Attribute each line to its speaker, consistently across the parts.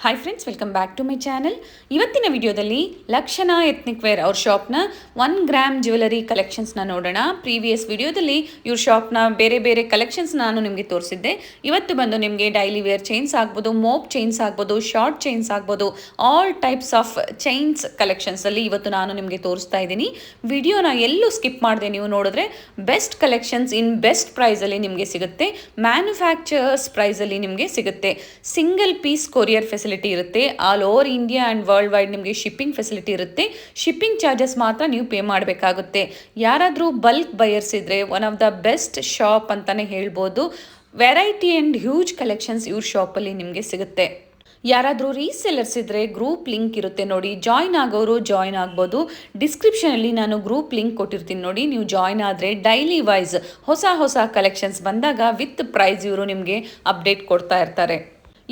Speaker 1: Hi friends, welcome back to my channel. ಇವತ್ತಿನ ವಿಡಿಯೋದಲ್ಲಿ ಲಕ್ಷಣ ಎತ್ನಿಕ್ ವೇರ್ ಅವ್ರ ಶಾಪ್ನ 1 ಗ್ರಾಮ್ ಜ್ಯುವೆಲರಿ ಕಲೆಕ್ಷನ್ಸ್ನ ನೋಡೋಣ. ಪ್ರೀವಿಯಸ್ ವಿಡಿಯೋದಲ್ಲಿ ಇವ್ರ ಶಾಪ್ನ ಬೇರೆ ಬೇರೆ ಕಲೆಕ್ಷನ್ಸ್ ನಾನು ನಿಮಗೆ ತೋರಿಸಿದ್ದೆ. ಇವತ್ತು ಬಂದು ನಿಮಗೆ ಡೈಲಿ ವೇರ್ ಚೈನ್ಸ್ ಆಗ್ಬೋದು, ಮೋಪ್ ಚೈನ್ಸ್ ಆಗ್ಬೋದು, ಶಾರ್ಟ್ ಚೈನ್ಸ್ ಆಗ್ಬೋದು, ಆಲ್ ಟೈಪ್ಸ್ ಆಫ್ ಚೈನ್ಸ್ ಕಲೆಕ್ಷನ್ಸಲ್ಲಿ ಇವತ್ತು ನಾನು ನಿಮಗೆ ತೋರಿಸ್ತಾ ಇದ್ದೀನಿ. ವಿಡಿಯೋನ ಎಲ್ಲೂ ಸ್ಕಿಪ್ ಮಾಡಿದೆ ನೀವು ನೋಡಿದ್ರೆ ಬೆಸ್ಟ್ ಕಲೆಕ್ಷನ್ಸ್ ಇನ್ ಬೆಸ್ಟ್ ಪ್ರೈಸಲ್ಲಿ ನಿಮಗೆ ಸಿಗುತ್ತೆ. ಮ್ಯಾನುಫ್ಯಾಕ್ಚರ್ಸ್ ಪ್ರೈಸಲ್ಲಿ ನಿಮಗೆ ಸಿಗುತ್ತೆ. ಸಿಂಗಲ್ ಪೀಸ್ ಕೊರಿಯರ್ ಫೆಸಿಲಿಟಿ ಇರುತ್ತೆ. All over India and world wide ನಿಮಗೆ ಶಿಪ್ಪಿಂಗ್ ಫೆಸಿಲಿಟಿ ಇರುತ್ತೆ. ಶಿಪ್ಪಿಂಗ್ ಚಾರ್ಜಸ್ ಮಾತ್ರ ನೀವು ಪೇ ಮಾಡಬೇಕಾಗುತ್ತೆ. ಯಾರಾದರೂ ಬಲ್ಕ್ ಬಯರ್ಸ್ ಇದ್ದರೆ one of the best shop ಅಂತಲೇ ಹೇಳ್ಬೋದು. ವೆರೈಟಿ ಆ್ಯಂಡ್ ಹ್ಯೂಜ್ ಕಲೆಕ್ಷನ್ಸ್ ಇವ್ರ ಶಾಪಲ್ಲಿ ನಿಮಗೆ ಸಿಗುತ್ತೆ. ಯಾರಾದರೂ ರೀಸೆಲ್ಲರ್ಸ್ ಇದ್ದರೆ ಗ್ರೂಪ್ ಲಿಂಕ್ ಇರುತ್ತೆ ನೋಡಿ, ಜಾಯ್ನ್ ಆಗೋರು ಜಾಯ್ನ್ ಆಗ್ಬೋದು. ಡಿಸ್ಕ್ರಿಪ್ಷನಲ್ಲಿ ನಾನು ಗ್ರೂಪ್ ಲಿಂಕ್ ಕೊಟ್ಟಿರ್ತೀನಿ ನೋಡಿ, ನೀವು ಜಾಯ್ನ್ ಆದರೆ ಡೈಲಿ ವೈಸ್ ಹೊಸ ಕಲೆಕ್ಷನ್ಸ್ ಬಂದಾಗ ವಿತ್ ಪ್ರೈಸ್ ಇವರು ನಿಮಗೆ ಅಪ್ಡೇಟ್ ಕೊಡ್ತಾ ಇರ್ತಾರೆ.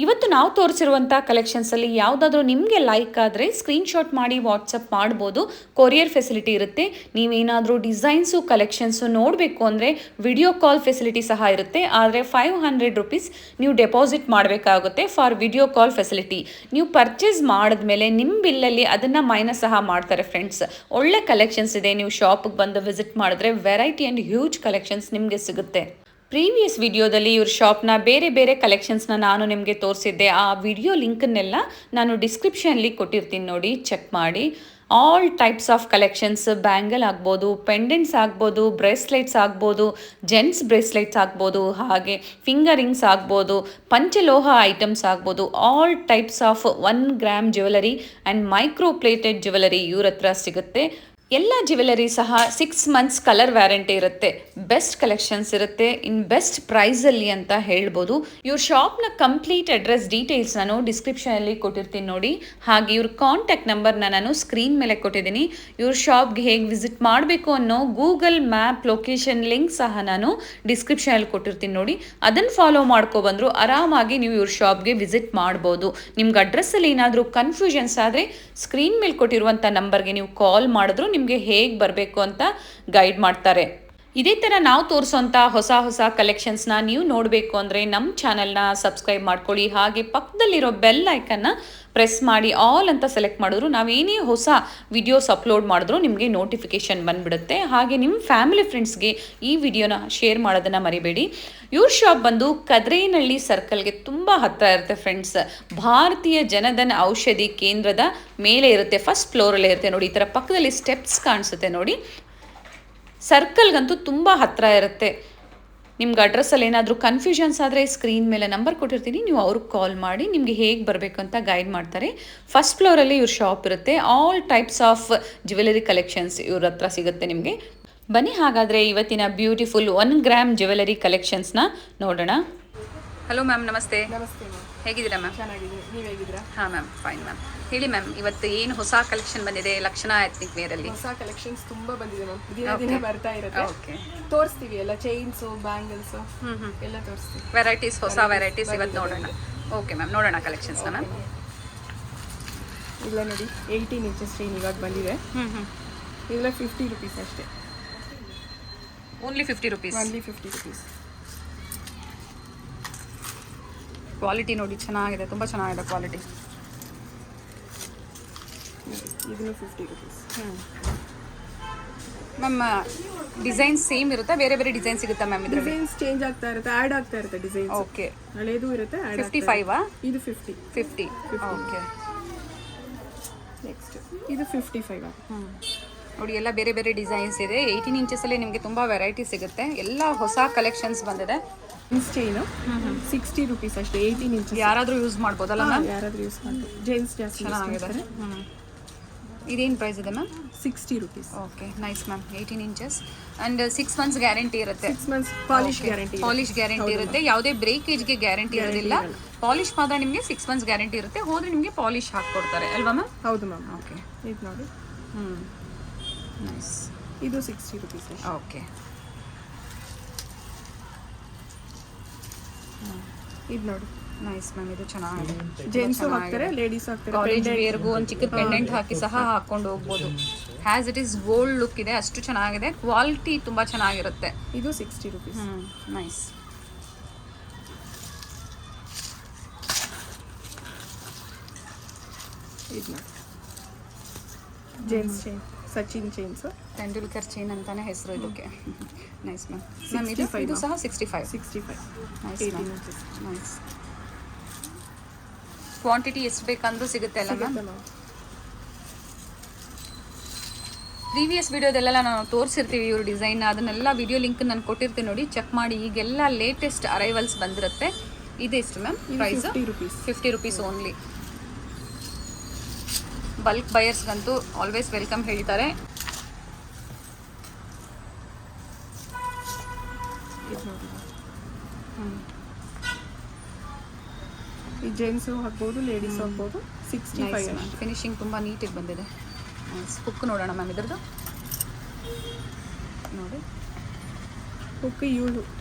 Speaker 1: ಇವತ್ತು ನಾವು ತೋರಿಸಿರುವಂಥ ಕಲೆಕ್ಷನ್ಸಲ್ಲಿ ಯಾವುದಾದ್ರೂ ನಿಮಗೆ ಲೈಕ್ ಆದರೆ ಸ್ಕ್ರೀನ್ಶಾಟ್ ಮಾಡಿ ವಾಟ್ಸಪ್ ಮಾಡ್ಬೋದು. ಕೊರಿಯರ್ ಫೆಸಿಲಿಟಿ ಇರುತ್ತೆ. ನೀವೇನಾದರೂ ಡಿಸೈನ್ಸು ಕಲೆಕ್ಷನ್ಸು ನೋಡಬೇಕು ಅಂದರೆ ವಿಡಿಯೋ ಕಾಲ್ ಫೆಸಿಲಿಟಿ ಸಹ ಇರುತ್ತೆ. ಆದರೆ 500 ರುಪೀಸ್ ನೀವು ಡೆಪಾಸಿಟ್ ಮಾಡಬೇಕಾಗುತ್ತೆ ಫಾರ್ ವಿಡಿಯೋ ಕಾಲ್ ಫೆಸಿಲಿಟಿ. ನೀವು ಪರ್ಚೇಸ್ ಮಾಡಿದ್ಮೇಲೆ ನಿಮ್ಮ ಬಿಲ್ಲಲ್ಲಿ ಅದನ್ನು ಮೈನಸ್ ಸಹ ಮಾಡ್ತಾರೆ ಫ್ರೆಂಡ್ಸ್. ಒಳ್ಳೆ ಕಲೆಕ್ಷನ್ಸ್ ಇದೆ, ನೀವು ಶಾಪಿಗೆ ಬಂದು ವಿಸಿಟ್ ಮಾಡಿದ್ರೆ ವೆರೈಟಿ ಆ್ಯಂಡ್ ಹ್ಯೂಜ್ ಕಲೆಕ್ಷನ್ಸ್ ನಿಮಗೆ ಸಿಗುತ್ತೆ. ಪ್ರೀವಿಯಸ್ ವಿಡಿಯೋದಲ್ಲಿ ಇವ್ರ ಶಾಪ್ನ ಬೇರೆ ಕಲೆಕ್ಷನ್ಸ್ನ ನಾನು ನಿಮಗೆ ತೋರಿಸಿದ್ದೆ. ಆ ವಿಡಿಯೋ ಲಿಂಕನ್ನೆಲ್ಲ ನಾನು ಡಿಸ್ಕ್ರಿಪ್ಷನಲ್ಲಿ ಕೊಟ್ಟಿರ್ತೀನಿ ನೋಡಿ, ಚೆಕ್ ಮಾಡಿ. All types of collections, bangle ಆಗ್ಬೋದು, ಪೆಂಡೆಂಟ್ಸ್ ಆಗ್ಬೋದು, ಬ್ರೇಸ್ಲೆಟ್ಸ್ ಆಗ್ಬೋದು, ಜೆಂಟ್ಸ್ ಬ್ರೇಸ್ಲೆಟ್ಸ್ ಆಗ್ಬೋದು, ಹಾಗೆ ಫಿಂಗರಿಂಗ್ಸ್ ಆಗ್ಬೋದು, ಪಂಚಲೋಹ ಐಟಮ್ಸ್ ಆಗ್ಬೋದು, all types of 1 gram jewellery and micro plated jewellery ಇವ್ರ ಹತ್ರ ಸಿಗುತ್ತೆ. ಎಲ್ಲ ಜ್ಯುವೆಲರಿ ಸಹ 6 ಮಂತ್ಸ್ ಕಲರ್ ವ್ಯಾರಂಟಿ ಇರುತ್ತೆ. ಬೆಸ್ಟ್ ಕಲೆಕ್ಷನ್ಸ್ ಇರುತ್ತೆ ಇನ್ ಬೆಸ್ಟ್ ಪ್ರೈಸಲ್ಲಿ ಅಂತ ಹೇಳ್ಬೋದು. ಇವ್ರ ಶಾಪ್ನ ಕಂಪ್ಲೀಟ್ ಅಡ್ರೆಸ್ ಡೀಟೇಲ್ಸ್ ನಾನು ಡಿಸ್ಕ್ರಿಪ್ಷನಲ್ಲಿ ಕೊಟ್ಟಿರ್ತೀನಿ ನೋಡಿ. ಹಾಗೆ ಇವ್ರ ಕಾಂಟ್ಯಾಕ್ಟ್ ನಂಬರ್ನ ನಾನು ಸ್ಕ್ರೀನ್ ಮೇಲೆ ಕೊಟ್ಟಿದ್ದೀನಿ. ಇವ್ರ ಶಾಪ್ಗೆ ಹೇಗೆ ವಿಸಿಟ್ ಮಾಡಬೇಕು ಅನ್ನೋ ಗೂಗಲ್ ಮ್ಯಾಪ್ ಲೊಕೇಶನ್ ಲಿಂಕ್ ಸಹ ನಾನು ಡಿಸ್ಕ್ರಿಪ್ಷನಲ್ಲಿ ಕೊಟ್ಟಿರ್ತೀನಿ ನೋಡಿ. ಅದನ್ನು ಫಾಲೋ ಮಾಡ್ಕೊಬಂದ್ರು ಆರಾಮಾಗಿ ನೀವು ಇವ್ರ ಶಾಪ್ಗೆ ವಿಸಿಟ್ ಮಾಡ್ಬೋದು. ನಿಮ್ಗೆ ಅಡ್ರೆಸ್ಸಲ್ಲಿ ಏನಾದರೂ ಕನ್ಫ್ಯೂಷನ್ಸ್ ಆದರೆ ಸ್ಕ್ರೀನ್ ಮೇಲೆ ಕೊಟ್ಟಿರುವಂಥ ನಂಬರ್ಗೆ ನೀವು ಕಾಲ್ ಮಾಡಿದ್ರು ನಿಮಗೆ ಹೇಗೆ ಬರಬೇಕು ಅಂತ ಗೈಡ್ ಮಾಡ್ತಾರೆ. ಇದೇ ಥರ ನಾವು ತೋರಿಸೋಂಥ ಹೊಸ ಕಲೆಕ್ಷನ್ಸ್ನ ನೀವು ನೋಡಬೇಕು ಅಂದರೆ ನಮ್ಮ ಚಾನಲ್ನ ಸಬ್ಸ್ಕ್ರೈಬ್ ಮಾಡ್ಕೊಳ್ಳಿ. ಹಾಗೆ ಪಕ್ಕದಲ್ಲಿರೋ ಬೆಲ್ ಐಕನ್ನ ಪ್ರೆಸ್ ಮಾಡಿ ಆಲ್ ಅಂತ ಸೆಲೆಕ್ಟ್ ಮಾಡಿದ್ರು ನಾವೇನೇ ಹೊಸ ವಿಡಿಯೋಸ್ ಅಪ್ಲೋಡ್ ಮಾಡಿದ್ರು ನಿಮಗೆ ನೋಟಿಫಿಕೇಷನ್ ಬಂದುಬಿಡುತ್ತೆ. ಹಾಗೆ ನಿಮ್ಮ ಫ್ಯಾಮಿಲಿ ಫ್ರೆಂಡ್ಸ್ಗೆ ಈ ವಿಡಿಯೋನ ಶೇರ್ ಮಾಡೋದನ್ನು ಮರಿಬೇಡಿ. ಇವ್ರ ಶಾಪ್ ಬಂದು ಕದ್ರೇನಹಳ್ಳಿ ಸರ್ಕಲ್ಗೆ ತುಂಬ ಹತ್ತಿರ ಇರುತ್ತೆ ಫ್ರೆಂಡ್ಸ್. ಭಾರತೀಯ ಜನಧನ ಔಷಧಿ ಕೇಂದ್ರದ ಮೇಲೆ ಇರುತ್ತೆ, ಫಸ್ಟ್ ಫ್ಲೋರಲ್ಲೇ ಇರುತ್ತೆ ನೋಡಿ. ಈ ಥರ ಪಕ್ಕದಲ್ಲಿ ಸ್ಟೆಪ್ಸ್ ಕಾಣಿಸುತ್ತೆ ನೋಡಿ. ಸರ್ಕಲ್ಗಂತೂ ತುಂಬ ಹತ್ತಿರ ಇರುತ್ತೆ. ನಿಮ್ಗೆ ಅಡ್ರೆಸ್ಸಲ್ಲಿ ಏನಾದರೂ ಕನ್ಫ್ಯೂಷನ್ಸ್ ಆದರೆ ಸ್ಕ್ರೀನ್ ಮೇಲೆ ನಂಬರ್ ಕೊಟ್ಟಿರ್ತೀನಿ, ನೀವು ಅವ್ರಿಗೆ ಕಾಲ್ ಮಾಡಿ ನಿಮಗೆ ಹೇಗೆ ಬರಬೇಕು ಅಂತ ಗೈಡ್ ಮಾಡ್ತಾರೆ. ಫಸ್ಟ್ ಫ್ಲೋರಲ್ಲಿ ಇವ್ರ ಶಾಪ್ ಇರುತ್ತೆ. All types of jewellery collections ಇವ್ರ ಹತ್ರ ಸಿಗುತ್ತೆ ನಿಮಗೆ. ಬನ್ನಿ ಹಾಗಾದರೆ ಇವತ್ತಿನ ಬ್ಯೂಟಿಫುಲ್ 1 ಗ್ರಾಮ್ ಜ್ಯುವೆಲರಿ ಕಲೆಕ್ಷನ್ಸ್ನ ನೋಡೋಣ. ಹಲೋ ಮ್ಯಾಮ್, ನಮಸ್ತೆ.
Speaker 2: ನಮಸ್ತೆ ಮ್ಯಾಮ್.
Speaker 1: ಹೇಗಿದ್ದೀರಾ ಮ್ಯಾಮ್?
Speaker 2: ಚೆನ್ನಾಗಿದೆ, ನೀವು ಹೇಗಿದ್ದೀರಾ?
Speaker 1: ಹಾಂ ಮ್ಯಾಮ್, ಫೈನ್ ಮ್ಯಾಮ್. ಹೇಳಿ ಮ್ಯಾಮ್, ಇವತ್ತು ಏನು ಹೊಸ ಕಲೆಕ್ಷನ್ ಬಂದಿದೆ ಲಕ್ಷಣ ಎತ್ನಿಕ್ ವೇರಲ್ಲಿ?
Speaker 2: ಹೊಸ ಕಲೆಕ್ಷನ್ಸ್ ತುಂಬಾ ಬಂದಿದೆ ಮ್ಯಾಮ್. ದಿನ ಬರ್ತಾ ಇರುತ್ತೆ.
Speaker 1: ಓಕೆ,
Speaker 2: ತೋರಿಸ್ತೀವಿ ಎಲ್ಲ, ಚೈನ್ಸು, ಬ್ಯಾಂಗಲ್ಸ್ ಎಲ್ಲ ತೋರಿಸ್ತೀವಿ.
Speaker 1: ವೆರೈಟೀಸ್, ಹೊಸ ವೆರೈಟೀಸ್ ಇವತ್ತು ನೋಡೋಣ. ಓಕೆ ಮ್ಯಾಮ್, ನೋಡೋಣ ಕಲೆಕ್ಷನ್ಸ್ನ ಮ್ಯಾಮ್.
Speaker 2: ಇಲ್ಲ ನೋಡಿ, 18 ಇಂಚಸ್ ಚೈನ್ ಇವಾಗ ಬಂದಿದೆ. ಇದೆಲ್ಲ 50 ರುಪೀಸ್ ಅಷ್ಟೇ.
Speaker 1: Only 50 rupees.
Speaker 2: Only 50 rupees.
Speaker 1: Quality ನೋಡಿ, ಚೆನ್ನಾಗಿದೆ, ತುಂಬ ಚೆನ್ನಾಗಿದೆ ಕ್ವಾಲಿಟಿ.
Speaker 2: ಇದನ್ನು 50 ರುಪೀಸ್.
Speaker 1: ಮ್ಯಾಮ್, ಡಿಸೈನ್ಸ್ ಸೇಮ್ ಇರುತ್ತಾ, ಬೇರೆ ಬೇರೆ ಡಿಸೈನ್ ಸಿಗುತ್ತಾ ಮ್ಯಾಮ್? ಇದರಲ್ಲಿ
Speaker 2: ಡಿಸೈನ್ಸ್ ಚೇಂಜ್ ಆಗ್ತಾ ಇರುತ್ತೆ, ಆ್ಯಡ್ ಆಗ್ತಾ ಇರುತ್ತೆ ಡಿಸೈನ್ಸ್.
Speaker 1: ಓಕೆ,
Speaker 2: ಹಳೇದು ಇರುತ್ತೆ.
Speaker 1: 55ಆ?
Speaker 2: ಇದು 50.
Speaker 1: ಓಕೆ.
Speaker 2: ನೆಕ್ಸ್ಟ್ ಇದು 55
Speaker 1: ನೋಡಿ, ಎಲ್ಲ ಬೇರೆ ಬೇರೆ ಡಿಸೈನ್ಸ್ ಇದೆ. 18 ಇಂಚಸಲ್ಲಿ ನಿಮಗೆ ತುಂಬ ವೆರೈಟಿ ಸಿಗುತ್ತೆ. ಎಲ್ಲ ಹೊಸ ಕಲೆಕ್ಷನ್ಸ್ ಬಂದಿದೆ.
Speaker 2: ಚೈನು 60 ರುಪೀಸ್ ಅಷ್ಟೇ. 18 ಇಂಚಸ್
Speaker 1: ಯಾರಾದರೂ ಯೂಸ್ ಮಾಡ್ಬೋದಲ್ಲ ಮ್ಯಾಮ್?
Speaker 2: ಯಾರಾದರೂ ಯೂಸ್ ಮಾಡ್ಬೋದು. ಜೆಂಟ್ಸ್ ಜಾಸ್ತಿ
Speaker 1: ಚೆನ್ನಾಗಿದೆ. ಇದೇನು ಪ್ರೈಸ್ ಇದೆ ma'am?
Speaker 2: 60 rupees.
Speaker 1: Okay, nice ma'am. 18 inches and 6 months guarantee ಇರುತ್ತೆ.
Speaker 2: 6 months polish guarantee.
Speaker 1: Polish guarantee ಇರುತ್ತೆ. ಯಾವುದೇ ಬ್ರೇಕೇಜ್ಗೆ ಗ್ಯಾರಂಟಿ ಇರೋದಿಲ್ಲ. ಪಾಲಿಶ್ ಮಾತ್ರ ನಿಮಗೆ 6 ಮಂತ್ಸ್ ಗ್ಯಾರಂಟಿ ಇರುತ್ತೆ. ಹೋದರೆ ನಿಮಗೆ ಪಾಲಿಶ್ ಹಾಕ್ಕೊಡ್ತಾರೆ ಅಲ್ವಾ ಮ್ಯಾಮ್?
Speaker 2: ಹೌದು ಮ್ಯಾಮ್.
Speaker 1: ಓಕೆ,
Speaker 2: ಇದು ನೋಡಿ.
Speaker 1: ನೈಸ್.
Speaker 2: ಇದು 60 ರುಪೀಸ್.
Speaker 1: ಓಕೆ.
Speaker 2: ಇದು ನೋಡಿ,
Speaker 1: ನೈಸ್ ಮ್ಯಾಮ್, ಇದು ಚೆನ್ನಾಗಿದೆ.
Speaker 2: ಜೆಂಟ್ಸು ಹಾಕ್ತಾರೆ, ಲೇಡೀಸ್ ಹಾಕ್ತಾರೆ.
Speaker 1: ಕಾಲೇಜ್ ವೇರ್ಗೂ ಒಂದು ಚಿಕ್ಕ ಪೆಂಡೆಂಟ್ ಹಾಕಿ ಸಹ ಹಾಕ್ಕೊಂಡು ಹೋಗ್ಬೋದು. Has it is gold look ಇದೆ, ಅಷ್ಟು ಚೆನ್ನಾಗಿದೆ. ಕ್ವಾಲಿಟಿ ತುಂಬ ಚೆನ್ನಾಗಿರುತ್ತೆ.
Speaker 2: ಇದು 60 ರುಪೀಸ್.
Speaker 1: ನೈಸ್.
Speaker 2: ಇದು ನೋಡಿ James chain, Sachin chains,
Speaker 1: Tendulkar chain ಅಂತಾನೆ ಹೆಸರು ಇದಕ್ಕೆ. Nice ma'am. ಮ್ಯಾಮ್ ಇದು ಸಹ 65.
Speaker 2: 65
Speaker 1: nice
Speaker 2: 18
Speaker 1: ma'am.
Speaker 2: Inches
Speaker 1: nice. Quantity ಎಷ್ಟು ಬೇಕಂದ್ರೂ ಸಿಗುತ್ತೆ ಅಲ್ಲ ಮ್ಯಾಮ್? ಪ್ರೀವಿಯಸ್ ವಿಡಿಯೋದಲ್ಲೆಲ್ಲ ನಾವು ತೋರಿಸಿರ್ತೀವಿ ಇವ್ರ ಡಿಸೈನ್, ಅದನ್ನೆಲ್ಲ ವಿಡಿಯೋ ಲಿಂಕ್ ನಾನು ಕೊಟ್ಟಿರ್ತೀನಿ ನೋಡಿ, ಚೆಕ್ ಮಾಡಿ. ಈಗೆಲ್ಲ ಲೇಟೆಸ್ಟ್ ಅರೈವಲ್ಸ್ ಬಂದಿರುತ್ತೆ. ಇದೆಷ್ಟು ma'am price?
Speaker 2: 50 rupees.
Speaker 1: 50 rupees only. Bulk ಬಯರ್ಸ್ಗಂತೂ ಆಲ್ವೇಸ್ ವೆಲ್ಕಮ್ ಹೇಳ್ತಾರೆ.
Speaker 2: ಇದು ನೋಡಿ ಈ ಜೆಂಟ್ಸು ಹಾಕ್ಬೋದು, ಲೇಡೀಸು ಹಾಕ್ಬೋದು. 65
Speaker 1: ಫಿನಿಶಿಂಗ್ ತುಂಬ ನೀಟಾಗಿ ಬಂದಿದೆ. ಹುಕ್ ನೋಡೋಣ ಮ್ಯಾಮ್ ಇದ್ರದ್ದು. ನೋಡಿ
Speaker 2: ಹುಕ್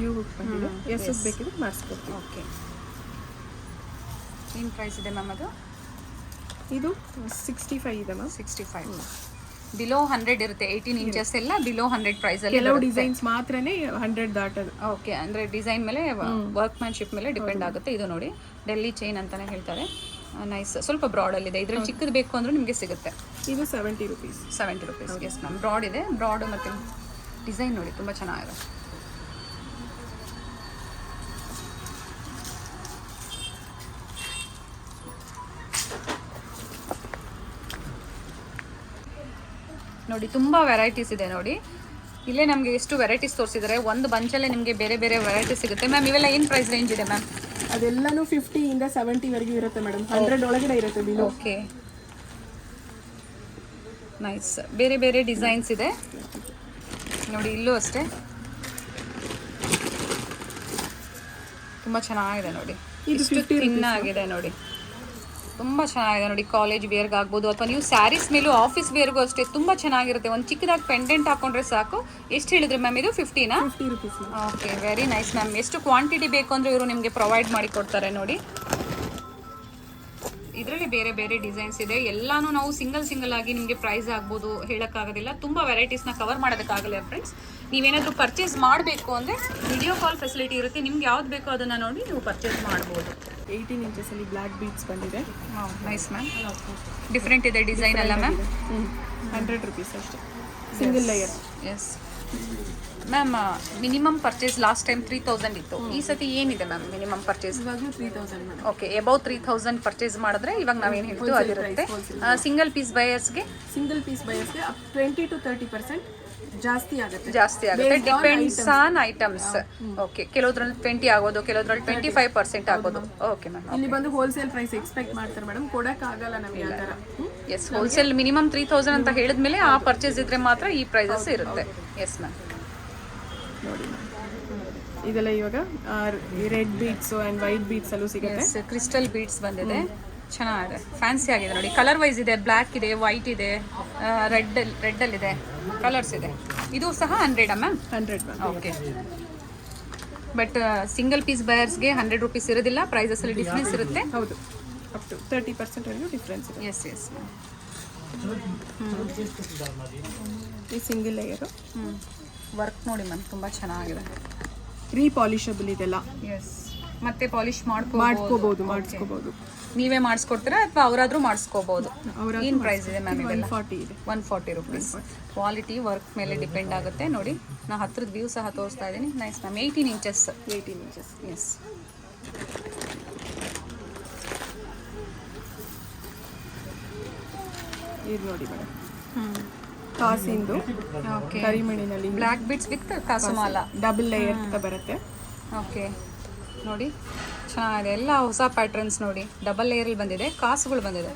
Speaker 2: ಯು ಹುಕ್ ಬಂದಿದೆ. ಎಷ್ಟು ಬೇಕಿದ್ರೆ ಮಾಡಿಸ್ಕೊಡ್ತೀವಿ.
Speaker 1: ಓಕೆ. ಏನು ಪ್ರೈಸ್ ಇದೆ ಮ್ಯಾಮ್ ಅದು?
Speaker 2: ಇದು 65 ಇದೆ ಮ್ಯಾಮ್.
Speaker 1: 65. ಬಿಲೋ 100 ಇರುತ್ತೆ. 18 ಇಂಚಸ್ ಎಲ್ಲ ಬಿಲೋ 100 ಪ್ರೈಸಲ್ಲಿ.
Speaker 2: ಕೆಲವು ಡಿಸೈನ್ಸ್ ಮಾತ್ರನೇ 100 ದಾಟದು.
Speaker 1: ಓಕೆ, ಅಂದರೆ ಡಿಸೈನ್ ಮೇಲೆ ವರ್ಕ್ಮ್ಯಾನ್ಶಿಪ್ ಮೇಲೆ ಡಿಪೆಂಡ್ ಆಗುತ್ತೆ. ಇದು ನೋಡಿ ಡೆಲ್ಲಿ ಚೈನ್ ಅಂತಾನೆ ಹೇಳ್ತಾರೆ. ನೈಸ್. ಸ್ವಲ್ಪ ಬ್ರಾಡಲ್ಲಿದೆ. ಇದರಲ್ಲಿ ಚಿಕ್ಕದು ಬೇಕು ಅಂದರೂ ನಿಮಗೆ ಸಿಗುತ್ತೆ.
Speaker 2: ಇದು 70 rupees.
Speaker 1: 70 rupees. Yes ma'am. Broad ಇದೆ. ಬ್ರಾಡ್ ಮತ್ತು ಡಿಸೈನ್ ನೋಡಿ ತುಂಬ ಚೆನ್ನಾಗಿದೆ. ನೋಡಿ ತುಂಬ ವೆರೈಟೀಸ್ ಇದೆ ನೋಡಿ. ಇಲ್ಲೇ ನಮಗೆ ಎಷ್ಟು ವೆರೈಟೀಸ್ ತೋರಿಸಿದ್ದಾರೆ. ಒಂದು ಬಂಚಲ್ಲೇ ನಿಮಗೆ ಬೇರೆ ಬೇರೆ ವೆರೈಟೀಸ್ ಸಿಗುತ್ತೆ. ಮ್ಯಾಮ್ ಇವೆಲ್ಲ ಏನು ಪ್ರೈಸ್ ರೇಂಜ್ ಇದೆ ಮ್ಯಾಮ್?
Speaker 2: ಅದೆಲ್ಲನೂ 50 ಇಂದ 70 ವರೆಗೂ ಇರುತ್ತೆ ಮೇಡಮ್. 100 ಒಳಗಡೆ ಇರುತ್ತೆ ಬಿಲೋ.
Speaker 1: Okay, nice. ಬೇರೆ ಬೇರೆ ಡಿಸೈನ್ಸ್ ಇದೆ ನೋಡಿ. ಇಲ್ಲೂ ಅಷ್ಟೇ ತುಂಬ ಚೆನ್ನಾಗಿದೆ ನೋಡಿ. ಇಷ್ಟು ಥಿನ್ ಆಗಿದೆ ನೋಡಿ. ತುಂಬ ಚೆನ್ನಾಗಿದೆ ನೋಡಿ. ಕಾಲೇಜ್ ವೇರ್ಗೆ ಆಗ್ಬೋದು, ಅಥವಾ ನೀವು ಸ್ಯಾರೀಸ್ ಮೇಲೂ ಆಫೀಸ್ ವೇರ್ಗೂ ಅಷ್ಟೇ ತುಂಬ ಚೆನ್ನಾಗಿರುತ್ತೆ. ಒಂದು ಚಿಕ್ಕದಾಗಿ ಪೆಂಡೆಂಟ್ ಹಾಕೊಂಡ್ರೆ ಸಾಕು. ಎಷ್ಟು ಹೇಳಿದ್ರೆ ಮ್ಯಾಮ್ ಇದು? 50ನಾ?
Speaker 2: 50 rupees.
Speaker 1: Okay, very nice ma'am. ಎಷ್ಟು ಕ್ವಾಂಟಿಟಿ ಬೇಕು ಅಂದರೆ ಇವರು ನಿಮಗೆ ಪ್ರೊವೈಡ್ ಮಾಡಿ ಕೊಡ್ತಾರೆ ನೋಡಿ. ಇದರಲ್ಲಿ ಬೇರೆ ಬೇರೆ ಡಿಸೈನ್ಸ್ ಇದೆ. ಎಲ್ಲಾನು ನಾವು ಸಿಂಗಲ್ ಆಗಿ ನಿಮಗೆ ಪ್ರೈಸ್ ಆಗ್ಬೋದು ಹೇಳೋಕ್ಕಾಗೋದಿಲ್ಲ. ತುಂಬ ವೆರೈಟೀಸ್ನ ಕವರ್ ಮಾಡೋದಕ್ಕಾಗಲ್ಲ ಫ್ರೆಂಡ್ಸ್. ನೀವೇನಾದರೂ ಪರ್ಚೇಸ್ ಮಾಡಬೇಕು ಅಂದರೆ ವಿಡಿಯೋ ಕಾಲ್ ಫೆಸಿಲಿಟಿ ಇರುತ್ತೆ. ನಿಮ್ಗೆ ಯಾವ್ದು ಬೇಕೋ ಅದನ್ನು ನೋಡಿ ನೀವು ಪರ್ಚೇಸ್ ಮಾಡ್ಬೋದು.
Speaker 2: 18 ಇಂಚಸಲ್ಲಿ ಬ್ಲ್ಯಾಕ್ ಬೀಡ್ಸ್ ಬಂದಿದೆ.
Speaker 1: Nice ma'am. ಡಿಫ್ರೆಂಟ್ ಇದೆ ಡಿಸೈನ್ ಅಲ್ಲ ಮ್ಯಾಮ್?
Speaker 2: 100 rupees ಅಷ್ಟೇ, single layer.
Speaker 1: Yes ma'am. Minimum purchase last time 3000 ಇತ್ತು. ಈ ಸತಿ ಏನಿದೆ ಮ್ಯಾಮ್ ಮಿನಿಮಮ್ ಪರ್ಚೇಸ್?
Speaker 2: ಇವಾಗಲೂ 3000 ಮೇಡಮ್.
Speaker 1: ಓಕೆ, ಅಬೌವ್ 3000 ಪರ್ಚೇಸ್ ಮಾಡಿದ್ರೆ ಇವಾಗ ನಾವೇನು ಹೇಳ್ತೀವಿ ಅದಿರುತ್ತೆ. ಸಿಂಗಲ್ ಪೀಸ್ ಬಯರ್ಸ್ಗೆ
Speaker 2: 20 to 30% ಜಾಸ್ತಿ ಆಗುತ್ತೆ.
Speaker 1: Depends on items. ಓಕೆ, ಕೆಲವುದ್ರಲ್ಲಿ 20 ಆಗೋದು, ಕೆಲವುದ್ರಲ್ಲಿ 25% ಆಗೋದು. Okay ma'am.
Speaker 2: ಇಲ್ಲಿ ಬಂದು ಹೋಲ್ಸೇಲ್ ಪ್ರೈಸ್ ಎಕ್ಸ್ಪೆಕ್ಟ್ ಮಾಡ್ತಾರೆ ಮೇಡಮ್, ಕೊಡಕ್ಕಾಗಲ್ಲ ನಮಗೆ ಆ ಥರ.
Speaker 1: ಎಸ್, ಹೋಲ್ಸೇಲ್ ಮಿನಿಮಮ್ 3000 ಅಂತ ಹೇಳಿದ್ಮೇಲೆ ಆ ಪರ್ಚೇಸ್ ಇದ್ರೆ ಮಾತ್ರ ಈ ಪ್ರೈಸಸ್ ಇರುತ್ತೆ. Yes ma'am.
Speaker 2: ನೋಡಿ ಇದೆಲ್ಲ ಇವಾಗ red beads and white beads ಅಲ್ಲೂ ಸಿಗುತ್ತೆ.
Speaker 1: ಕ್ರಿಸ್ಟಲ್ ಬೀಡ್ಸ್ ಬಂದಿದೆ. ಚೆನ್ನಾಗಿದೆ, ಫ್ಯಾನ್ಸಿ ಆಗಿದೆ ನೋಡಿ. ಕಲರ್ ವೈಸ್ ಇದೆ. ಬ್ಲ್ಯಾಕ್ ಇದೆ, ವೈಟ್ ಇದೆ, ರೆಡ್ಡಲ್ಲಿದೆ, ಕಲರ್ಸ್ ಇದೆ. ಇದು ಸಹ 100 ma'am?
Speaker 2: 100 ma'am.
Speaker 1: Okay, but single piece ಬಯರ್ಸ್ಗೆ 100 rupees ಇರೋದಿಲ್ಲ. ಪ್ರೈಸಸಲ್ಲಿ ಡಿಫ್ರೆನ್ಸ್ ಇರುತ್ತೆ.
Speaker 2: ಹೌದು, ಅಪ್ ಟು 30% ವರೆಗೂ ಡಿಫ್ರೆನ್ಸ್ ಇದೆ.
Speaker 1: Yes yes ma'am.
Speaker 2: ಈ ಸಿಂಗಲ್ ಲೇಯರು
Speaker 1: ವರ್ಕ್ ನೋಡಿ ಮ್ಯಾಮ್, ತುಂಬ ಚೆನ್ನಾಗಿದೆ.
Speaker 2: ರೀಪಾಲಿಷಬಲ್ ಇದೆಲ್ಲ.
Speaker 1: ಎಸ್, ಮತ್ತೆ ಪಾಲಿಶ್
Speaker 2: ಮಾಡಿಸ್ಕೋಬಹುದು.
Speaker 1: ನೀವೇ ಮಾಡಿಸ್ಕೊಡ್ತೀರಾ ಅಥವಾ ಅವರಾದ್ರೂ ಮಾಡಿಸ್ಕೋಬಹುದು? ಏನು ಪ್ರೈಸ್ ಇದೆ ಮ್ಯಾಮ್ ಇವೆಲ್ಲ?
Speaker 2: 140 ಇದೆ.
Speaker 1: 140 rupees. ಕ್ವಾಲಿಟಿ ವರ್ಕ್ ಮೇಲೆ ಡಿಪೆಂಡ್ ಆಗುತ್ತೆ ನೋಡಿ. ನಾನು ಹತ್ರದ ವ್ಯೂ ಸಹ ತೋರಿಸ್ತಾ ಇದ್ದೀನಿ. Nice ma'am. 18 inches.
Speaker 2: 18 inches.
Speaker 1: Yes.
Speaker 2: ಇದು ನೋಡಿ ಮೇಡಮ್, ಕಾಸಿಂದು ಕರಿಮಣಿನಲ್ಲಿ
Speaker 1: black beads with kasumala
Speaker 2: double layer ಅಂತ ಬರುತ್ತೆ.
Speaker 1: ಓಕೆ, ನೋಡಿ ಚೆನ್ನಾಗಿದೆ. ಎಲ್ಲ ಹೊಸ ಪ್ಯಾಟ್ರನ್ಸ್ ನೋಡಿ. ಡಬಲ್ ಲೇಯರಲ್ಲಿ ಬಂದಿದೆ, ಕಾಸುಗಳು ಬಂದಿದೆ.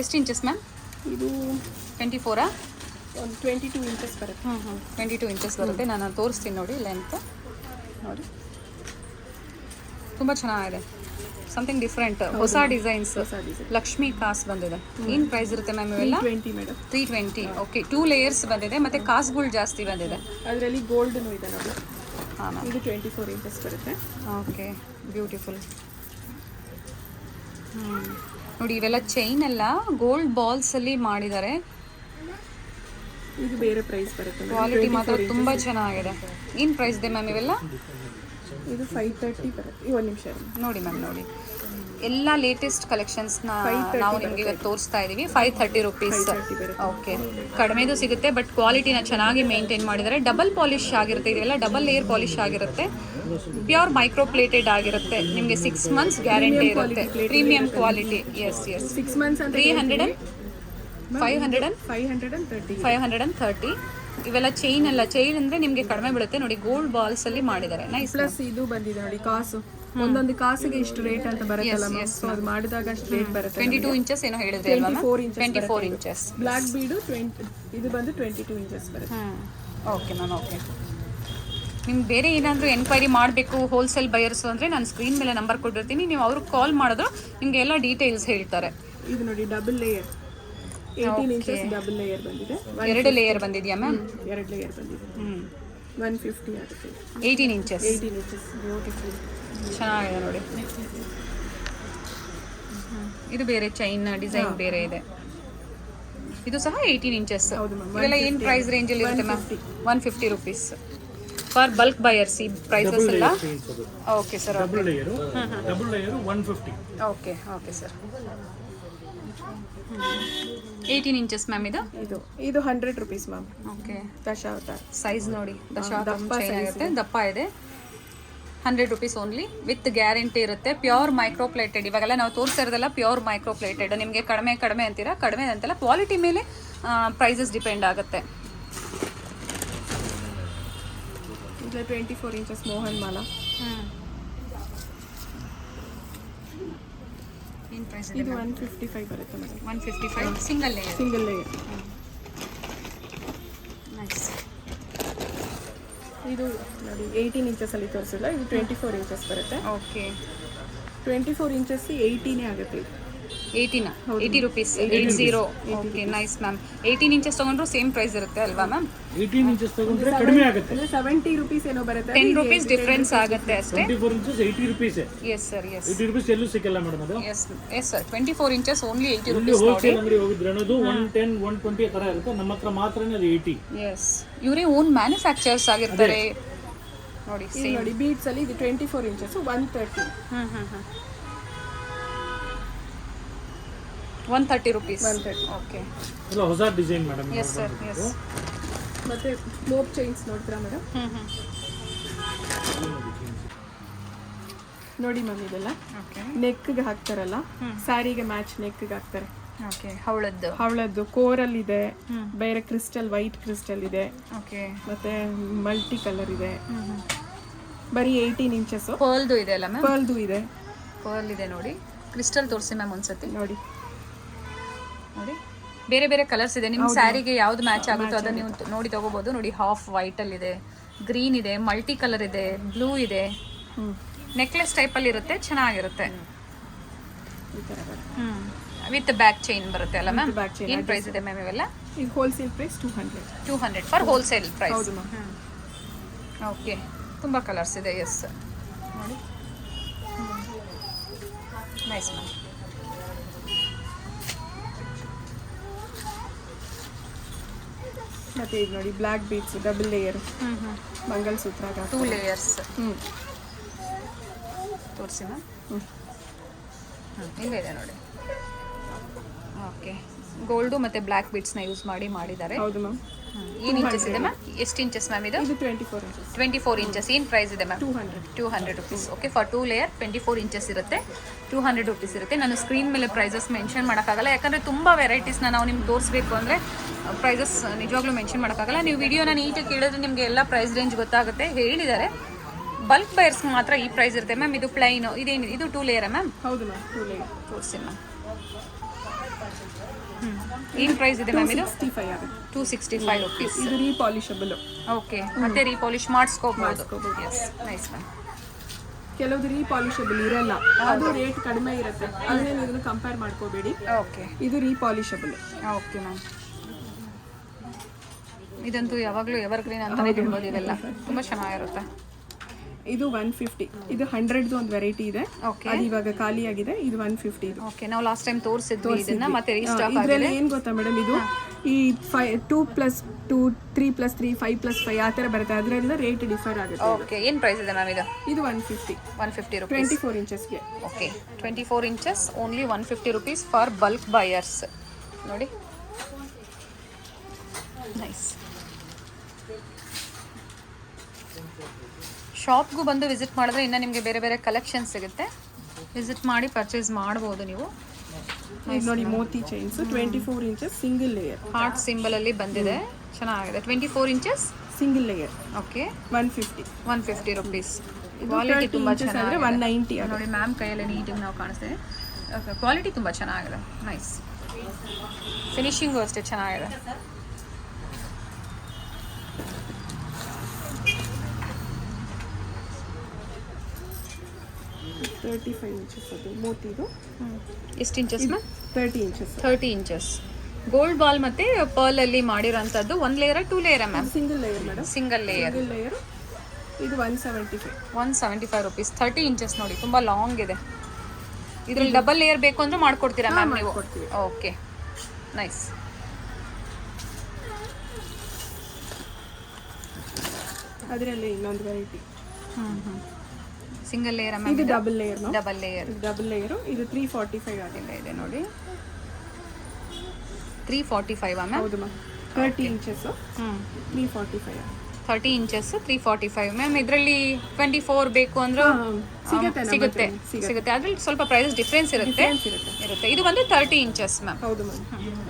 Speaker 1: ಎಷ್ಟು ಇಂಚಸ್ ಮ್ಯಾಮ್?
Speaker 2: ಇದು
Speaker 1: 24
Speaker 2: ಒಂದು 22 ಇಂಚಸ್ ಬರುತ್ತೆ.
Speaker 1: 22 ಇಂಚಸ್ ಬರುತ್ತೆ. ನಾನು ತೋರಿಸ್ತೀನಿ ನೋಡಿ ಲೆಂತ್. ನೋಡಿ ತುಂಬ ಚೆನ್ನಾಗಿದೆ. ಸಮಥಿಂಗ್ ಡಿಫ್ರೆಂಟ್, ಹೊಸ ಡಿಸೈನ್ಸ್. ಲಕ್ಷ್ಮಿ ಕಾಸ್ ಬಂದಿದೆ. ಏನು ಪ್ರೈಸ್ ಇರುತ್ತೆ ಮ್ಯಾಮ್ ಇವೆಲ್ಲ?
Speaker 2: 320 ಮೇಡಮ್.
Speaker 1: 320. ಓಕೆ, 2 ಲೇಯರ್ಸ್ ಬಂದಿದೆ ಮತ್ತು ಕಾಸುಗಳು ಜಾಸ್ತಿ ಬಂದಿದೆ.
Speaker 2: ಅದರಲ್ಲಿ ಗೋಲ್ಡ್ನು ಇದೆ ನೋಡಿ.
Speaker 1: ಹಾಂ ಮ್ಯಾಮ್.
Speaker 2: ಇದು 24 ಇಂಚಸ್ ಬರುತ್ತೆ.
Speaker 1: Okay, beautiful. ನೋಡಿ ಇವೆಲ್ಲ ಚೈನ್ ಎಲ್ಲ ಗೋಲ್ಡ್ ಬಾಲ್ಸಲ್ಲಿ ಮಾಡಿದ್ದಾರೆ.
Speaker 2: ಇದು ಬೇರೆ ಪ್ರೈಸ್ ಬರುತ್ತೆ.
Speaker 1: ಕ್ವಾಲಿಟಿ ಮಾತ್ರ ತುಂಬ ಚೆನ್ನಾಗಿದೆ. ಏನು ಪ್ರೈಸ್ ಇದೆ ಮ್ಯಾಮ್ ಇವೆಲ್ಲ?
Speaker 2: ಇದು 530 ಬರುತ್ತೆ. ಒಂದು ನಿಮಿಷ
Speaker 1: ನೋಡಿ ಮ್ಯಾಮ್. ನೋಡಿ ಎಲ್ಲ ಲೇಟೆಸ್ಟ್ ಕಲೆಕ್ಷನ್ಸ್ನ ನಾವು ನಿಮಗೆ ಇವತ್ತು ತೋರಿಸ್ತಾ ಇದ್ದೀವಿ. 530 ರುಪೀಸ್. ಓಕೆ, ಕಡಿಮೆದು ಸಿಗುತ್ತೆ, ಬಟ್ ಕ್ವಾಲಿಟಿನ ಚೆನ್ನಾಗಿ ಮೇಂಟೈನ್ ಮಾಡಿದ್ದಾರೆ. ಡಬಲ್ ಪಾಲಿಶ್ ಆಗಿರುತ್ತೆ, ಇದೆಲ್ಲ ಡಬಲ್ ಲೇಯರ್ ಪಾಲಿಶ್ ಆಗಿರುತ್ತೆ. ಪ್ಯೂರ್ ಮೈಕ್ರೋ ಪ್ಲೇಟೆಡ್ ಆಗಿರುತ್ತೆ. ನಿಮಗೆ 6 ಮಂತ್ಸ್ ಗ್ಯಾರಂಟಿ ಇರುತ್ತೆ. Premium quality. ಎಸ್
Speaker 2: 6 ಮಂತ್ಸ್ ಅಂತ
Speaker 1: 530. ಇವೆಲ್ಲ ಚೈನ್ ಅಲ್ಲ, ಚೈನ್ ಅಂದ್ರೆ ನಿಮಗೆ ಕಡಿಮೆ ಬೀಳುತ್ತೆ ನೋಡಿ. ಗೋಲ್ಡ್ ಬಾಲ್ಸ್ ಅಲ್ಲಿ ಮಾಡಿದ್ದಾರೆ. ನೈಸ್.
Speaker 2: ಪ್ಲಸ್ ಇದು ಬಂದಿದೆ ನೋಡಿ, ಕಾಸು ಒಂದೊಂದು ಕಾಸಿಗೆ ಇಷ್ಟು ರೇಟ್ ಅಂತ ಬರುತ್ತಲ್ಲ, ಸೊ ಅದು ಮಾಡಿದಾಗ ಅಷ್ಟು ರೇಟ್ ಬರುತ್ತೆ.
Speaker 1: 22 ಇಂಚಸ್ ಏನೋ ಹೇಳಿದ್ರೆ ಅಲ್ವಾ ಮ್ಯಾಮ್? 24 ಇಂಚಸ್.
Speaker 2: ಬ್ಲಾಕ್ ಬೀಡು ಇದು ಬಂದು 22 ಇಂಚಸ್ ಬರುತ್ತೆ.
Speaker 1: Okay ma'am, okay. ನಿಮ್ಗೆ ಬೇರೆ ಏನಾದರೂ ಎನ್ಕ್ವೈರಿ ಮಾಡಬೇಕು ಹೋಲ್ಸೇಲ್ ಬಯರ್ಸು ಅಂದರೆ ನಾನು ಸ್ಕ್ರೀನ್ ಮೇಲೆ ನಂಬರ್ ಕೊಟ್ಟಿರ್ತೀನಿ, ನೀವು ಅವ್ರಿಗೆ ಕಾಲ್ ಮಾಡಿದ್ರು ನಿಮಗೆ ಎಲ್ಲ ಡೀಟೇಲ್ಸ್ ಹೇಳ್ತಾರೆ.
Speaker 2: ಇದು ನೋಡಿ double layer, 18 inches double layer ಬಂದಿದೆ.
Speaker 1: 2 ಲೇಯರ್ ಬಂದಿದೆಯಾ ಮ್ಯಾಮ್?
Speaker 2: 2 ಲೇಯರ್ ಬಂದಿದೆ. 150 ಆಗುತ್ತೆ.
Speaker 1: 18 ಇಂಚಸ್.
Speaker 2: ಬ್ಯೂಟಿಫುಲ್,
Speaker 1: ಚೆನ್ನಾಗಿದೆ ನೋಡಿ. ಇದು ಬೇರೆ ಚೈನ್ ಡಿಸೈನ್ ಬೇರೆ ಇದೆ. ಇದು ಸಹ 18 ಇಂಚಸ್. ಇದೆಲ್ಲ ಏನು ಪ್ರೈಸ್ ರೇಂಜಲ್ಲಿ ಇರುತ್ತೆ ma'am? 150 rupees for bulk buyers. ಈ ಪ್ರೈಸಸ್ ಎಲ್ಲ okay sir.
Speaker 3: Double layer 150.
Speaker 1: Okay sir. 18 inches ma'am.
Speaker 2: ಇದು 100 rupees ma'am.
Speaker 1: Okay,
Speaker 2: Dashavatar
Speaker 1: size ನೋಡಿ. ಚೆನ್ನಾಗಿರುತ್ತೆ, ದಪ್ಪ ಇದೆ. 100 ರುಪೀಸ್ ಓನ್ಲಿ, ವಿತ್ ಗ್ಯಾರಂಟಿ ಇರುತ್ತೆ. Pure micro plated. ಇವಾಗೆಲ್ಲ ನಾವು ತೋರಿಸ್ತಾ ಇರೋದೆಲ್ಲ ಪ್ಯೂರ್ ಮೈಕ್ರೋ ಪ್ಲೇಟೆಡ್. ನಿಮಗೆ ಕಡಿಮೆ ಅಂತೀರಾ, ಕಡಿಮೆ ಅಂತೆಲ್ಲ ಕ್ವಾಲಿಟಿ ಮೇಲೆ ಪ್ರೈಸಸ್ ಡಿಪೆಂಡ್ ಆಗುತ್ತೆ.
Speaker 2: ಇದು 24 ಇಂಚಸ್ ಮೋಹನ್ ಮಾಲಾ.
Speaker 1: ಏನು ಪ್ರೈಸ್
Speaker 2: ಇದು 155 ಬರುತ್ತೆ ಮೇಡಮ್.
Speaker 1: 155 single layer. ನೈಸ್.
Speaker 2: ಇದು ನೋಡಿ 18 ಇಂಚಸ್ ಅಲ್ಲಿ ತೋರಿಸಿಲ್ಲ, ಇದು 24 ಇಂಚಸ್ ಬರುತ್ತೆ.
Speaker 1: ಓಕೆ,
Speaker 2: 24 ಇಂಚಸ್ 80 ಆಗುತ್ತೆ.
Speaker 1: 80 rupees. 80. Okay, nice ma'am. 18 inches ತಗೊಂಡ್ರು ಸೇಮ್ ಪ್ರೈಸ್ ಇರುತ್ತೆ ಅಲ್ವಾ ಮ್ಯಾಮ್?
Speaker 3: 18 ಇಂಚಸ್ ತಗೊಂಡ್ರೆ ಕಡಿಮೆ ಆಗುತ್ತೆ.
Speaker 2: 70 ರುಪೀಸ್ ಏನೋ ಬರುತ್ತೆ.
Speaker 1: 10 ರುಪೀಸ್ ಡಿಫರೆನ್ಸ್ ಆಗುತ್ತೆ ಅಷ್ಟೇ.
Speaker 3: 24 inches 80 rupees.
Speaker 1: Yes sir, yes.
Speaker 3: 80 rupees ಎಲ್ಲೂ ಸಿಕ್ಕಲ್ಲ ಮೇಡಮ್ ಅದು.
Speaker 1: Yes sir. 24 ಇಂಚಸ್ ಓನ್ಲಿ 80
Speaker 3: ಇಲ್ಲಿ
Speaker 1: ರುಪೀಸ್ ನೋಡಿ.
Speaker 3: ಹೋಲ್ಸೇಲ್ ಅಂಗಡಿ ಹೋಗಿದ್ರೆ ಅನ್ನೋದು 110 120 ತರ ಇರುತ್ತೆ. ನಮ್ಮ ಹತ್ರ ಮಾತ್ರನೇ ಅದು 80.
Speaker 1: ಎಸ್, ಇವರೇ ಓನ್ ಮ್ಯಾನುಫ್ಯಾಕ್ಚರ್ಸ್ ಆಗಿರ್ತಾರೆ ನೋಡಿ.
Speaker 2: ಇದು ನೋಡಿ ಬೀಡ್ಸ್ ಅಲ್ಲಿ ಇದು 24 ಇಂಚಸ್ 130.
Speaker 1: 130 ರುಪೀಸ್.
Speaker 2: 130.
Speaker 1: ಓಕೆ,
Speaker 3: ಎಲ್ಲ ಹೊಸ design madam.
Speaker 1: Yes sir, yes.
Speaker 2: ಮತ್ತೆ ಮೋಪ್ ಚೈನ್ಸ್ ನೋಡ್ತೀರಾ ಮೇಡಮ್? ನೋಡಿ ಮ್ಯಾಮ್, ಇದೆಲ್ಲ
Speaker 1: ಓಕೆ.
Speaker 2: ನೆಕ್ಗೆ ಹಾಕ್ತಾರಲ್ಲ, ಸ್ಯಾರಿಗೆ ಮ್ಯಾಚ್ ನೆಕ್ಗೆ ಹಾಕ್ತಾರೆ.
Speaker 1: ಓಕೆ, ಹವಳದ್ದು
Speaker 2: ಕೋರಲ್ ಇದೆ, ಬೇರೆ ಕ್ರಿಸ್ಟಲ್, ವೈಟ್ ಕ್ರಿಸ್ಟಲ್ ಇದೆ,
Speaker 1: ಓಕೆ,
Speaker 2: ಮತ್ತೆ ಮಲ್ಟಿ ಕಲರ್ ಇದೆ. ಬರೀ 18 ಇಂಚಸ್.
Speaker 1: ಪರ್ಲ್ದು ಇದೆ ಅಲ್ಲ ಮ್ಯಾಮ್?
Speaker 2: ಪರ್ಲ್ದು ಇದೆ.
Speaker 1: ಪರ್ಲ್ ಇದೆ ನೋಡಿ. ಕ್ರಿಸ್ಟಲ್ ತೋರಿಸಿ ಮ್ಯಾಮ್ ಒಂದ್ಸತಿ.
Speaker 2: ನೋಡಿ
Speaker 1: ಬೇರೆ ಬೇರೆ ಕಲರ್ಸ್ ಇದೆ. ನಿಮ್ಮ ಸ್ಯಾರಿಗೆ ಯಾವ್ದು ಮ್ಯಾಚ್ ಆಗುತ್ತೋ ಅದನ್ನ ನೀವು ನೋಡಿ ತಗೋಬಹುದು. ನೋಡಿ, ಹಾಫ್ ವೈಟ್ ಅಲ್ಲಿ ಇದೆ, ಗ್ರೀನ್ ಇದೆ, ಮಲ್ಟಿ ಕಲರ್ ಇದೆ, ಬ್ಲೂ ಇದೆ. ನೆಕ್ಲೆಸ್ ಟೈಪ್ ಅಲ್ಲಿ ಇರುತ್ತೆ, ಚೆನ್ನಾಗಿರುತ್ತೆ. ವಿತ್ ಬ್ಯಾಕ್ ಚೈನ್ ಬರುತ್ತೆ ಅಲ್ಲ ಮ್ಯಾಮ್? ಏನು ಪ್ರೈಸ್ ಇದೆ ಮ್ಯಾಮ್ ಇವೆಲ್ಲ?
Speaker 2: ಇದು wholesale price 200
Speaker 1: for wholesale price.
Speaker 2: ಹೌದು ಮ್ಯಾಮ್.
Speaker 1: ಓಕೆ, ತುಂಬ ಕಲರ್ಸ್ ಇದೆ. ಎಸ್ ನೋಡಿ, ನೈಸ್ ಮ್ಯಾಮ್.
Speaker 2: ಮತ್ತೆ ಇದು ನೋಡಿ black beads, double layer mangalsutra.
Speaker 1: 2 layers ತೋರಿಸಿ ಮ್ಯಾಮ್. ಇಲ್ಲೇ ಇದೆ ನೋಡಿ. ಓಕೆ, ಗೋಲ್ಡು ಮತ್ತು ಬ್ಲ್ಯಾಕ್ ಬೀಡ್ಸ್ನ ಯೂಸ್ ಮಾಡಿದ್ದಾರೆ.
Speaker 2: ಹೌದು ಮ್ಯಾಮ್.
Speaker 1: ಏನು ಇಂಚಸ್ ಇದೆ ಮ್ಯಾಮ್? ಎಷ್ಟು ಇಂಚಸ್ ಮ್ಯಾಮ್ ಇದು?
Speaker 2: 24 ಇಂಚಸ್.
Speaker 1: 24 ಇಂಚಸ್. ಏನು ಪ್ರೈಸ್ ಇದೆ ma'am? 200 rupees. Okay, for 2 layer 24 inches ಇರುತ್ತೆ. 200 ರುಪೀಸ್ ಇರುತ್ತೆ. ನಾನು ಸ್ಕ್ರೀನ್ ಮೇಲೆ ಪ್ರೈಸಸ್ ಮೆನ್ಷನ್ ಮಾಡೋಕ್ಕಾಗಲ್ಲ, ಯಾಕಂದರೆ ತುಂಬ ವೆರೈಟೀಸ್ನ ನಾವು ನಿಮ್ಗೆ ತೋರಿಸ್ಬೇಕು ಅಂದರೆ ಪ್ರೈಸಸ್ ನಿಜವಾಗ್ಲೂ ಮೆನ್ಷನ್ ಮಾಡೋಕ್ಕಾಗಲ್ಲ. ನೀವು ವಿಡಿಯೋನ ನೀಟಾಗಿ ಕೇಳಿದ್ರೆ ನಿಮಗೆ ಎಲ್ಲ ಪ್ರೈಸ್ ರೇಂಜ್ ಗೊತ್ತಾಗುತ್ತೆ. ಹೇಳಿದ್ದಾರೆ. ಬಲ್ಕ್ ಬೈರ್ಸ್ ಮಾತ್ರ ಈ ಪ್ರೈಸ್ ಇರುತ್ತೆ ಮ್ಯಾಮ್. ಇದು ಪ್ಲೈನು, ಇದೇನಿದೆ? ಇದು 2 ಲೇಯರಾ ಮ್ಯಾಮ್?
Speaker 2: ಹೌದು ಮ್ಯಾಮ್, 2 ಲೇಯರ್.
Speaker 1: ತೋರಿಸಿ ಮ್ಯಾಮ್. ಏನು ಪ್ರೈಸ್ ಇದೆ ಮ್ಯಾಮ್ ಇದು?
Speaker 2: 265 ಆಗುತ್ತೆ.
Speaker 1: 265 ರುಪೀಸ್.
Speaker 2: ಇದು ರೀಪಾಲಿಷಬಲ್.
Speaker 1: ಓಕೆ, ಮತ್ತೆ ರೀಪಾಲಿಶ್ ಮಾಡಿಸ್ಕೋಬಹುದು. Yes, nice ma'am.
Speaker 2: ಕೆಲವುದು ರೀಪಾಲಿಷಬಲ್ ಇರಲ್ಲ, ಅದು ರೇಟ್ ಕಡಿಮೆ ಇರುತ್ತೆ. ಅದನ್ನೇ ನೀವು ಕಂಪೇರ್ ಮಾಡ್ಕೋಬೇಡಿ.
Speaker 1: ಓಕೆ,
Speaker 2: ಇದು ರೀಪಾಲಿಷಬಲ್.
Speaker 1: Okay ma'am. ಇದಂತೂ ಯಾವಾಗಲೂ ಎವರ್ ಗ್ರೀನ್ ಅಂತಾನೆ ಹೇಳ್ಬೋದು. ಇವೆಲ್ಲ ತುಂಬ ಚೆನ್ನಾಗಿರುತ್ತೆ.
Speaker 2: ಇದು 150. ಇದು 100ದು ಒಂದು ವೆರೈಟಿ ಇದೆ.
Speaker 1: Okay.
Speaker 2: ಅದು ಇವಾಗ ಖಾಲಿ ಆಗಿದೆ. ಇದು 150 ಇದು.
Speaker 1: ಓಕೆ, ನಾವು ಲಾಸ್ಟ್ ಟೈಮ್ ತೋರಿಸಿದ್ವಿ ಇದನ್ನ, ಮತ್ತೆ ರೀಸ್ಟಾಕ್
Speaker 2: ಇದರಲ್ಲಿ
Speaker 1: ಆಗಿದೆ.
Speaker 2: ಏನು ಗೊತ್ತಾ ಮೇಡಮ್, ಇದು ಈ 2+2 3+3 5+5 ಆ ಥರ ಬರುತ್ತೆ. ಅದರಿಂದ ರೇಟ್ ಡಿಫರ್ ಆಗುತ್ತೆ.
Speaker 1: ಓಕೆ, ಏನು ಪ್ರೈಸ್ ಇದೆ ಮ್ಯಾಮ್ ಇದು?
Speaker 2: ಇದು 150
Speaker 1: rupees.
Speaker 2: 24 ಇಂಚಸ್ಗೆ.
Speaker 1: Okay, 24 inches only 150 rupees for bulk buyers. ನೋಡಿ, ನೈಸ್. ಶಾಪ್ಗೂ ಬಂದು ವಿಸಿಟ್ ಮಾಡಿದ್ರೆ ಇನ್ನು ನಿಮಗೆ ಬೇರೆ ಬೇರೆ ಕಲೆಕ್ಷನ್ ಸಿಗುತ್ತೆ. ವಿಸಿಟ್ ಮಾಡಿ ಪರ್ಚೇಸ್ ಮಾಡ್ಬೋದು ನೀವು.
Speaker 2: ಇದು ನೋಡಿ ಮೋತಿ chains 24 inches single layer.
Speaker 1: Heart ಸಿಂಬಲಲ್ಲಿ ಬಂದಿದೆ, ಚೆನ್ನಾಗಿದೆ. 24 inches
Speaker 2: single layer.
Speaker 1: Okay,
Speaker 2: 150
Speaker 1: rupees. ಕ್ವಾಲಿಟಿ ತುಂಬ ಚೆನ್ನಾಗಿದೆ.
Speaker 2: 190
Speaker 1: ನೋಡಿ ಮ್ಯಾಮ್ ಕೈಯಲ್ಲಿ ನೀಟಾಗಿ ನಾವು ಕಾಣಿಸ್ತೀವಿ. ಕ್ವಾಲಿಟಿ ತುಂಬ ಚೆನ್ನಾಗಿದೆ, ನೈಸ್. ಫಿನಿಶಿಂಗು ಅಷ್ಟೇ ಚೆನ್ನಾಗಿದೆ.
Speaker 2: $35 ಇಂಚಸ್ ಅದು ಮೋತಿದು.
Speaker 1: ಎಷ್ಟು inches ma'am?
Speaker 2: 30 inches.
Speaker 1: 30 inches. Gold ball ಮತ್ತೆ ಪರ್ಲ್ ಅಲ್ಲಿ ಮಾಡಿರೋಂಥದ್ದು. 1 layer 2 layer ma'am?
Speaker 2: Single layer madam.
Speaker 1: Single layer.
Speaker 2: ಇದು 175.
Speaker 1: 175 rupees. 30 ಇಂಚಸ್ ನೋಡಿ, ತುಂಬಾ ಲಾಂಗ್ ಇದೆ. ಇದ್ರಲ್ಲಿ ಡಬಲ್ ಲೇಯರ್ ಬೇಕು ಅಂದ್ರೆ ಮಾಡ್ಕೊಡ್ತೀರಾ ಮ್ಯಾಮ್ ನೀವು? Okay, nice.
Speaker 2: ಅದರಲ್ಲಿ ಇನ್ನೊಂದು ವೆರೈಟಿ.
Speaker 1: Single layer ma'am?
Speaker 2: ಇದು ಡಬಲ್ ಲೇಯರ್.
Speaker 1: Double layer.
Speaker 2: ಇದು 345
Speaker 1: ಆಗಿಲ್ಲ ಇದೆ ನೋಡಿ, 345 ಮ್ಯಾಮ್?
Speaker 2: ಹೌದು ಮ್ಯಾಮ್. 30 ಇಂಚಸ್ 345.
Speaker 1: 30 inches 345 ma'am. ಇದರಲ್ಲಿ 24 ಬೇಕು ಅಂದ್ರೆ ಸಿಗುತ್ತೆ. ಅದ್ರಲ್ಲಿ ಸ್ವಲ್ಪ ಪ್ರೈಸ್ ಡಿಫ್ರೆನ್ಸ್ ಇರುತ್ತೆ. ಇದು ಬಂದು 30 ಇಂಚಸ್ ಮ್ಯಾಮ್.
Speaker 2: ಹೌದು ಮ್ಯಾಮ್.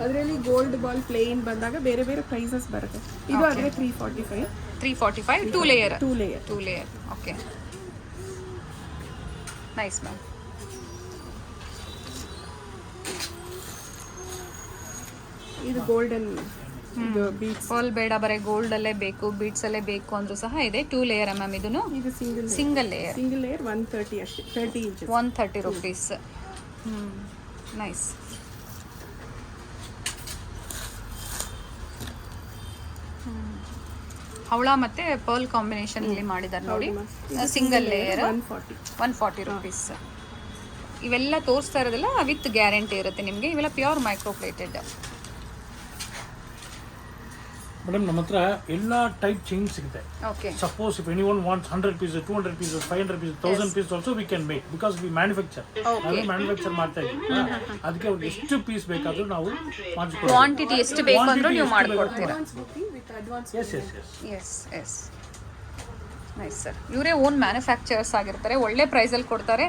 Speaker 2: ಅದರಲ್ಲಿ ಗೋಲ್ಡ್ ಬಾಲ್ ಪ್ಲೇನ್ ಬಂದಾಗ ಬೇರೆ ಬೇರೆ ಪ್ರೈಸಸ್ ಬರುತ್ತೆ. ಇದು ಆದರೆ 345.
Speaker 1: 2 layer.
Speaker 2: 2 layer.
Speaker 1: Okay, nice ma'am.
Speaker 2: ಇದು ಗೋಲ್ಡನ್ ಬೀಡ್ಸ್.
Speaker 1: ಆಲ್ ಬೇಡ, ಬರೀ ಗೋಲ್ಡ್ ಅಲ್ಲೇ ಬೇಕು, ಬೀಡ್ಸ್ ಅಲ್ಲೇ ಬೇಕು ಅಂದ್ರೂ ಸಹ ಇದೆ. 2 ಲೇಯರ್ ಮ್ಯಾಮ್. ಇದನ್ನು
Speaker 2: ಇದು
Speaker 1: ಸಿಂಗಲ್ ಲೇಯರ್.
Speaker 2: 130 ಅಷ್ಟೇ. 30 ಇಂಚಸ್.
Speaker 1: 130 rupees. ನೈಸ್. ಹವಳ ಮತ್ತೆ ಪರ್ಲ್ ಕಾಂಬಿನೇಷನ್ ಅಲ್ಲಿ ಮಾಡಿದ್ದಾರೆ ನೋಡಿ. Single layer 140 rupees. ಇವೆಲ್ಲ ತೋರಿಸ್ತಾ ಇರೋದಿಲ್ಲ ವಿತ್ ಗ್ಯಾರಂಟಿ ಇರುತ್ತೆ ನಿಮಗೆ. ಇವೆಲ್ಲ ಪ್ಯೂರ್ ಮೈಕ್ರೋಪ್ಲೇಟೆಡ್.
Speaker 3: ಮೇಡಮ್, ನಮ್ಮ ಹತ್ರ ಎಲ್ಲ ಟೈಪ್ ಚೈನ್ ಸಿಗುತ್ತೆ.
Speaker 1: Okay,
Speaker 3: suppose if anyone wants 100 pieces, 200 pieces, 500 pieces, 1000 pieces also we can make, because we manufacture. ನಾವು ಮ್ಯಾನುಫ್ಯಾಕ್ಚರ್ ಮಾಡ್ತಾ ಇದ್ದೀವಿ. ಅದಕ್ಕೆ ಅವ್ರಿಗೆ ಎಷ್ಟು ಪೀಸ್ ಬೇಕಾದರೂ ನಾವು ಮಾಡಿಸ್ಕೊಡ್ತೀವಿ.
Speaker 1: ಕ್ವಾಂಟಿಟಿ ಎಷ್ಟು ಬೇಕು ಅಂದ್ರೂ ನೀವು ಮಾಡಿಕೊಡ್ತೀರಾ? ಎಸ್. Nice sir. ಇವರೇ ಓನ್ ಮ್ಯಾನುಫ್ಯಾಕ್ಚರರ್ಸ್ ಆಗಿರ್ತಾರೆ. ಒಳ್ಳೆ ಪ್ರೈಸಲ್ಲಿ ಕೊಡ್ತಾರೆ.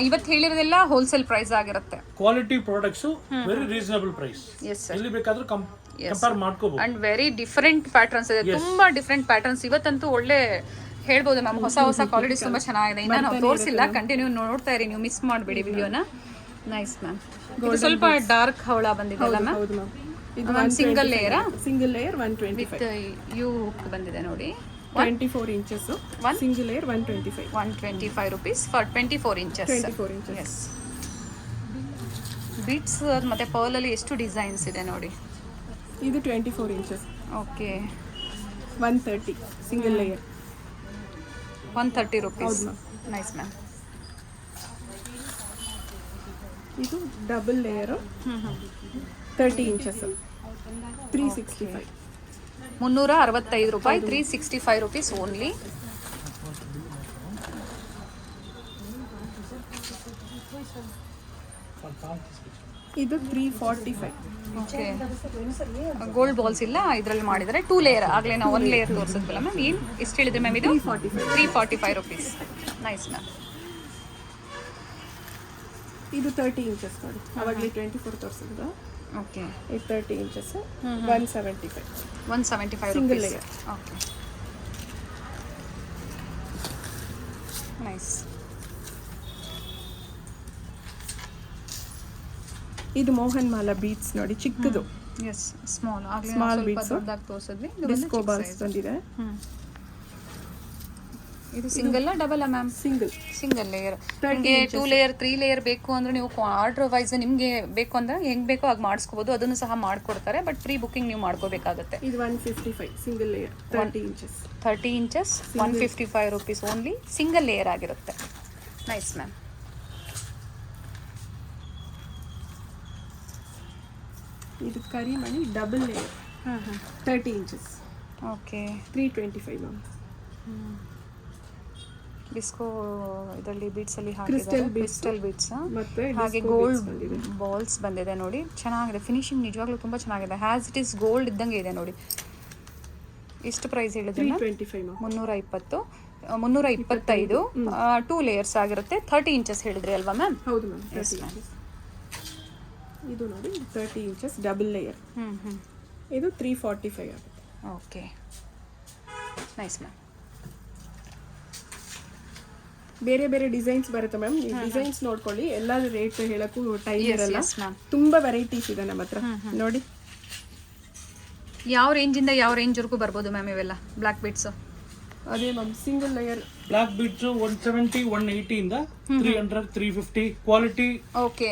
Speaker 1: ಇವತ್ತು ಹೇಳಿರೋದೆಲ್ಲ ಹೋಲ್ಸೇಲ್ ಪ್ರೈಸ್ ಆಗಿರುತ್ತೆ.
Speaker 3: Quality products very reasonable price.
Speaker 1: Yes sir.
Speaker 3: ಎಲ್ಲಿ ಬೇಕಾದರೂ ಕಂಪೇರ್ ಮಾಡ್ಕೋಬಹುದು.
Speaker 1: ಅಂಡ್ ವೆರಿ ಡಿಫರೆಂಟ್ ಪ್ಯಾಟರ್ನ್ಸ್ ಇದೆ. ತುಂಬಾ ಡಿಫರೆಂಟ್ ಪ್ಯಾಟರ್ನ್ಸ್. ಇವತ್ತಂತೂ ಒಳ್ಳೆ ಹೇಳ್ಬೋದು ಮ್ಯಾಮ್, ಹೊಸ ಕ್ವಾಲಿಟೀಸ್ ತುಂಬಾ ಚೆನ್ನಾಗಿದೆ. ಇನ್ನ ನಾವು ತೋರಿಸಿಲ್ಲ, ಕಂಟಿನ್ಯೂ ನೋಡ್ತಾ ಇರಿ, ನೀವು ಮಿಸ್ ಮಾಡಬೇಡಿ ವಿಡಿಯೋನ. Nice ma'am. ಇದು ಸ್ವಲ್ಪ ಡಾರ್ಕ್ ಹವಳ ಬಂದಿದೆ ಅಲ್ಲ ಮ್ಯಾಮ್? ಇದು single layer.
Speaker 2: 125
Speaker 1: with U hook ಬಂದಿದೆ ನೋಡಿ.
Speaker 2: 24 inches. Single layer 125.
Speaker 1: 125 rupees for 24 inches. Yes. Beads ಮತ್ತೆ ಪರ್ಲ್ ಅಲ್ಲಿ ಎಷ್ಟು ಡಿಸೈನ್ಸ್ ಇದೆ ನೋಡಿ.
Speaker 2: ಇದು 24 inches.
Speaker 1: Okay,
Speaker 2: 130 single layer.
Speaker 1: 130 rupees. Nice ma'am.
Speaker 2: ಇದು ಡಬಲ್ ಲೇಯರ್ 30 ಇಂಚಸ್ 365.
Speaker 1: 365 ರೂಪಾಯಿ. 365 rupees ಓನ್ಲಿ.
Speaker 2: ಇದು 345.
Speaker 1: ಓಕೆ, ಗೋಲ್ಡ್ ಬಾಲ್ಸ್ ಇಲ್ಲ ಇದರಲ್ಲಿ ಮಾಡಿದರೆ. 2 ಲೇಯರ್. ಆಗಲೇ ನಾವು 1 ಲೇಯರ್ ತೋರಿಸಿದ್ವಲ್ಲ ಮ್ಯಾಮ್. ಏನು ಎಷ್ಟು ಹೇಳಿದ್ರೆ ಮ್ಯಾಮ್ ಇದು? 345 rupees. Nice ma'am.
Speaker 2: ಇದು 30 ಇಂಚಸ್ ನೋಡಿ. ಅವಾಗಲೇ 24 ತೋರಿಸಿದ್ದು.
Speaker 1: ಓಕೆ,
Speaker 2: ಇದು 30 inches 175.
Speaker 1: 175
Speaker 2: single
Speaker 1: rupees.
Speaker 2: Layer.
Speaker 1: Okay, nice.
Speaker 2: ಇದು ಮೋಹನ್ ಮಾಲಾ ಬೀಟ್ಸ್ ನೋಡಿ, ಚಿಕ್ಕದು.
Speaker 1: Yes, small. ಆಗಲೇ
Speaker 2: ಸ್ಮಾಲ್
Speaker 1: ಸ್ವಲ್ಪ
Speaker 2: ಬೀಟ್ಸ್.
Speaker 1: ದೊಡ್ಡದಾಗಿ ತೋರಿಸಿದ್ವಿ.
Speaker 2: ಡಿಸ್ಕೋ ಬಾಲ್ಸ್ ಬಂದಿದೆ.
Speaker 1: ಇದು single double ma'am? Single layer. ನಿಮಗೆ 2 ಲೇಯರ್ 3 ಲೇಯರ್ ಬೇಕು ಅಂದ್ರೆ ನೀವು ಆರ್ಡರ್ ವೈಸ್ ನಿಮಗೆ ಬೇಕು ಅಂದ್ರೆ ಹೆಂಗ್ ಬೇಕೋ ಹಾಗೆ ಮಾಡಿಸ್ಕೋಬಹುದು. ಅದನ್ನು ಸಹ ಮಾಡ್ಕೊಡ್ತಾರೆ, ಬಟ್ ಪ್ರೀ ಬುಕಿಂಗ್ ನೀವು ಮಾಡ್ಕೋಬೇಕಾಗುತ್ತೆ.
Speaker 2: ಇದು 155 single layer 30 inches
Speaker 1: 155 rupees only. Single layer ಆಗಿರುತ್ತೆ. Nice ma'am.
Speaker 2: ಇದು ಕರಿಮಣಿ double layer 30 inches.
Speaker 1: Okay.
Speaker 2: 325 ma'am.
Speaker 1: Disco ಇದರಲ್ಲಿ ಬೀಡ್ಸ್ ಅಲ್ಲಿ ಹಾಕಿದ್ದಾರೆ, ಕ್ರಿಸ್ಟಲ್ ಬೀಡ್ಸ್
Speaker 2: ಮತ್ತೆ
Speaker 1: ಹಾಗೆ ಗೋಲ್ಡ್ ಬಾಲ್ಸ್ ಬಂದಿದೆ ನೋಡಿ. ಚೆನ್ನಾಗಿದೆ ಫಿನಿಶಿಂಗ್, ನಿಜವಾಗ್ಲೂ ತುಂಬಾ ಚೆನ್ನಾಗಿದೆ. ಹ್ಯಾಸ್ ಇಟ್ ಇಸ್ ಗೋಲ್ಡ್ ಇದ್ದಂಗೆ ಇದೆ ನೋಡಿ. ಎಷ್ಟು ಪ್ರೈಸ್ ಹೇಳಿದ್ರೆ? 320 325 2 ಲೇಯರ್ಸ್ ಆಗಿರುತ್ತೆ. 30 ಇಂಚಸ್ ಹೇಳಿದ್ರಿ ಅಲ್ವಾ ಮ್ಯಾಮ್?
Speaker 2: ಹೌದು ಮ್ಯಾಮ್. 30 ಇಂಚಸ್. ಇದು ನೋಡಿ 30 ಇಂಚಸ್ ಡಬಲ್ ಲೇಯರ್. ಇದು 345 ಆಗುತ್ತೆ.
Speaker 1: Okay, nice ma'am.
Speaker 2: ಬೇರೆ ಬೇರೆ ಡಿಸೈನ್ಸ್ ಬರುತ್ತೆ ಮ್ಯಾಮ್. ಈ ಡಿಸೈನ್ಸ್ ನೋಡ್ಕೊಳ್ಳಿ, ಎಲ್ಲ ರೇಟ್ ಹೇಳಕ್ಕೂ ಟೈಮ್ ಇರಲ್ಲ. ತುಂಬಾ ವೆರೈಟೀಸ್ ಇದೆ ನಮ್ಮ ಹತ್ರ ನೋಡಿ.
Speaker 1: ಯಾವ ರೇಂಜಿಂದ ಯಾವ ರೇಂಜ್ವರೆಗೂ ಬರ್ಬೋದು ಮ್ಯಾಮ್ ಇವೆಲ್ಲ ಬ್ಲ್ಯಾಕ್ ಬೀಡ್ಸ್?
Speaker 2: ಅದೇ ma'am single layer
Speaker 3: black beads 170 180 ಇಂದ 300 350 quality.
Speaker 1: Okay.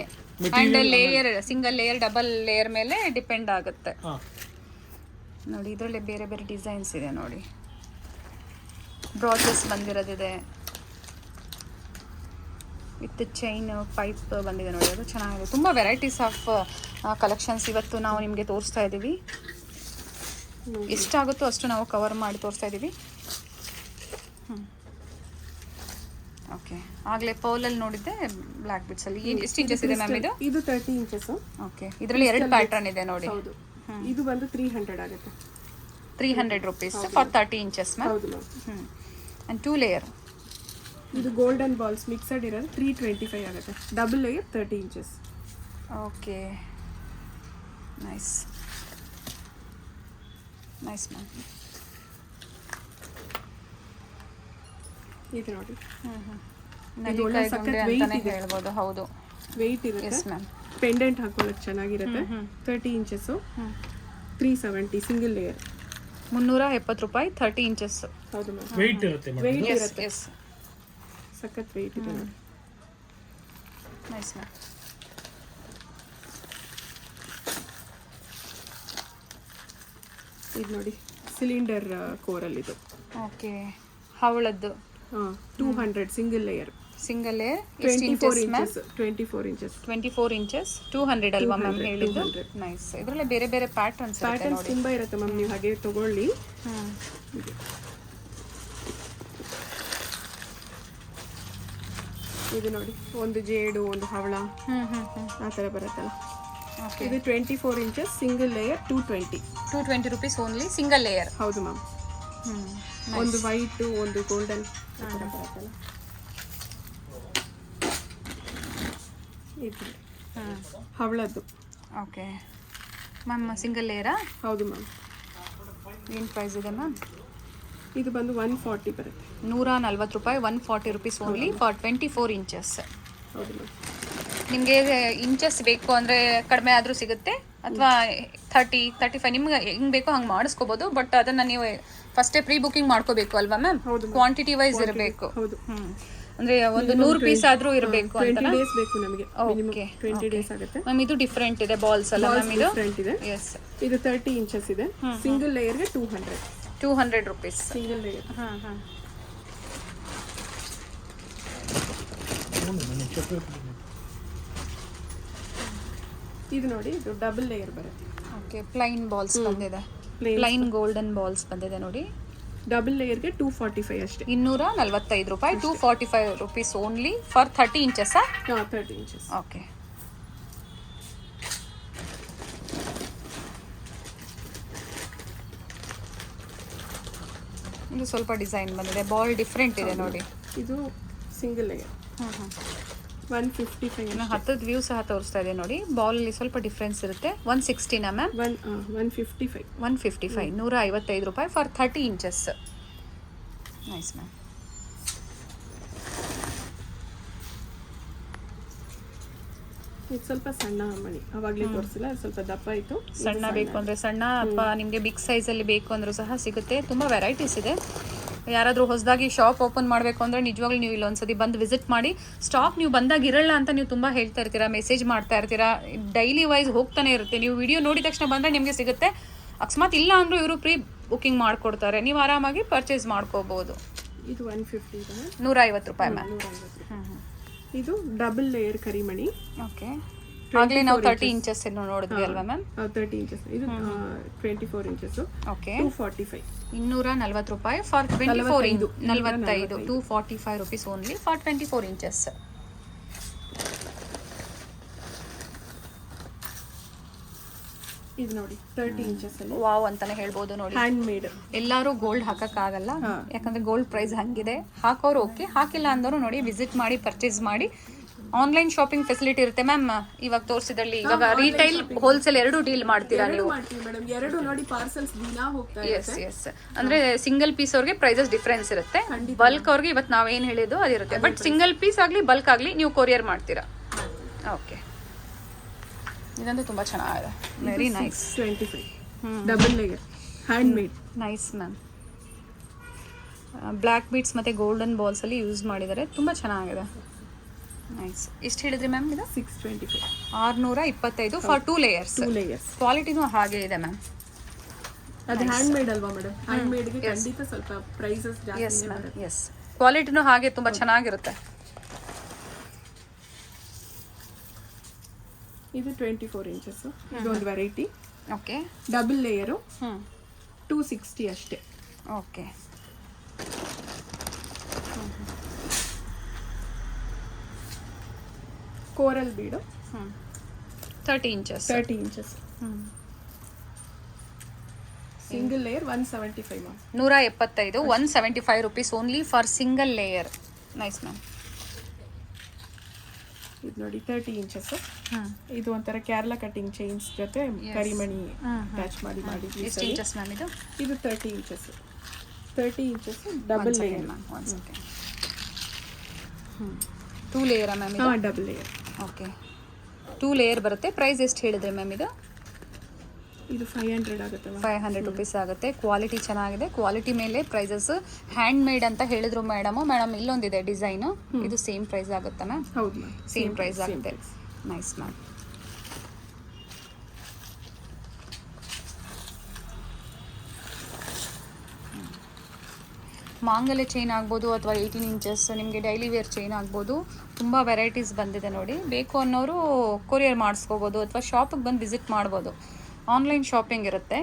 Speaker 1: And layer single layer double layer ಮೇಲೆ ಡಿಪೆಂಡ್ ಆಗುತ್ತೆ ನೋಡಿ. ಇದರಲ್ಲಿ ಬೇರೆ ಬೇರೆ ಡಿಸೈನ್ಸ್ ಇದೆ ನೋಡಿ. ಬ್ರಾಚಸ್ ಬಂದಿರೋದಿದೆ, ವಿತ್ ಚೈನ್ ಪೈಪ್ ಬಂದಿದೆ ನೋಡಿ. ಅದು ಚೆನ್ನಾಗಿದೆ. ತುಂಬ ವೆರೈಟೀಸ್ ಆಫ್ ಕಲೆಕ್ಷನ್ಸ್ ಇವತ್ತು ನಾವು ನಿಮಗೆ ತೋರಿಸ್ತಾ ಇದ್ದೀವಿ. ಎಷ್ಟಾಗುತ್ತೋ ಅಷ್ಟು ನಾವು ಕವರ್ ಮಾಡಿ ತೋರಿಸ್ತಾ ಇದ್ದೀವಿ. ಓಕೆ, ಆಗಲೇ ಪೌಲಲ್ಲಿ ನೋಡಿದ್ದೆ ಬ್ಲ್ಯಾಕ್ ಬೀಡ್ಸ್ ಅಲ್ಲಿ. ಎಷ್ಟು ಇಂಚಸ್ ಇದೆ ಮ್ಯಾಮ್ ಇದು?
Speaker 2: ಇದು 30 ಇಂಚಸ್.
Speaker 1: ಓಕೆ, ಇದರಲ್ಲಿ 2 ಪ್ಯಾಟರ್ನ್ ಇದೆ ನೋಡಿ.
Speaker 2: ಹೌದು. ಇದು ಬಂದು 300 ಆಗುತ್ತೆ.
Speaker 1: 300 rupees ಫಾರ್ 30 ಇಂಚಸ್ ಮ್ಯಾಮ್.
Speaker 2: ಹೌದು ಮ್ಯಾಮ್.
Speaker 1: And 2 layer.
Speaker 2: ಇದು ಗೋಲ್ಡನ್ ಬಾಲ್ಸ್ ಮಿಕ್ಸಡ್ ಇರೋದು 325 ಆಗುತ್ತೆ. Double layer 30 inches.
Speaker 1: Okay, nice nice ma'am.
Speaker 2: ಇದು ನೋಡಿ.
Speaker 1: ನಲಿಕಾಯಿ ಗೊಂಡೆ ಅಂತಾನೆ ಹೇಳ್ಬೋದು. ಹೌದು,
Speaker 2: ವೆಯ್ಟ್ ಇರುತ್ತೆ.
Speaker 1: Yes ma'am.
Speaker 2: ಪೆಂಡೆಂಟ್ ಹಾಕೊಳ್ಳೋಕೆ ಚೆನ್ನಾಗಿರುತ್ತೆ. 30 ಇಂಚಸ್ 370 ಸಿಂಗಲ್ ಲೇಯರ್.
Speaker 1: 370 ರೂಪಾಯಿ 30 ಇಂಚಸ್.
Speaker 2: ಹೌದು ಮ್ಯಾಮ್.
Speaker 3: ವೆಯ್ಟ್ ಇರುತ್ತೆ ಮೇಡಂ.
Speaker 2: ವೆಯ್ಟ್ ಇರುತ್ತೆ.
Speaker 1: ಎಸ್,
Speaker 2: ಸಖತ್ ವೆಯ್ಟ್ ಇದೆ ನೋಡಿ.
Speaker 1: Nice ma'am.
Speaker 2: ಇದು ನೋಡಿ ಸಿಲಿಂಡರ್ ಕೋರಲ್ಲಿ ಇದು.
Speaker 1: ಓಕೆ, ಹವಳದ್ದು
Speaker 2: 200 single layer.
Speaker 1: Single layer
Speaker 2: 24 inches. 24 inches
Speaker 1: 24 inches 200 ಅಲ್ವಾ ಮ್ಯಾಮ್ ಹೇಳಿದ್ದು? ನೈಸ್. ಇದರಲ್ಲಿ ಬೇರೆ ಬೇರೆ ಪ್ಯಾಟರ್ನ್ಸ್
Speaker 2: ಪ್ಯಾಟರ್ನ್ಸ್ ತುಂಬಾ ಇರುತ್ತೆ ಮ್ಯಾಮ್. ನೀವು ಹಾಗೆ ತಗೊಳ್ಳಿ. ಇದು ನೋಡಿ, ಒಂದು ಜೇಡು, ಒಂದು ಹವಳ, ಆ ಥರ ಬರುತ್ತಲ್ಲ. ಇದು 24 inches single layer
Speaker 1: 220 rupees only single layer.
Speaker 2: ಹೌದು ಮ್ಯಾಮ್. ಒಂದು ವೈಟ್, ಒಂದು ಗೋಲ್ಡನ್ ಬರುತ್ತಲ್ಲ. ಇದು ಹವಳದ್ದು.
Speaker 1: ಓಕೆ ಮ್ಯಾಮ್, ಸಿಂಗಲ್ ಲೇಯರಾ?
Speaker 2: ಹೌದು ಮ್ಯಾಮ್.
Speaker 1: ಏನು ಪ್ರೈಸ್ ಇದೆ ಮ್ಯಾಮ್?
Speaker 2: ಇದು ಬಂದು 140 ಬರುತ್ತೆ.
Speaker 1: 140 ರೂಪಾಯಿ. 140 rupees ಓನ್ಲಿ ಫಾರ್ 24 ಇಂಚಸ್.
Speaker 2: ಹೌದು ಮ್ಯಾಮ್.
Speaker 1: ನಿಮಗೆ ಇಂಚಸ್ ಬೇಕು ಅಂದರೆ ಕಡಿಮೆ ಆದರೂ ಸಿಗುತ್ತೆ, ಅಥವಾ 30 35 ನಿಮ್ಗೆ ಹೆಂಗೆ ಬೇಕೋ ಹಂಗೆ ಮಾಡಿಸ್ಕೋಬೋದು. ಬಟ್ ಅದನ್ನು ನೀವು ಫಸ್ಟೇ ಪ್ರೀ ಬುಕಿಂಗ್ ಮಾಡ್ಕೋಬೇಕು ಅಲ್ವಾ ಮ್ಯಾಮ್? ಕ್ವಾಂಟಿಟಿ ವೈಸ್ ಇರಬೇಕು.
Speaker 2: ಹೌದು.
Speaker 1: ಅಂದರೆ ಒಂದು 100 ಪೀಸ್ ಆದರೂ ಇರಬೇಕು ಅಂತ.
Speaker 2: 20 ಡೇಸ್ ಬೇಕು ನಮಗೆ.
Speaker 1: ಓಕೆ,
Speaker 2: 20 ಡೇಸ್ ಆಗುತ್ತೆ
Speaker 1: ಮ್ಯಾಮ್. ಇದು ಡಿಫ್ರೆಂಟ್ ಇದೆ ಬಾಲ್ಸ್ ಅಲ್ಲ ಮ್ಯಾಮ್? ಇದು
Speaker 2: ಡಿಫ್ರೆಂಟ್ ಇದೆ.
Speaker 1: ಎಸ್.
Speaker 2: ಇದು 30 ಇಂಚಸ್ ಇದೆ. ಸಿಂಗಲ್ ಲೇಯರ್ಗೆ
Speaker 1: 200 rupees
Speaker 2: ಸಿಂಗಲ್ ಲೇಯರ್. ಇದು ನೋಡಿ, ಇದು ಡಬಲ್ ಲೇಯರ್ ಬರುತ್ತೆ.
Speaker 1: ಓಕೆ, ಪ್ಲೈನ್ ಬಾಲ್ಸ್ ಬಂದಿದೆ. ಪ್ಲೈನ್ ಗೋಲ್ಡನ್ ಬಾಲ್ಸ್ ಬಂದಿದೆ ನೋಡಿ.
Speaker 2: ಡಬಲ್ ಲೇಯರ್ಗೆ 245 ಅಷ್ಟೇ.
Speaker 1: 245 ರೂಪಾಯಿ. 245 rupees only for 30 inches.
Speaker 2: 30 inches.
Speaker 1: Okay. ಇದು ಸ್ವಲ್ಪ ಡಿಸೈನ್ ಬಂದಿದೆ. ಬಾಲ್ ಡಿಫ್ರೆಂಟ್ ಇದೆ ನೋಡಿ.
Speaker 2: ಇದು ಸಿಂಗಲ್ ಲೇಯರ್ 155.
Speaker 1: ಇನ್ನು 10 ವ್ಯೂ ಸಹ ತೋರಿಸ್ತಾ ಇದೆ ನೋಡಿ. ಬಾಲಲ್ಲಿ ಸ್ವಲ್ಪ ಡಿಫ್ರೆನ್ಸ್ ಇರುತ್ತೆ. 160ನಾ ಮ್ಯಾಮ್?
Speaker 2: 155.
Speaker 1: 155 155 ರೂಪಾಯಿ ಫಾರ್ 30 ಇಂಚಸ್. Nice ma'am.
Speaker 2: ಇದು ಸ್ವಲ್ಪ ಸಣ್ಣ ಮಣಿ, ಅವಾಗಲೇ ತೋರಿಸಿಲ್ಲ, ಸ್ವಲ್ಪ ದಪ್ಪ ಆಯಿತು.
Speaker 1: ಸಣ್ಣ ಬೇಕು ಅಂದರೆ ಸಣ್ಣ, ಅಥವಾ ನಿಮಗೆ ಬಿಗ್ ಸೈಜಲ್ಲಿ ಬೇಕು ಅಂದರೂ ಸಹ ಸಿಗುತ್ತೆ. ತುಂಬ ವೆರೈಟೀಸ್ ಇದೆ. ಯಾರಾದರೂ ಹೊಸದಾಗಿ ಶಾಪ್ ಓಪನ್ ಮಾಡಬೇಕು ಅಂದರೆ ನಿಜವಾಗ್ಲೂ ನೀವು ಇಲ್ಲೊಂದ್ಸತಿ ಬಂದು ವಿಸಿಟ್ ಮಾಡಿ. ಸ್ಟಾಕ್ ನೀವು ಬಂದಾಗ ಇರಲ್ಲ ಅಂತ ನೀವು ತುಂಬ ಹೇಳ್ತಾ ಇರ್ತೀರಾ, ಮೆಸೇಜ್ ಮಾಡ್ತಾ ಇರ್ತೀರಾ, ಡೈಲಿ ವೈಸ್ ಹೋಗ್ತಾನೆ ಇರುತ್ತೆ. ನೀವು ವಿಡಿಯೋ ನೋಡಿದ ತಕ್ಷಣ ಬಂದರೆ ನಿಮಗೆ ಸಿಗುತ್ತೆ. ಅಕಸ್ಮಾತ್ ಇಲ್ಲ ಅಂದರೂ ಇವರು ಪ್ರೀ ಬುಕ್ಕಿಂಗ್ ಮಾಡಿಕೊಡ್ತಾರೆ, ನೀವು ಆರಾಮಾಗಿ ಪರ್ಚೇಸ್ ಮಾಡ್ಕೋಬೋದು.
Speaker 2: ಇದು 150 ಇದೆ,
Speaker 1: 150 ರೂಪಾಯಿ ಮ್ಯಾಮ್.
Speaker 2: 150. ಇದು ಡಬಲ್ ಲೇಯರ್ ಕರಿಮಣಿ.
Speaker 1: ಓಕೆ, ಆಗಲೇ ನಾವು 30 ಇಂಚಸ್ ಏನೋ ನೋಡಿದ್ವಿ ಅಲ್ವಾ ಮ್ಯಾಮ್?
Speaker 2: 30 ಇಂಚಸ್. ಇದು 24 ಇಂಚಸ್.
Speaker 1: ಓಕೆ,
Speaker 2: 245.
Speaker 1: 240 ರೂಪಾಯಿ for 24 inch. 45, 245 rupees only for 24 inches.
Speaker 2: ಇದು ನೋಡಿ 30 ಇಂಚಸ್ ಅಲ್ಲಿ
Speaker 1: ವಾವ್ ಅಂತಾನೆ ಹೇಳ್ಬೋದು ನೋಡಿ.
Speaker 2: Hand made.
Speaker 1: ಎಲ್ಲರೂ ಗೋಲ್ಡ್ ಹಾಕಕ್ಕಾಗಲ್ಲ, ಯಾಕಂದ್ರೆ ಗೋಲ್ಡ್ ಪ್ರೈಸ್ ಹಂಗಿದೆ. ಹಾಕೋರು ಓಕೆ, ಹಾಕಿಲ್ಲ ಅಂದವರು ನೋಡಿ ವಿಸಿಟ್ ಮಾಡಿ ಪರ್ಚೇಸ್ ಮಾಡಿ. ಆನ್ಲೈನ್ ಶಾಪಿಂಗ್ ಫೆಸಿಲಿಟಿ ಇರುತ್ತೆ ಮ್ಯಾಮ್. ಇವಾಗ ತೋರಿಸಿದಲ್ಲಿ ಇವಾಗ ರಿಟೈಲ್ ಹೋಲ್ಸೇಲ್ ಎರಡು ಡೀಲ್ ಮಾಡ್ತೀರಾ ನೀವು?
Speaker 2: ಮೇಡಮ್ ಎರಡು ನೋಡಿ ಪಾರ್ಸಲ್ಸ್ ದಿನಾ ಹೋಗ್ತಾ
Speaker 1: ಎಸ್ ಎಸ್, ಅಂದ್ರೆ ಸಿಂಗಲ್ ಪೀಸ್ ಅವ್ರಿಗೆ ಪ್ರೈಸಸ್ ಡಿಫ್ರೆನ್ಸ್ ಇರುತ್ತೆ. ಬಲ್ಕ್ ಅವ್ರಿಗೆ ಇವತ್ತು ನಾವೇನು ಹೇಳಿದ್ದು ಅದಿರುತ್ತೆ. ಬಟ್ ಸಿಂಗಲ್ ಪೀಸ್ ಆಗಲಿ ಬಲ್ಕ್ ಆಗಲಿ ನೀವು ಕೊರಿಯರ್ ಮಾಡ್ತೀರಾ? ಓಕೆ, ಇದಂತೂ ತುಂಬ ಚೆನ್ನಾಗಿದೆ. Very nice.
Speaker 2: 25 double layer hand made.
Speaker 1: Nice ma'am. Black beads ಮತ್ತು ಗೋಲ್ಡನ್ ಬಾಲ್ಸಲ್ಲಿ ಯೂಸ್ ಮಾಡಿದ್ದಾರೆ, ತುಂಬ ಚೆನ್ನಾಗಿದೆ. ನೈಸ್. ಎಷ್ಟು ಹೇಳಿದ್ರಿ ಮ್ಯಾಮ್ ಇದು?
Speaker 2: 625.
Speaker 1: 625 ಫಾರ್ 2 ಲೇಯರ್ಸ್.
Speaker 2: 2 ಲೇಯರ್ಸ್.
Speaker 1: ಕ್ವಾಲಿಟಿನೂ ಹಾಗೆ ಇದೆ ಮ್ಯಾಮ್.
Speaker 2: ಅದು ಹ್ಯಾಂಡ್ ಮೇಡ್ ಅಲ್ವಾ ಮೇಡಮ್? ಹ್ಯಾಂಡ್ ಮೇಡ್ಗೆ ಖಂಡಿತ ಸ್ವಲ್ಪ ಪ್ರೈಸಸ್
Speaker 1: ಎಸ್
Speaker 2: ಜಾಸ್ತಿ
Speaker 1: ಮ್ಯಾಮ್,
Speaker 2: ಬರುತ್ತೆ.
Speaker 1: ಎಸ್. ಕ್ವಾಲಿಟಿನೂ ಹಾಗೆ ತುಂಬ ಚೆನ್ನಾಗಿರುತ್ತೆ.
Speaker 2: ಇದು 24 ಇಂಚಸ್. ಇದು ಒಂದು ವೆರೈಟಿ.
Speaker 1: Okay,
Speaker 2: double layer.
Speaker 1: 2
Speaker 2: 260 ಅಷ್ಟೇ.
Speaker 1: ಓಕೆ.
Speaker 2: ಕೋರಲ್ ಬೀಡು.
Speaker 1: 30 inches.
Speaker 2: 30 inches. Single layer 175 ma'am.
Speaker 1: 175, 175 rupees only for single layer. Nice ma'am.
Speaker 2: ಇದು ನೋಡಿ 30 ಇಂಚಸ್. ಇದು ಒಂಥರ ಕೇರಳ ಕಟಿಂಗ್ ಚೈನ್ಸ್ ಜೊತೆ ಕರಿಮಣಿ ಅಟ್ಯಾಚ್ ಮಾಡಿ ಮಾಡಿದ್ವಿ.
Speaker 1: ಎಷ್ಟು ಇಂಚಸ್ ಮ್ಯಾಮ್ ಇದು?
Speaker 2: ಇದು 30 inches. 30 inches double layer
Speaker 1: ma'am. 1 second. 2 ಲೇಯರಾ ಮ್ಯಾಮ್ ಇದು?
Speaker 2: ಹಾಂ, ಡಬಲ್ ಲೇಯರ್.
Speaker 1: ಓಕೆ, 2 ಲೇಯರ್ ಬರುತ್ತೆ. ಪ್ರೈಸ್ ಎಷ್ಟು ಹೇಳಿದ್ರೆ ಮ್ಯಾಮ್ ಇದು?
Speaker 2: ಇದು 500 ಆಗುತ್ತೆ.
Speaker 1: 500 ರುಪೀಸ್ ಆಗುತ್ತೆ. ಕ್ವಾಲಿಟಿ ಚೆನ್ನಾಗಿದೆ. ಕ್ವಾಲಿಟಿ ಮೇಲೆ ಪ್ರೈಸಸ್. ಹ್ಯಾಂಡ್ ಮೇಡ್ ಅಂತ ಹೇಳಿದ್ರು ಮೇಡಮ್. ಇಲ್ಲೊಂದಿದೆ ಡಿಸೈನು, ಇದು ಸೇಮ್ ಪ್ರೈಸ್ ಆಗುತ್ತೆ ಮ್ಯಾಮ್?
Speaker 2: ಹೌದು ಮ್ಯಾಮ್,
Speaker 1: ಸೇಮ್ ಪ್ರೈಸ್ ಆಗುತ್ತೆ. Nice ma'am. ಮಾಂಗಲ್ಯ ಚೈನ್ ಆಗ್ಬೋದು ಅಥವಾ 18 ಇಂಚಸ್ ನಿಮಗೆ ಡೈಲಿ ವೇರ್ ಚೈನ್ ಆಗ್ಬೋದು. ತುಂಬ ವೆರೈಟೀಸ್ ಬಂದಿದೆ ನೋಡಿ. ಬೇಕು ಅನ್ನೋರು ಕೊರಿಯರ್ ಮಾಡಿಸ್ಕೋಬೋದು ಅಥವಾ ಶಾಪಿಗೆ ಬಂದು ವಿಸಿಟ್ ಮಾಡ್ಬೋದು. ಆನ್ಲೈನ್ ಶಾಪಿಂಗ್ ಇರುತ್ತೆ.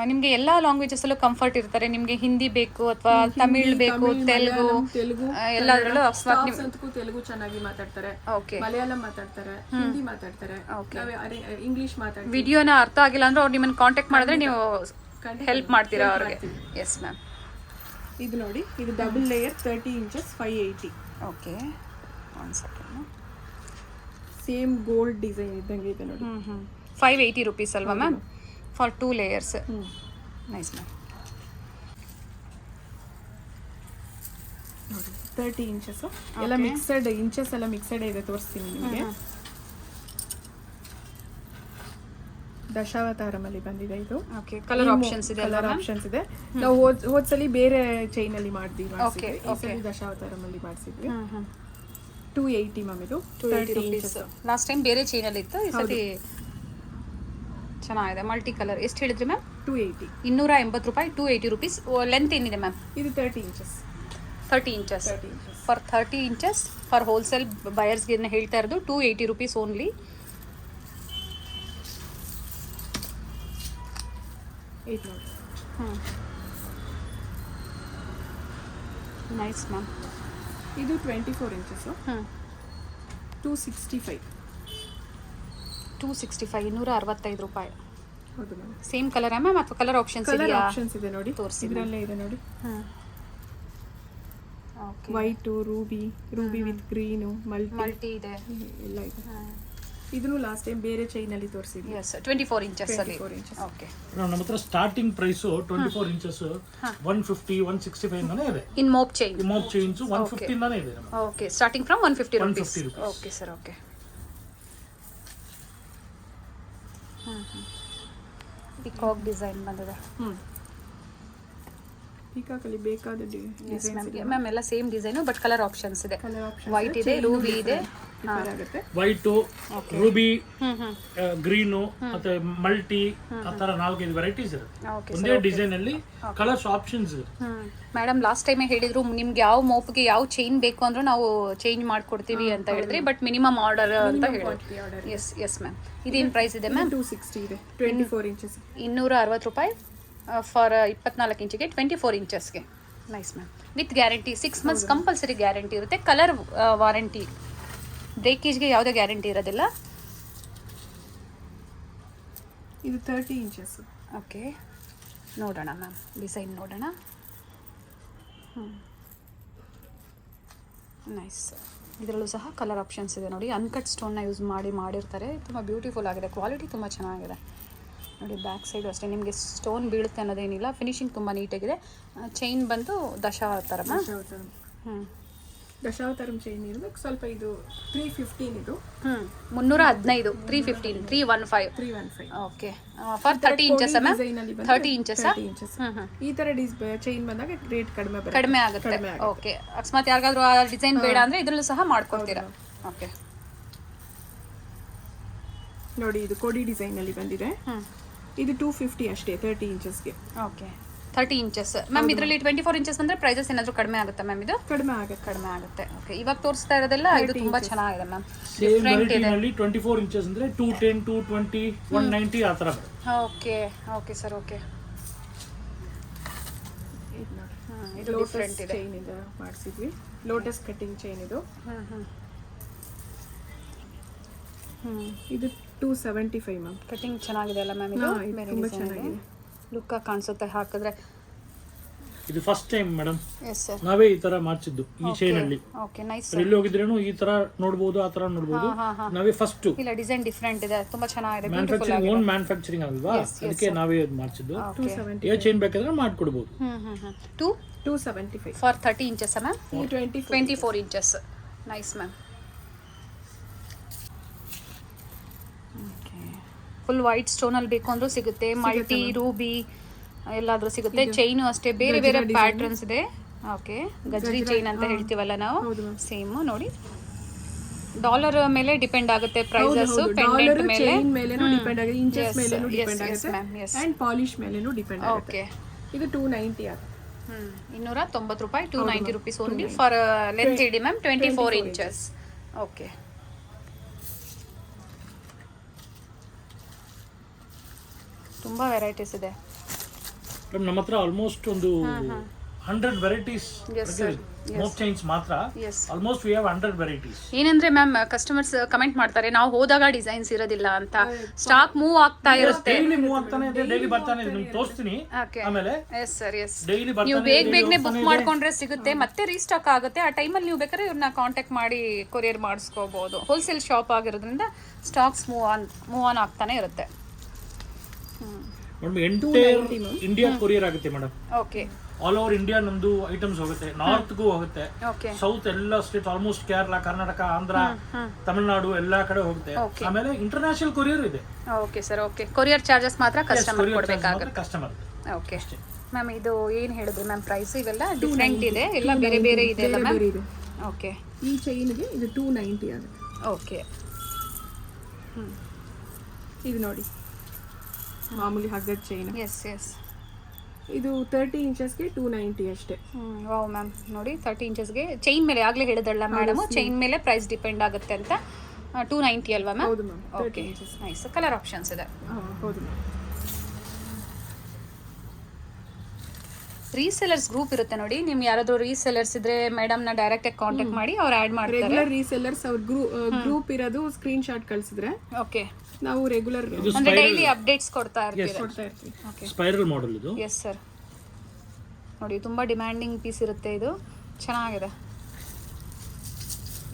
Speaker 1: ನಿಮಗೆ ಎಲ್ಲ ಲ್ಯಾಂಗ್ವೇಜಸಲ್ಲೂ ಕಂಫರ್ಟ್ ಇರ್ತಾರೆ. ನಿಮಗೆ ಹಿಂದಿ ಬೇಕು ಅಥವಾ ತಮಿಳ್ ಬೇಕು, ತೆಲುಗು ಎಲ್ಲದರಲ್ಲೂ
Speaker 2: ತೆಲುಗು ಚೆನ್ನಾಗಿ ಮಾತಾಡ್ತಾರೆ.
Speaker 1: ಓಕೆ,
Speaker 2: ಮಲಯಾಳಂ ಮಾತಾಡ್ತಾರೆ, ಹಿಂದಿ ಮಾತಾಡ್ತಾರೆ, ಇಂಗ್ಲಿಷ್ ಮಾತಾಡ್ತಾರೆ.
Speaker 1: ವಿಡಿಯೋನ ಅರ್ಥ ಆಗಿಲ್ಲ ಅಂದ್ರೆ ಅವ್ರು ನಿಮ್ಮನ್ನು ಕಾಂಟ್ಯಾಕ್ಟ್ ಮಾಡಿದ್ರೆ ನೀವು ಹೆಲ್ಪ್ ಮಾಡ್ತೀರಾ ಅವ್ರಿಗೆ? Yes ma'am.
Speaker 2: ಇದು ನೋಡಿ, ಇದು double layer 30 inches 580.
Speaker 1: Okay, 1 second.
Speaker 2: Same gold design ಇದ್ದಂಗೆ ಇದೆ ನೋಡಿ.
Speaker 1: 580 ರುಪೀಸ್ ಅಲ್ವಾ ma'am for 2 layers? Nice ma'am.
Speaker 2: ನೋಡಿ 30 ಇಂಚಸ್ ಎಲ್ಲ ಮಿಕ್ಸಡ್. ಇಂಚಸ್ ಎಲ್ಲ ಮಿಕ್ಸಡ್ ಇದೆ, ತೋರಿಸ್ತೀನಿ ನಿಮಗೆ. ದಶಾವತಾರಮಲ್ಲಿ ಬಂದಿದೆ ಇದು.
Speaker 1: ಓಕೆ, ಕಲರ್ ಆಪ್ಷನ್ಸ್ ಇದೆ.
Speaker 2: ಕಲರ್ ಆಪ್ಷನ್ಸ್ ಇದೆ. ನಾವು ಹೋದ್ಸಲಿ ಬೇರೆ ಚೈನ್ ಅಲ್ಲಿ ಮಾಡಿದ್ವಿ, ದಶಾವತಾರಮಲ್ಲಿ ಮಾಡಿಸಿದ್ವಿ. 280 ಮ್ಯಾಮ್. ಇದು
Speaker 1: 280 ರುಪೀಸ್. ಲಾಸ್ಟ್ ಟೈಮ್ ಬೇರೆ ಚೈನಲ್ಲಿ ಇತ್ತು, ಈ ಸತಿ ಚೆನ್ನಾಗಿದೆ. Multi colour. ಎಷ್ಟು ಹೇಳಿದ್ರಿ ಮ್ಯಾಮ್?
Speaker 2: 280.
Speaker 1: 280 ರೂಪಾಯಿ. 280 ರುಪೀಸ್. ಲೆಂತ್ ಏನಿದೆ ಮ್ಯಾಮ್?
Speaker 2: ಇದು 30 inches.
Speaker 1: 30 inches. For 30 inches for wholesale ಬಯರ್ಸ್ಗೆ ಹೇಳ್ತಾ ಇರೋದು 280 ರುಪೀಸ್ ಓನ್ಲಿ. Nice ma'am.
Speaker 2: ಇದು 24 ಇಂಚಸ್. 265.
Speaker 1: 265 ರೂಪಾಯಿ.
Speaker 2: ಹೌದು ಮ್ಯಾಮ್.
Speaker 1: ಸೇಮ್ ಕಲರ್ ಮ್ಯಾಮ್ ಅಥವಾ ಕಲರ್ ಆಪ್ಷನ್ಸ್
Speaker 2: ಕಲರ್
Speaker 1: ಇದೆಯಾ?
Speaker 2: ಆಪ್ಷನ್ಸ್ ಇದೆ ನೋಡಿ,
Speaker 1: ತೋರಿಸಿ.
Speaker 2: ಇದರಲ್ಲೇ ಇದೆ ನೋಡಿ.
Speaker 1: Okay,
Speaker 2: white, Ruby with green,
Speaker 1: multi ಇದೆ,
Speaker 2: ಎಲ್ಲ ಇದೆ. ಇದನ್ನು ಲಾಸ್ಟ್ ಟೈಮ್ ಬೇರೆ ಚೈನ್ ಅಲ್ಲಿ ತೋರಿಸಿದ್ವಿ.
Speaker 1: ಎಸ್, 24 ಇಂಚಸ್ ಅಲ್ಲಿ. ಓಕೆ,
Speaker 3: ನಮ್ಮ ಹತ್ರ ಸ್ಟಾರ್ಟಿಂಗ್ ಪ್ರೈಸ್ 24 ಇಂಚಸ್ 150 165 ಇಂದಾನೆ ಇದೆ.
Speaker 1: ಇನ್ ಮೋಪ್ ಚೈನ್.
Speaker 3: ಮೋಪ್ ಚೈನ್ಸ್ 150 ಇಂದಾನೆ ಇದೆ.
Speaker 1: Okay, starting from 150 rupees.
Speaker 3: 150 rupees.
Speaker 1: Okay sir, okay. Peacock design ಬಂದಿದೆ.
Speaker 2: ಪೀಕಾಕಲ್ಲಿ ಬೇಕಾದ
Speaker 1: ಎಸ್ ಮ್ಯಾಮ್ ಮ್ಯಾಮ್ ಎಲ್ಲ same design but colour options ಇದೆ.
Speaker 2: ಕಲರ್ ಆಪ್ಷನ್
Speaker 1: ವೈಟ್ ಇದೆ, ರೂಬಿ ಇದೆ,
Speaker 2: ಆಗುತ್ತೆ.
Speaker 3: ವೈಟು, ರೂಬಿ, ಗ್ರೀನು ಮತ್ತೆ ಮಲ್ಟಿ ಆ ತರ 4-5 ವೆರೈಟೀಸ್ ಇರುತ್ತೆ ಒಂದೇ ಡಿಸೈನ್ ಅಲ್ಲಿ. ಕಲರ್ಸ್ ಆಪ್ಷನ್ಸ್ ಇರುತ್ತೆ.
Speaker 1: ಮೇಡಮ್ ಲಾಸ್ಟ್ ಟೈಮೇ ಹೇಳಿದ್ರು ನಿಮ್ಗೆ ಯಾವ ಮೋಪ್ಗೆ ಯಾವ ಚೈನ್ ಬೇಕು ಅಂದ್ರೂ ನಾವು ಚೇಂಜ್ ಮಾಡ್ಕೊಡ್ತೀವಿ ಅಂತ ಹೇಳಿದ್ರಿ, ಬಟ್ ಮಿನಿಮಮ್ ಆರ್ಡರ್ ಅಂತ ಹೇಳಿದ್ರಿ. Yes yes ma'am. ಇದೇನು ಪ್ರೈಸ್ ಇದೆ ಮ್ಯಾಮ್?
Speaker 2: 260 ಇದೆ, 24 ಇಂಚಸ್.
Speaker 1: 260 ರೂಪಾಯಿ ಫಾರ್ 24 ಇಂಚಿಗೆ, 24 ಇಂಚಸ್ಗೆ. Nice ma'am. With guarantee 6 months compulsory guarantee ಇರುತ್ತೆ. ಕಲರ್ ವಾರಂಟಿ, ಬ್ರೇಕೇಜ್ಗೆ ಯಾವುದೇ ಗ್ಯಾರಂಟಿ ಇರೋದಿಲ್ಲ.
Speaker 2: ಇದು 30 ಇಂಚಸ್.
Speaker 1: ಓಕೆ, ನೋಡೋಣ ಮ್ಯಾಮ್, ಡಿಸೈನ್ ನೋಡೋಣ. ನೈಸ್. ಇದರಲ್ಲೂ ಸಹ ಕಲರ್ ಆಪ್ಷನ್ಸ್ ಇದೆ ನೋಡಿ. ಅನ್ಕಟ್ ಸ್ಟೋನ್ನ ಯೂಸ್ ಮಾಡಿರ್ತಾರೆ. ತುಂಬ ಬ್ಯೂಟಿಫುಲ್ ಆಗಿದೆ, ಕ್ವಾಲಿಟಿ ತುಂಬ ಚೆನ್ನಾಗಿದೆ ನೋಡಿ. ಬ್ಯಾಕ್ ಸೈಡು ಅಷ್ಟೇ ನಿಮಗೆ ಸ್ಟೋನ್ ಬೀಳುತ್ತೆ ಅನ್ನೋದೇನಿಲ್ಲ. ಫಿನಿಶಿಂಗ್ ತುಂಬ ನೀಟಾಗಿದೆ. ಚೈನ್ ಬಂದು ದಶಾವತಾರಮ್ಮ.
Speaker 2: ದಶಾವತಾರಂ ಚೈನ್ ಇರಬೇಕು ಸ್ವಲ್ಪ. ಇದು 315 ಇದು.
Speaker 1: 315, 315, 315. Okay, for 30 inches ma'am. 30 inches.
Speaker 2: ಈ ತರ ಚೈನ್ ಬಂದಾಗ ರೇಟ್
Speaker 1: ಕಡಿಮೆ ಆಗುತ್ತೆ. ಓಕೆ, ಅಕಸ್ಮಾತ್ ಯಾರಿಗಾದ್ರೂ ಆ ಡಿಸೈನ್ ಬೇಡ ಅಂದ್ರೆ ಇದ್ರಲ್ಲೂ ಸಹ ಮಾಡ್ಕೊಡ್ತೀರಾ? ಓಕೆ
Speaker 2: ನೋಡಿ, ಇದು ಕೋಡಿ ಡಿಸೈನ್ ಅಲ್ಲಿ ಬಂದಿದೆ. ಇದು 250 ಅಷ್ಟೇ 30 ಇಂಚಸ್ಗೆ.
Speaker 1: Okay, 30 inches ma'am. ಇದರಲ್ಲಿ 24 ಇಂಚಸ್ ಅಂದ್ರೆ ಪ್ರೈಸಸ್ ಏನಾದರೂ ಕಡಿಮೆ ಆಗುತ್ತಾ ಮ್ಯಾಮ್? ಇದು
Speaker 2: ಕಡಿಮೆ ಆಗುತ್ತೆ.
Speaker 1: ಓಕೆ, ಇವಾಗ ತೋರಿಸ್ತಾ ಇರೋದೆಲ್ಲ ಇದು ತುಂಬಾ ಚೆನ್ನಾಗಿದೆ ಮ್ಯಾಮ್.
Speaker 3: ಸೇಮ್ ವೆರೈಟಿನಲ್ಲಿ 24 ಇಂಚಸ್ ಅಂದ್ರೆ 210, 220, 190 ಆ ತರ ಬರುತ್ತೆ.
Speaker 1: Okay okay sir. ಓಕೆ, ಇದು ಡಿಫರೆಂಟ್ ಇದೆ.
Speaker 2: ಚೈನ್ ಇಂದ ಮಾಡಿಸಿದ್ವಿ. ಲೋಟಸ್ ಕಟ್ಟಿಂಗ್ ಚೈನ್ ಇದು. ಇದು 275 ಮ್ಯಾಮ್.
Speaker 1: ಕಟಿಂಗ್ ಚೆನ್ನಾಗಿದೆ ಅಲ್ಲ ಮ್ಯಾಮ್? ಇದು ತುಂಬಾ ಚೆನ್ನಾಗಿದೆ, ಲುಕ್ ಕಾಣಿಸುತ್ತೆ ಹಾಕಿದ್ರೆ.
Speaker 3: ಇದು first time madam
Speaker 1: yes sir
Speaker 3: ನಾವೇ ಈ ತರ ಮಾಡಿಸಿದ್ದು ಈ ಚೈನ್ ಅಲ್ಲಿ.
Speaker 1: Okay, nice.
Speaker 3: ಎಲ್ಲಿ ಹೋಗಿದ್ರೇನು ಈ ತರ ನೋಡಬಹುದು, ಆ ತರ ನೋಡಬಹುದು. ನಾವೇ ಫಸ್ಟ್.
Speaker 1: ಇಲ್ಲ, ಡಿಸೈನ್ ಡಿಫರೆಂಟ್ ಇದೆ, ತುಂಬಾ ಚೆನ್ನಾಗಿದೆ.
Speaker 3: ಮ್ಯಾನುಫ್ಯಾಕ್ಚರಿಂಗ್ ಓನ್ ಮ್ಯಾನುಫ್ಯಾಕ್ಚರಿಂಗ್ ಅಲ್ವಾ, ಅದಕ್ಕೆ ನಾವೇ ಮಾಡಿಸಿದ್ದು.
Speaker 2: 270
Speaker 3: ಯಾವ ಚೈನ್ ಬೇಕಾದ್ರೆ ಮಾಡ್ಕೊಡ್ಬೋದು.
Speaker 2: 275
Speaker 1: for 30 inches ma'am. 24 inches. Nice ma'am. Full white ಸ್ಟೋನಲ್ಲಿ ಬೇಕು ಅಂದ್ರೂ ಸಿಗುತ್ತೆ. ಮಲ್ಟಿ, ರೂಬಿ ಎಲ್ಲಾದ್ರೂ ಸಿಗುತ್ತೆ. ಚೈನು ಅಷ್ಟೇ ಬೇರೆ ಬೇರೆ ಪ್ಯಾಟರ್ನ್ಸ್ ಇದೆ. ಓಕೆ, ಗಜ್ರಿ ಚೈನ್ ಅಂತ ಹೇಳ್ತೀವಲ್ಲ ನಾವು, ಸೇಮ್ ನೋಡಿ. ಡಾಲರ್ ಮೇಲೆ ಡಿಪೆಂಡ್ ಆಗುತ್ತೆ ಪ್ರೈಸಸ್. ಪೆಂಡೆಂಟ್ ಮೇಲೆ,
Speaker 2: ಚೈನ್ ಮೇಲೆನೂ ಡಿಪೆಂಡ್ ಆಗುತ್ತೆ, ಇಂಚಸ್ ಮೇಲೆನೂ ಡಿಪೆಂಡ್ ಆಗುತ್ತೆ, ಅಂಡ್ ಪಾಲಿಶ್ ಮೇಲೆನೂ ಡಿಪೆಂಡ್ ಆಗುತ್ತೆ. ಇದು 290 ಆಗುತ್ತೆ.
Speaker 1: 290 ರೂಪಾಯಿ, 290 rupees only for length ED ma'am, 24 inches. Okay, ತುಂಬಾ ವೆರೈಟೀಸ್ ಇದೆ
Speaker 3: ನಮ್ಮ ಹತ್ರ. ಆಲ್ಮೋಸ್ಟ್ ಒಂದು 100 ವೆರೈಟೀಸ್ ಮೋಪ್ ಚೈನ್ಸ್ ಮಾತ್ರ. Almost we have 100 varieties.
Speaker 1: ಏನಂದ್ರೆ ಮ್ಯಾಮ್, ಕಸ್ಟಮರ್ಸ್ ಕಮೆಂಟ್ ಮಾಡ್ತಾರೆ ನಾವು ಹೋದಾಗ ಡಿಸೈನ್ಸ್ ಇರೋದಿಲ್ಲ ಅಂತ. ಸ್ಟಾಕ್ ಮೂವ್ ಆಗ್ತಾ ಇರುತ್ತೆ,
Speaker 3: ಡೈಲಿ ಮೂವ್ ಆಗ್ತಾನೆ ಇದೆ, ಡೈಲಿ ಬರ್ತಾನೆ ಇದೆ. ನಿಮ್ಗೆ ತೋರಿಸ್ತೀನಿ ಆಮೇಲೆ.
Speaker 1: S sir, S.
Speaker 3: ಡೈಲಿ
Speaker 1: ನೀವು ಬೇಗನೆ ಬುಕ್ ಮಾಡ್ಕೊಂಡ್ರೆ ಸಿಗುತ್ತೆ, ಮತ್ತೆ ರೀಸ್ಟಾಕ್ ಆಗುತ್ತೆ. ಆ ಟೈಮಲ್ಲಿ ನೀವು ಬೇಕಾದ್ರೆ ಇವ್ರನ್ನ ಕಾಂಟ್ಯಾಕ್ಟ್ ಮಾಡಿ ಕೊರಿಯರ್ ಮಾಡಿಸ್ಕೋಬಹುದು. ಹೋಲ್ಸೇಲ್ ಶಾಪ್ ಆಗಿರೋದ್ರಿಂದ ಸ್ಟಾಕ್ಸ್ ಮೂವ್ ಆನ್ ಆಗ್ತಾನೆ ಇರುತ್ತೆ.
Speaker 3: ಮೇಡಮ್ ಎಂಟೈರ್ ಇಂಡಿಯಾ ಕೊರಿಯರ್ ಆಗುತ್ತೆ madam.
Speaker 1: Okay,
Speaker 3: all over India ನಮ್ದು ಐಟಮ್ಸ್ ಹೋಗುತ್ತೆ. ನಾರ್ತ್ಗೂ ಹೋಗುತ್ತೆ,
Speaker 1: ಓಕೆ,
Speaker 3: ಸೌತ್ ಎಲ್ಲ ಸ್ಟೇಟ್, ಆಲ್ಮೋಸ್ಟ್ ಕೇರಳ, ಕರ್ನಾಟಕ, ಆಂಧ್ರ, ತಮಿಳುನಾಡು ಎಲ್ಲಾ ಕಡೆ ಹೋಗುತ್ತೆ. ಆಮೇಲೆ ಇಂಟರ್ನ್ಯಾಷನಲ್ ಕೊರಿಯರ್ ಇದೆ.
Speaker 1: Okay sir. Okay, courier charges ಮಾತ್ರ ಕಸ್ಟಮರ್ ಕೊಡಬೇಕಾಗುತ್ತೆ.
Speaker 3: ಕಸ್ಟಮರ್.
Speaker 1: ಓಕೆ ಮ್ಯಾಮ್, ಇದು ಏನು ಹೇಳಿದ್ರಿ ಮ್ಯಾಮ್ ಪ್ರೈಸ್? ಇವೆಲ್ಲ ಡಿಫ್ರೆಂಟ್ ಇದೆ, ಎಲ್ಲ ಬೇರೆ ಬೇರೆ ಇದೆ ಅಲ್ಲ ಮ್ಯಾಮ್? ಓಕೆ,
Speaker 2: ಈ ಚೈನ್ಗೆ ಇದು 290 ಆಗುತ್ತೆ.
Speaker 1: ಓಕೆ,
Speaker 2: ಇದು ನೋಡಿ ಮಾಮೂಲಿ ಹಗ್ಗದ ಚೈನ್.
Speaker 1: S S.
Speaker 2: ಇದು 30 ಇಂಚಸ್ಗೆ 290 ಅಷ್ಟೇ.
Speaker 1: ವಾವ್ ಮ್ಯಾಮ್, ನೋಡಿ 30 ಇಂಚಸ್ಗೆ ಚೈನ್ ಮೇಲೆ ಆಗಲೇ ಹೇಳಿದ್ರಲ್ಲ ಮೇಡಮ್, ಚೈನ್ ಮೇಲೆ ಪ್ರೈಸ್ ಡಿಪೆಂಡ್ ಆಗುತ್ತೆ ಅಂತ. 290 ಅಲ್ವಾ ಮ್ಯಾಮ್?
Speaker 2: ಹೌದು ma'am.
Speaker 1: Okay, nice. Colour options ಇದೆ.
Speaker 2: ಹೌದು ಮ್ಯಾಮ್.
Speaker 1: ರೀಸೆಲರ್ಸ್ ಗ್ರೂಪ್ ಇರುತ್ತೆ ನೋಡಿ. ನಿಮ್ ಯಾರಾದ್ರೂ ರೀಸೆಲರ್ಸ್ ಇದ್ರೆ ಮೇಡಮ್ ನ ಡೈರೆಕ್ಟ್ ಆಗಿ ಕಾಂಟ್ಯಾಕ್ಟ್ ಮಾಡಿ ಅವ್ರು ಆಡ್ ಮಾಡ್ತಾರೆ.
Speaker 2: ರೆಗ್ಯುಲರ್ ರೀಸೆಲ್ಲರ್ಸ್ ಅವ್ರ ಗ್ರೂಪ್ ಇರೋದು ಸ್ಕ್ರೀನ್ ಶಾಟ್ ಕಳಿಸಿದ್ರೆ
Speaker 1: ಓಕೆ,
Speaker 2: ನಾವು ರೆಗ್ಯುಲರ್
Speaker 1: ಅಂದ್ರೆ ಡೈಲಿ ಅಪ್ಡೇಟ್ಸ್ ಕೊಡ್ತಾ ಇರ್ತೀವಿ.
Speaker 3: ಓಕೆ, ಸ್ಪೈರಲ್ ಮಾಡೆಲ್ ಇದು.
Speaker 1: Yes sir. ನೋಡಿ, ತುಂಬಾ ಡಿಮ್ಯಾಂಡಿಂಗ್ ಪೀಸ್ ಇರುತ್ತೆ ಇದು. ಚೆನ್ನಾಗಿದೆ.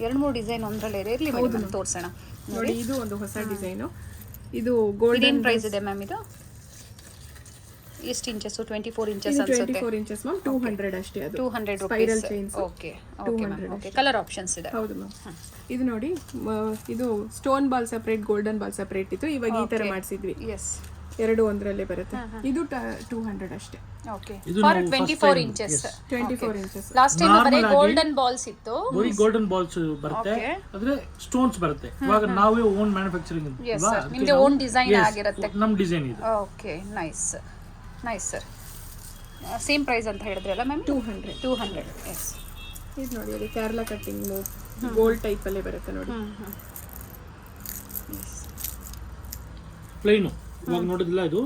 Speaker 1: 2-3 ಡಿಸೈನ್ ಒಂದ್ರಲ್ಲೇ ಇರಲಿ ಮೇಡಮ್, ತೋರಿಸೋಣ
Speaker 2: ನೋಡಿ. ಇದು ಒಂದು ಹೊಸ ಡಿಸೈನ್. ಇದು ಗೋಲ್ಡನ್
Speaker 1: ಪ್ರೈಸ್ ಇದೆ ಮ್ಯಾಮ್. ಇದು ಎಷ್ಟು ಇಂಚಸ್? 24 ಇಂಚಸ್ ಅನ್ಸುತ್ತೆ.
Speaker 2: 24 ಇಂಚಸ್ ಮ್ಯಾಮ್. 200 ಅಷ್ಟೇ. ಅದು
Speaker 1: 200
Speaker 2: spiral
Speaker 1: rupees.
Speaker 2: Chains.
Speaker 1: Okay okay ma'am. Okay, colour options ಇದೆ.
Speaker 2: ಹೌದು ಮ್ಯಾಮ್. ಇದು ನೋಡಿ, ಇದು stone ball separate, golden ball separate ಇತ್ತು. ಇವಾಗ ಈ ತರ ಮಾಡಿಸಿದ್ವಿ.
Speaker 1: ಎಸ್,
Speaker 2: ಎರಡು ಒಂದರಲ್ಲೇ ಬರುತ್ತೆ. ಇದು 200 ಅಷ್ಟೇ.
Speaker 4: ಓಕೆ
Speaker 3: ಇದು
Speaker 4: ಫಾರ್
Speaker 3: ನಾವು
Speaker 4: 24 ಇಂಚಸ್
Speaker 2: 24 ಇಂಚಸ್.
Speaker 4: ಲಾಸ್ಟ್ ಟೈಮ್ ಬರೀ ಗೋಲ್ಡನ್ ಬಾಲ್ಸ್ ಇತ್ತು.
Speaker 3: ಬರೀ ಗೋಲ್ಡನ್ ಬಾಲ್ಸ್ ಬರುತ್ತೆ, ಅಂದ್ರೆ ಸ್ಟೋನ್ಸ್ ಬರುತ್ತೆ. ಇವಾಗ ನಾವೇ ಓನ್ ಮ್ಯಾನುಫ್ಯಾಕ್ಚರಿಂಗ್
Speaker 4: ನಿಮ್ದು ಓನ್ ಡಿಸೈನ್ ಆಗಿರುತ್ತೆ.
Speaker 3: ನಮ್ ಡಿಸೈನ್ ಇದೆ.
Speaker 4: Okay nice nice sir. Same price ಅಂತ ಹೇಳಿದ್ರಲ್ಲ ಮ್ಯಾಮ್? 200. ಎಸ್.
Speaker 2: ಇದು ನೋಡಿ, ಅದು ಕೇರಳ ಕಟ್ಟಿಂಗ್ ಗೋಲ್ಡ್ ಟೈಪ್ ಅಲ್ಲೇ ಬರುತ್ತೆ ನೋಡಿ.
Speaker 3: ಪ್ಲೇನ್ ಇವಾಗ ನೋಡಿದ್ಲ, ಇದು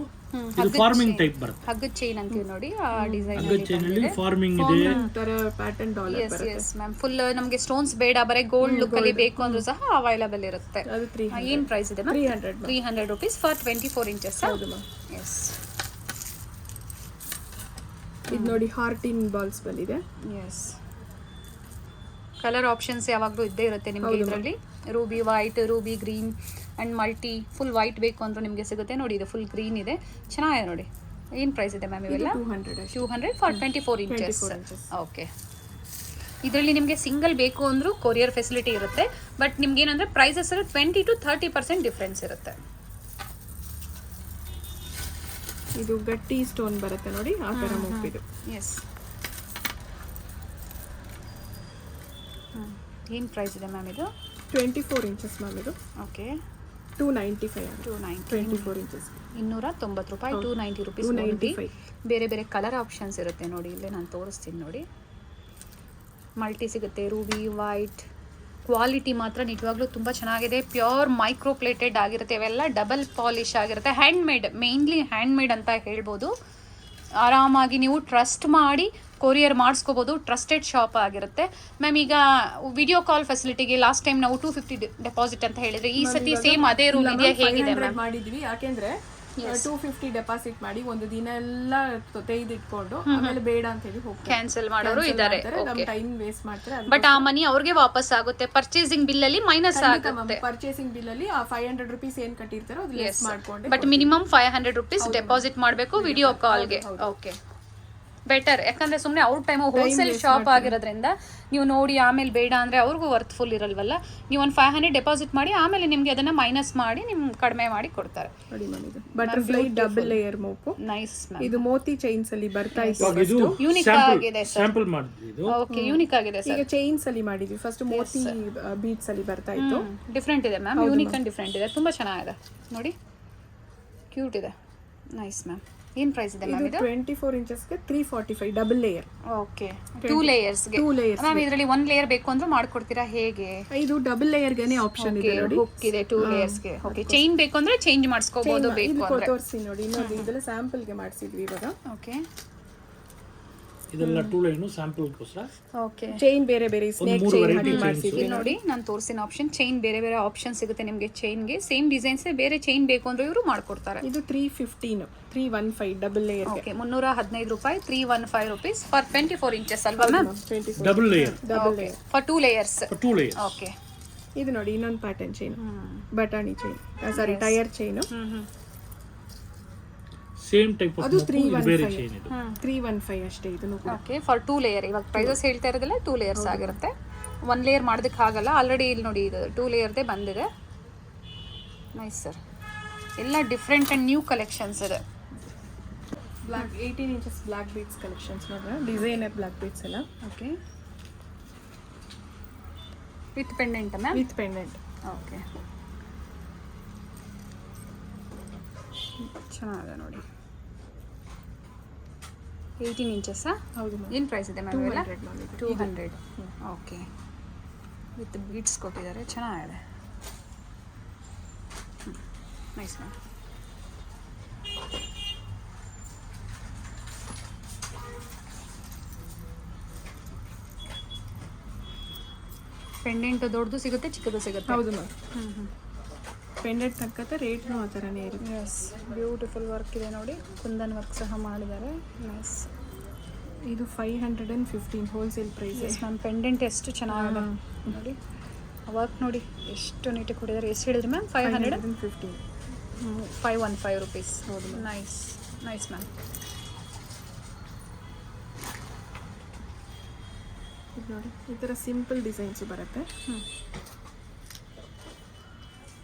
Speaker 3: ಫಾರ್ಮಿಂಗ್ ಟೈಪ್ ಬರುತ್ತೆ.
Speaker 4: ಹಗ್ಗದ ಚೈನ್ ಅಂತೀವಿ ನೋಡಿ, ಆ ಡಿಸೈನ್
Speaker 3: ಹಗ್ಗದ ಚೈನ್ ಅಲ್ಲಿ ಫಾರ್ಮಿಂಗ್ ಇದೆ.
Speaker 2: ತರ ಪ್ಯಾಟರ್ನ್ ಡಾಲರ್
Speaker 4: ಎಸ್
Speaker 2: ಬರುತ್ತೆ.
Speaker 4: Yes ma'am. ಫುಲ್ ನಮಗೆ ಸ್ಟೋನ್ಸ್ ಬೇಡ, ಬರೀ ಗೋಲ್ಡ್ ಲುಕ್ ಅಲ್ಲಿ ಬೇಕು ಅಂದ್ರೂ ಸಹ ಅವೈಲಬಲ್ ಇರುತ್ತೆ.
Speaker 2: ಅದು 300.
Speaker 4: ಏನ್ ಪ್ರೈಸ್ ಇದೆ ಮ್ಯಾಮ್?
Speaker 2: 300
Speaker 4: rupees for 24 inches.
Speaker 2: ಹೌದು ಮ್ಯಾಮ್.
Speaker 4: ಎಸ್.
Speaker 2: ಇದು ನೋಡಿ, ಹಾರ್ಟಿನ್ ಬಾಲ್ಸ್ ಬಂದಿದೆ.
Speaker 4: ಎಸ್. ಕಲರ್ ಆಪ್ಷನ್ಸ್ ಯಾವಾಗಲೂ ಇದ್ದೇ ಇರುತ್ತೆ ನಿಮಗೆ ಇದರಲ್ಲಿ. Ruby white, Ruby green and multi. Full white ಬೇಕು ಅಂದ್ರೂ ನಿಮಗೆ ಸಿಗುತ್ತೆ ನೋಡಿ. ಇದು ಫುಲ್ ಗ್ರೀನ್ ಇದೆ, ಚೆನ್ನಾಗಿದೆ ನೋಡಿ. ಏನು ಪ್ರೈಸ್ ಇದೆ ಮ್ಯಾಮ್ ಇವೆಲ್ಲ? 200 ಫಾರ್ 24 ಇಂಚಸ್. ಓಕೆ. ಇದರಲ್ಲಿ ನಿಮಗೆ ಸಿಂಗಲ್ ಬೇಕು ಅಂದರೂ ಕೊರಿಯರ್ ಫೆಸಿಲಿಟಿ ಇರುತ್ತೆ. ಬಟ್ ನಿಮ್ಗೆ ಏನಂದ್ರೆ ಪ್ರೈಸಸ್ 20 to 30% ಡಿಫ್ರೆನ್ಸ್ ಇರುತ್ತೆ.
Speaker 2: ಇದು ಗಟ್ಟಿ ಸ್ಟೋನ್ ಬರುತ್ತೆ ನೋಡಿ, ಆ ತರ ಮೂಪಿದು.
Speaker 4: ಎಸ್. ಏನು ಪ್ರೈಸ್ ಇದೆ ಮ್ಯಾಮ್ ಇದು?
Speaker 2: 24 ಇಂಚಸ್ ಮ್ಯಾಮ್ ಇದು.
Speaker 4: ಓಕೆ.
Speaker 2: 295. 24 ಇಂಚಸ್
Speaker 4: 290 ರೂಪಾಯಿ. 290 ರುಪೀಸ್.
Speaker 2: 295.
Speaker 4: ಬೇರೆ ಬೇರೆ ಕಲರ್ ಆಪ್ಷನ್ಸ್ ಇರುತ್ತೆ ನೋಡಿ, ಇಲ್ಲೇ ನಾನು ತೋರಿಸ್ತೀನಿ ನೋಡಿ. ಮಲ್ಟಿ ಸಿಗುತ್ತೆ, ರೂಬಿ ವೈಟ್. ಕ್ವಾಲಿಟಿ ಮಾತ್ರ ನಿಜವಾಗ್ಲೂ ತುಂಬ ಚೆನ್ನಾಗಿದೆ. ಪ್ಯೂರ್ ಮೈಕ್ರೋ ಪ್ಲೇಟೆಡ್ ಆಗಿರುತ್ತೆ. ಇವೆಲ್ಲ ಡಬಲ್ ಪಾಲಿಶ್ ಆಗಿರುತ್ತೆ. ಹ್ಯಾಂಡ್ಮೇಡ್, ಮೇಯ್ನ್ಲಿ ಹ್ಯಾಂಡ್ಮೇಡ್ ಅಂತ ಹೇಳ್ಬೋದು. ಆರಾಮಾಗಿ ನೀವು ಟ್ರಸ್ಟ್ ಮಾಡಿ ಕೊರಿಯರ್ ಮಾಡಿಸ್ಕೋಬೋದು. ಟ್ರಸ್ಟೆಡ್ ಶಾಪ್ ಆಗಿರುತ್ತೆ ಮ್ಯಾಮ್. ಈಗ ವಿಡಿಯೋ ಕಾಲ್ ಫೆಸಿಲಿಟಿಗೆ ಲಾಸ್ಟ್ ಟೈಮ್ ನಾವು 250 ಡೆಪಾಸಿಟ್ ಅಂತ ಹೇಳಿದ್ರೆ, ಈ ಸತಿ ಸೇಮ್ ಅದೇ ರೂಲ್ ಇದೆಯಾ, ಹೇಗಿದೆ ಮ್ಯಾಮ್?
Speaker 2: ಮಾಡಿದ್ವಿ. ಯಾಕೆಂದ್ರೆ 250 ಡೆಪಾಸಿಟ್ ಮಾಡಿ ಒಂದು ದಿನ ಎಲ್ಲ ತೆಗೆದಿಟ್ಕೊಂಡು ಆಮೇಲೆ ಬೇಡ ಅಂತ ಹೇಳಿ ಹೋಗ್ತಾರೆ,
Speaker 4: ಕ್ಯಾನ್ಸಲ್ ಮಾಡೋರು ಇದ್ದಾರೆ.
Speaker 2: ನಮ್ಮ ಟೈಮ್ ವೇಸ್ಟ್ ಮಾಡ್ತಾರೆ.
Speaker 4: ಬಟ್ ಆ ಮನಿ ಅವ್ರಿಗೆ ವಾಪಸ್ ಆಗುತ್ತೆ. ಪರ್ಚೇಸಿಂಗ್ ಬಿಲ್ ಅಲ್ಲಿ ಮೈನಸ್ ಆಗುತ್ತೆ.
Speaker 2: ಪರ್ಚೇಸಿಂಗ್ ಬಿಲ್ ಅಲ್ಲಿ ಆ 500 ರೂಪೀಸ್ ಏನ್ ಕಟ್ಟಿರ್ತಾರೋ ಅದು ಲೆಸ್ ಮಾಡ್ಕೊಂಡು,
Speaker 4: ಬಟ್ ಮಿನಿಮಮ್ 500 ರೂಪೀಸ್ ಡೆಪಾಸಿಟ್ ಮಾಡಬೇಕು ವಿಡಿಯೋ ಕಾಲ್ಗೆ. Okay, better. ಯಾಕಂದ್ರೆ ಸುಮ್ಮನೆ ಔಟ್ ಟೈಮ್ ಹೋಲ್ಸೇಲ್ ಶಾಪ್ ಆಗಿರೋದ್ರಿಂದ ನೀವು ನೋಡಿ ಆಮೇಲೆ ಬೇಡ ಅಂದ್ರೆ ಅವ್ರಿಗೂ ವರ್ತ್ಫುಲ್ ಇರಲ್ವಲ್ಲ. ನೀವು ಒಂದು 500 ಡೆಪಾಸಿಟ್ ಮಾಡಿ ಆಮೇಲೆ ನಿಮ್ಗೆ ಅದನ್ನ ಮೈನಸ್ ಮಾಡಿ ಕಡಿಮೆ ಮಾಡಿ ಕೊಡ್ತಾರೆ.
Speaker 2: ಬಟರ್ಫ್ಲೈ ಡಬಲ್ ಲೇಯರ್ ಮೋಪು.
Speaker 4: Nice ma'am.
Speaker 2: ಇದು ಮೋತಿ ಚೈನ್ಸ್ ಅಲ್ಲಿ ಬರ್ತಾ ಇತ್ತು.
Speaker 4: ಯೂನಿಕ್ ಆಗಿದೆ ಸರ್.
Speaker 3: ಸ್ಯಾಂಪಲ್ ಮಾಡಿದ್ದು.
Speaker 4: ಓಕೆ, ಯೂನಿಕ್ ಆಗಿದೆ ಸರ್.
Speaker 2: ಈಗ ಚೈನ್ಸ್ ಅಲ್ಲಿ ಮಾಡಿದ್ವಿ. ಫಸ್ಟ್ ಮೋತಿ ಬೀಡ್ಸ್ ಅಲ್ಲಿ ಬರ್ತಾ ಇತ್ತು.
Speaker 4: ಡಿಫ್ರೆಂಟ್ ಇದೆ ಮ್ಯಾಮ್, ಯೂನಿಕ್ ಅಂಡ್ ಡಿಫ್ರೆಂಟ್ ಇದೆ. ತುಂಬಾ ಚೆನ್ನಾಗಿದೆ ನೋಡಿ, ಕ್ಯೂಟ್ ಇದೆ. Nice ma'am. ಏನು ಪ್ರೈಸ್ ಇದೆ ಮ್ಯಾಮ್ ಇದು?
Speaker 2: 24 ಇಂಚಸ್ಗೆ 345 ಡಬಲ್ ಲೇಯರ್.
Speaker 4: ಓಕೆ, 2 ಲೇಯರ್ಸ್ಗೆ. ಮ್ಯಾಮ್ ಇದರಲ್ಲಿ 1 ಲೇಯರ್ ಬೇಕು ಅಂದ್ರೆ ಮಾಡ್ಕೊಡ್ತೀರಾ ಹೇಗೆ?
Speaker 2: ಇದು ಡಬಲ್ ಲೇಯರ್ಗೆನೇ ಆಪ್ಷನ್ ಇದೆ ನೋಡಿ.
Speaker 4: ಹುಕ್ ಇದೆ 2 ಲೇಯರ್ಸ್ಗೆ. ಓಕೆ, ಚೈನ್ ಬೇಕು ಅಂದ್ರೆ ಚೇಂಜ್ ಮಾಡಿಸ್ಕೋಬಹುದು ಬೇಕು ಅಂದ್ರೆ.
Speaker 2: ತೋರಿಸಿ ನೋಡಿ, ಇನ್ನೊಂದು ಇದೆಲ್ಲ ಸ್ಯಾಂಪಲ್ ಗೆ ಮಾಡಿಸಿದ್ವಿ ಇವಾಗ.
Speaker 4: ಓಕೆ,
Speaker 3: ಇದೆಲ್ಲ 2 ಲೈನ್ ಸ್ಯಾಂಪಲ್ ಗೋಸ್ಕರ.
Speaker 4: ಓಕೆ,
Speaker 2: ಚೈನ್ ಬೇರೆ ಬೇರೆ ಸ್ನೇಕ್ ಚೈನ್ ಹಾಕಿ ಮಾಡಿಸಿದ್ವಿ
Speaker 4: ನೋಡಿ. ನಾನು ತೋರಿಸಿನ ಆಪ್ಷನ್ ಚೈನ್ ಬೇರೆ ಬೇರೆ ಆಪ್ಷನ್ ಸಿಗುತ್ತೆ ನಿಮಗೆ. ಚೈನ್ಗೆ ಸೇಮ್ ಡಿಸೈನ್ಸ್ ಬೇರೆ ಚೈನ್ ಬೇಕು ಅಂದ್ರೆ ಇವರು ಮಾಡ್ಕೊಡ್ತಾರೆ.
Speaker 2: ಇದು 315 ಡಬಲ್ ಲೇಯರ್.
Speaker 4: ಓಕೆ, 315 ರೂಪಾಯಿ. 315 ರೂಪೀಸ್ ಫಾರ್ 24 ಇಂಚಸ್ ಅಲ್ವಾ ma'am?
Speaker 3: Double layer.
Speaker 4: For 2 layers. Okay,
Speaker 2: ಇದು ನೋಡಿ ಇನ್ನೊಂದು ಪ್ಯಾಟರ್ನ್ ಚೈನ್, ಬಟಾಣಿ chain, sorry tyre chain.
Speaker 3: Same type of ಬೇರೆ ಚೈನ್ ಇದು.
Speaker 2: 315 ಅಷ್ಟೇ ಇದನ್ನು ಕೂಡ.
Speaker 4: Okay, for 2 layer. ಇವಾಗ ಪ್ರೈಸಸ್ ಹೇಳ್ತಾ ಇರೋದಿಲ್ಲ, 2 ಲೇಯರ್ಸ್ ಆಗಿರುತ್ತೆ. 1 ಲೇಯರ್ ಮಾಡೋದಕ್ಕೆ ಆಗಲ್ಲ. ಆಲ್ರೆಡಿ ಇಲ್ಲಿ ನೋಡಿ ಇದು 2 ಲೇಯರ್ದೇ ಬಂದಿದೆ. Nice sir. ಎಲ್ಲ ಡಿಫ್ರೆಂಟ್ ಆ್ಯಂಡ್ ನ್ಯೂ ಕಲೆಕ್ಷನ್ಸ್ ಇದೆ.
Speaker 2: Black 18 inches black beads collections ನೋಡ್ರೆ, ಡಿಸೈನರ್ ಬ್ಲಾಕ್ ಬೀಡ್ಸ್ ಎಲ್ಲ.
Speaker 4: Okay, with pendant ma'am?
Speaker 2: With pendant.
Speaker 4: Okay, ಚೆನ್ನಾಗಿದೆ ನೋಡಿ. 18 ಇಂಚಸ್ಸಾ?
Speaker 2: ಹೌದು ಮ್ಯಾಮ್.
Speaker 4: ಏನು ಪ್ರೈಸ್ ಇದೆ ಮ್ಯಾಮ್ ಇವೆಲ್ಲ?
Speaker 2: 200.
Speaker 4: ಓಕೆ, ವಿತ್ ಬೀಡ್ಸ್ ಕೊಟ್ಟಿದ್ದಾರೆ, ಚೆನ್ನಾಗಿದೆ. Nice ma'am. ಪೆಂಡೆಂಟ್ ದೊಡ್ಡದು ಸಿಗುತ್ತೆ, ಚಿಕ್ಕದು ಸಿಗುತ್ತೆ.
Speaker 2: ಹೌದು ಮ್ಯಾಮ್. ಪೆಂಡೆಂಟ್ ತಕ್ಕಂತೆ ರೇಟ್ನು ಆ ಥರನೇ ಇರುತ್ತೆ.
Speaker 4: ಎಸ್, ಬ್ಯೂಟಿಫುಲ್ ವರ್ಕ್ ಇದೆ ನೋಡಿ. ಕುಂದನ್ ವರ್ಕ್ ಸಹ ಮಾಡಿದ್ದಾರೆ. ನೈಸ್.
Speaker 2: ಇದು 515 wholesale price.
Speaker 4: Yes ma'am. Pendant ಎಷ್ಟು ಚೆನ್ನಾಗಿದೆ ನೋಡಿ. ವರ್ಕ್ ನೋಡಿ ಎಷ್ಟು ನೀಟಾಗಿ ಕೊಟ್ಟಿದ್ದಾರೆ. ಎಷ್ಟು ಹೇಳಿದ್ರಿ ಮ್ಯಾಮ್? 515. 515 ರೂಪೀಸ್. ಹೌದು. Nice nice ma'am.
Speaker 2: ಇದು ನೋಡಿ, ಈ ಥರ ಸಿಂಪಲ್ ಡಿಸೈನ್ಸು ಬರುತ್ತೆ.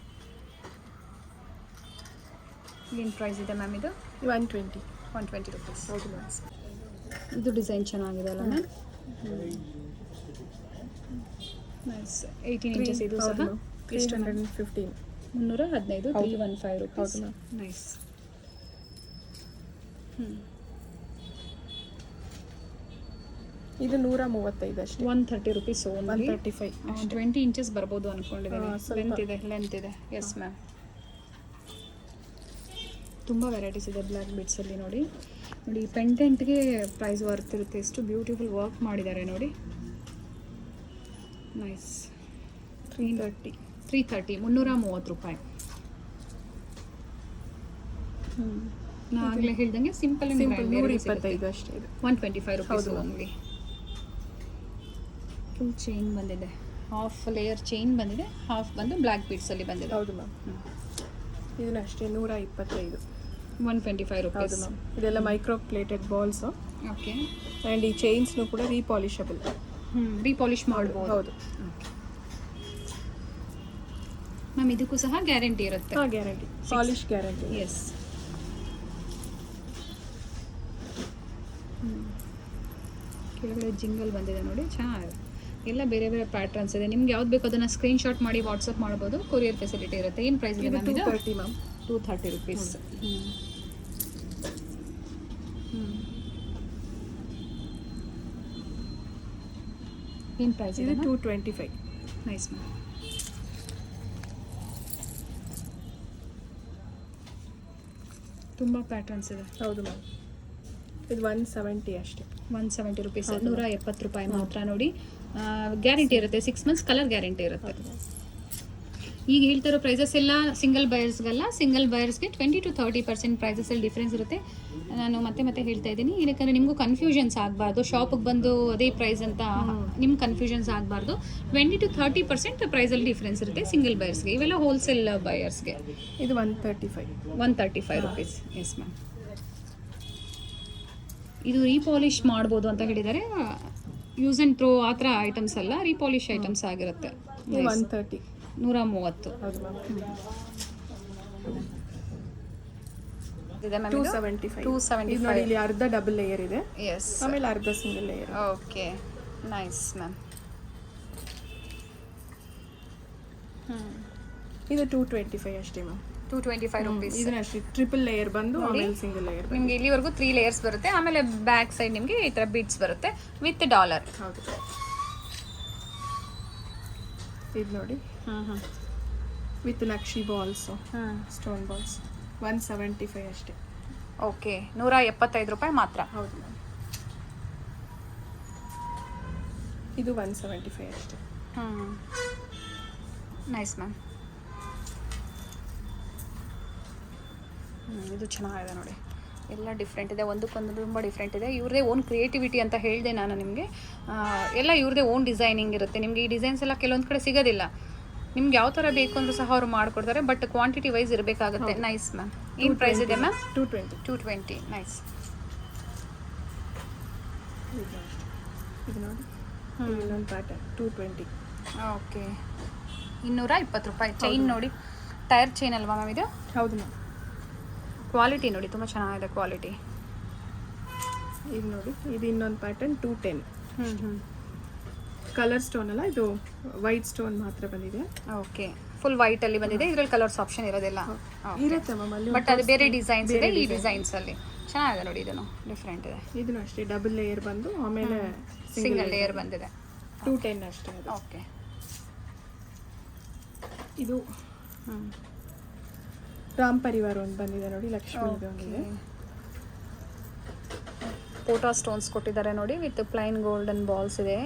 Speaker 4: ಏನು ಪ್ರೈಸ್ ಇದೆ ಮ್ಯಾಮ್ ಇದು?
Speaker 2: 120.
Speaker 4: 120 ರುಪೀಸ್.
Speaker 2: ಹೌದು ಮ್ಯಾಮ್.
Speaker 4: ಇದು ಡಿಸೈನ್ ಚೆನ್ನಾಗಿದೆ ಅಲ್ಲ ಮ್ಯಾಮ್? ನೈಸ್. 18 ಇಂಚಸ್ ಇದು ಸಹ
Speaker 2: 315.
Speaker 4: 315, 315 ರುಪೀಸ್.
Speaker 2: ಹೌದು ಮ್ಯಾಮ್.
Speaker 4: ನೈಸ್.
Speaker 2: ಇದು 135 ಅಷ್ಟೇ.
Speaker 4: 130 ರುಪೀಸ್ ಓನ್ಲಿ.
Speaker 2: 135.
Speaker 4: 20 ಇಂಚಸ್ ಬರ್ಬೋದು ಅಂದ್ಕೊಂಡಿದ್ದೇನೆ. ಲೆಂತ್ ಇದೆ. Yes ma'am. ತುಂಬ ವೆರೈಟೀಸ್ ಇದೆ ಬ್ಲ್ಯಾಕ್ ಬೀಡ್ಸಲ್ಲಿ. ನೋಡಿ ಪೆಂಡೆಂಟ್ಗೆ ಪ್ರೈಸ್ ವರ್ತ್ ಇರುತ್ತೆ. ಎಷ್ಟು ಬ್ಯೂಟಿಫುಲ್ ವರ್ಕ್ ಮಾಡಿದ್ದಾರೆ ನೋಡಿ. ನೈಸ್. 330, 330 ರೂಪಾಯಿ. ನಾನು ಆಗಲೇ ಹೇಳ್ದಂಗೆ ಸಿಂಪಲ್
Speaker 2: 125 ಅಷ್ಟೇ ಇದು.
Speaker 4: 125 ರುಪೀಸ್ ಓನ್ಲಿ. ಫುಲ್ ಚೈನ್ ಬಂದಿದೆ, ಹಾಫ್ ಲೇಯರ್ ಚೈನ್ ಬಂದಿದೆ, ಹಾಫ್ ಬಂದು ಬ್ಲ್ಯಾಕ್ ಬೀಡ್ಸಲ್ಲಿ ಬಂದಿದೆ.
Speaker 2: ಹೌದು ಮ್ಯಾಮ್. ಇದನ್ನ ಅಷ್ಟೇ 125.
Speaker 4: 125
Speaker 2: ಹೌದು
Speaker 4: ರುಪೀಸ್.
Speaker 2: ಮ್ಯಾಮ್. ಇದೆಲ್ಲ micro plated balls.
Speaker 4: Okay.
Speaker 2: And ಈ ಚೈನ್ಸ್ನು ಕೂಡ ರೀಪಾಲಿಷಬಲ್.
Speaker 4: ರೀಪಾಲಿಶ್ ಮಾಡ್ಬೋದು.
Speaker 2: ಹೌದು
Speaker 4: ಮ್ಯಾಮ್. ಇದಕ್ಕೂ ಸಹ ಗ್ಯಾರಂಟಿ ಇರುತ್ತೆ.
Speaker 2: ಹಾಂ, ಗ್ಯಾರಂಟಿ, ಪಾಲಿಶ್ ಗ್ಯಾರಂಟಿ.
Speaker 4: ಎಸ್. ಕೆಳಗಡೆ ಜಿಂಗಲ್ ಬಂದಿದೆ ನೋಡಿ, ಚೆನ್ನಾಗಿದೆ. ಎಲ್ಲ ಬೇರೆ ಬೇರೆ ಪ್ಯಾಟ್ರನ್ಸ್ ಇದೆ. ನಿಮ್ಗೆ ಯಾವ್ದು ಬೇಕು ಅದನ್ನು ಸ್ಕ್ರೀನ್ಶಾಟ್ ಮಾಡಿ ವಾಟ್ಸಪ್ ಮಾಡ್ಬೋದು. ಕೊರಿಯರ್ ಫೆಸಿಲಿಟಿ ಇರುತ್ತೆ. ಏನು ಪ್ರೈಸ್ ಇದೆ ಮ್ಯಾಮ್ ಇದು?
Speaker 2: 230 ಮ್ಯಾಮ್.
Speaker 4: 230 ರುಪೀಸ್. ಏನು ಪ್ರೈಸ್
Speaker 2: ಇದು
Speaker 4: ಇದೆ?
Speaker 2: 225.
Speaker 4: Nice ma'am. ತುಂಬ ಪ್ಯಾಟರ್ನ್ಸ್ ಇದೆ.
Speaker 2: ಹೌದು ಮ್ಯಾಮ್. ಇದು 170 ಅಷ್ಟೇ.
Speaker 4: 170 ರುಪೀಸ್. 170 ರೂಪಾಯಿ ಮಾತ್ರ. ನೋಡಿ ಗ್ಯಾರಂಟಿ ಇರುತ್ತೆ. 6 ಮಂತ್ಸ್ ಕಲರ್ ಗ್ಯಾರಂಟಿ ಇರುತ್ತೆ. ಈಗ ಹೇಳ್ತಿರೋ ಪ್ರೈಸಸ್ ಎಲ್ಲ ಸಿಂಗಲ್ ಬಯರ್ಸ್ಗಲ್ಲ. ಸಿಂಗಲ್ ಬಯರ್ಸ್ಗೆ 20 to 30% ಪ್ರೈಸಸಲ್ಲಿ ಡಿಫ್ರೆನ್ಸ್ ಇರುತ್ತೆ. ನಾನು ಮತ್ತೆ ಹೇಳ್ತಾ ಇದ್ದೀನಿ, ಯಾಕಂದರೆ ನಿಮಗೂ ಕನ್ಫ್ಯೂಷನ್ಸ್ ಆಗಬಾರ್ದು. ಶಾಪಿಗೆ ಬಂದು ಅದೇ ಪ್ರೈಸ್ ಅಂತ ನಿಮ್ಗೆ ಕನ್ಫ್ಯೂಷನ್ಸ್ ಆಗಬಾರ್ದು. 20 to 30% ಪ್ರೈಸಲ್ಲಿ ಡಿಫ್ರೆನ್ಸ್ ಇರುತ್ತೆ ಸಿಂಗಲ್ ಬಯರ್ಸ್ಗೆ. ಇವೆಲ್ಲ ಹೋಲ್ಸೇಲ್ ಬಯರ್ಸ್ಗೆ.
Speaker 2: ಇದು 135.
Speaker 4: 135 ರುಪೀಸ್. Yes ma'am. ಇದು ರೀಪಾಲಿಶ್ ಮಾಡ್ಬೋದು ಅಂತ ಹೇಳಿದ್ದಾರೆ. ಯೂಸ್ ಆ್ಯಂಡ್ ಥ್ರೋ ಆ ಥರ ಐಟಮ್ಸ್ ಅಲ್ಲ, ರೀಪಾಲಿಶ್ ಐಟಮ್ಸ್ ಆಗಿರುತ್ತೆ.
Speaker 2: 130.
Speaker 4: 130.
Speaker 2: ಹೌದು ಮ್ಯಾಮ್.
Speaker 4: ಇದೆ ಮ್ಯಾಮ್.
Speaker 2: 275. ಇದು ನೋಡಿ, ಇಲ್ಲಿ ಅರ್ಧ ಡಬಲ್ ಲೇಯರ್ ಇದೆ,
Speaker 4: ಎಸ್.
Speaker 2: ಆಮೇಲೆ ಅರ್ಧ single layer.
Speaker 4: Okay, nice ma'am.
Speaker 2: ಇದು 225 ಅಷ್ಟೇ ಮ್ಯಾಮ್.
Speaker 4: 225 ರುಪೀಸ್.
Speaker 2: ಇದನ್ನ ಅಷ್ಟೇ ಟ್ರಿಪಲ್ ಲೇಯರ್ ಬಂದು ಆಮೇಲೆ ಸಿಂಗಲ್ ಲೇಯರ್.
Speaker 4: ನಿಮಗೆ ಇಲ್ಲಿವರೆಗೂ 3 ಲೇಯರ್ಸ್ ಬರುತ್ತೆ. ಆಮೇಲೆ ಬ್ಯಾಕ್ ಸೈಡ್ ನಿಮಗೆ ಈ ಥರ ಬೀಡ್ಸ್ ಬರುತ್ತೆ ವಿತ್ ಡಾಲರ್.
Speaker 2: ಹೌದು. ಇದು ನೋಡಿ, with Naqvi balls, stone balls. 175 ಅಷ್ಟೇ.
Speaker 4: ಓಕೆ, 175 ರೂಪಾಯಿ ಮಾತ್ರ.
Speaker 2: ಹೌದು ಮ್ಯಾಮ್. ಇದು 175 ಅಷ್ಟೇ.
Speaker 4: Nice ma'am. ಇದು ಚೆನ್ನಾಗಿದೆ ನೋಡಿ. ಎಲ್ಲ ಡಿಫ್ರೆಂಟ್ ಇದೆ, ಒಂದಕ್ಕೊಂದು ತುಂಬ ಡಿಫ್ರೆಂಟ್ ಇದೆ. ಇವ್ರದೇ ಓನ್ ಕ್ರಿಯೇಟಿವಿಟಿ ಅಂತ ಹೇಳಿದೆ ನಾನು ನಿಮಗೆ. ಎಲ್ಲ ಇವ್ರದೇ ಓನ್ ಡಿಸೈನಿಂಗ್ ಇರುತ್ತೆ. ನಿಮಗೆ ಈ ಡಿಸೈನ್ಸ್ ಎಲ್ಲ ಕೆಲವೊಂದು ಕಡೆ ಸಿಗೋದಿಲ್ಲ. ನಿಮ್ಗೆ ಯಾವ ಥರ ಬೇಕು ಅಂದರೂ ಸಹ ಅವ್ರು ಮಾಡಿಕೊಡ್ತಾರೆ, ಬಟ್ ಕ್ವಾಂಟಿಟಿ ವೈಸ್ ಇರಬೇಕಾಗುತ್ತೆ. Nice ma'am. ಏನು ಪ್ರೈಸ್ ಇದೆ ಮ್ಯಾಮ್?
Speaker 2: 220.
Speaker 4: 220. ನೈಸ್.
Speaker 2: ಇದು ನೋಡಿ, ಇನ್ನೊಂದು ಪ್ಯಾಟರ್ನ್ 220.
Speaker 4: ಓಕೆ, 220 ರೂಪಾಯಿ. ಚೈನ್ ನೋಡಿ, ಟೈರ್ ಚೈನ್ ಅಲ್ವಾ ಮ್ಯಾಮ್ ಇದು?
Speaker 2: ಹೌದು ಮ್ಯಾಮ್.
Speaker 4: ಕ್ವಾಲಿಟಿ ನೋಡಿ, ತುಂಬ ಚೆನ್ನಾಗಿದೆ ಕ್ವಾಲಿಟಿ.
Speaker 2: ಇದು ನೋಡಿ, ಇದು ಇನ್ನೊಂದು ಪ್ಯಾಟರ್ನ್ 210. ಕಲರ್ ಸ್ಟೋನ್ ಅಲ್ಲ, ಇದು ವೈಟ್ ಸ್ಟೋನ್ ಮಾತ್ರ ಬಂದಿದೆ.
Speaker 4: ಓಕೆ, ಫುಲ್ ವೈಟಲ್ಲಿ ಬಂದಿದೆ. ಇದರಲ್ಲಿ ಕಲರ್ಸ್ ಆಪ್ಷನ್ ಇರೋದಿಲ್ಲ.
Speaker 2: ಇರುತ್ತೆ ಮ್ಯಾಮ್ ಅಲ್ಲಿ,
Speaker 4: ಬಟ್ ಅದು ಬೇರೆ ಡಿಸೈನ್ಸ್ ಇದೆ. ಈ ಡಿಸೈನ್ಸಲ್ಲಿ ಚೆನ್ನಾಗಿದೆ ನೋಡಿ, ಇದನ್ನು ಡಿಫ್ರೆಂಟ್ ಇದೆ.
Speaker 2: ಇದನ್ನು ಅಷ್ಟೇ ಡಬಲ್ ಲೇಯರ್ ಬಂದು ಆಮೇಲೆ
Speaker 4: ಸಿಂಗಲ್ ಲೇಯರ್ ಬಂದಿದೆ.
Speaker 2: 210 ಅಷ್ಟೇ.
Speaker 4: ಓಕೆ.
Speaker 2: ಇದು ರಾಮ್ ಪರಿವಾರ ಒಂದು ಬಂದಿದೆ ನೋಡಿ, ಲಕ್ಷ್ಮಿ ಬಂದಿದೆ.
Speaker 4: ಫೋಟೋ ಸ್ಟೋನ್ಸ್ ಕೊಟ್ಟಿದ್ದಾರೆ ನೋಡಿ, ವಿತ್ ಪ್ಲೈನ್ ಗೋಲ್ಡನ್ ಬಾಲ್ಸ್ ಇದೆ.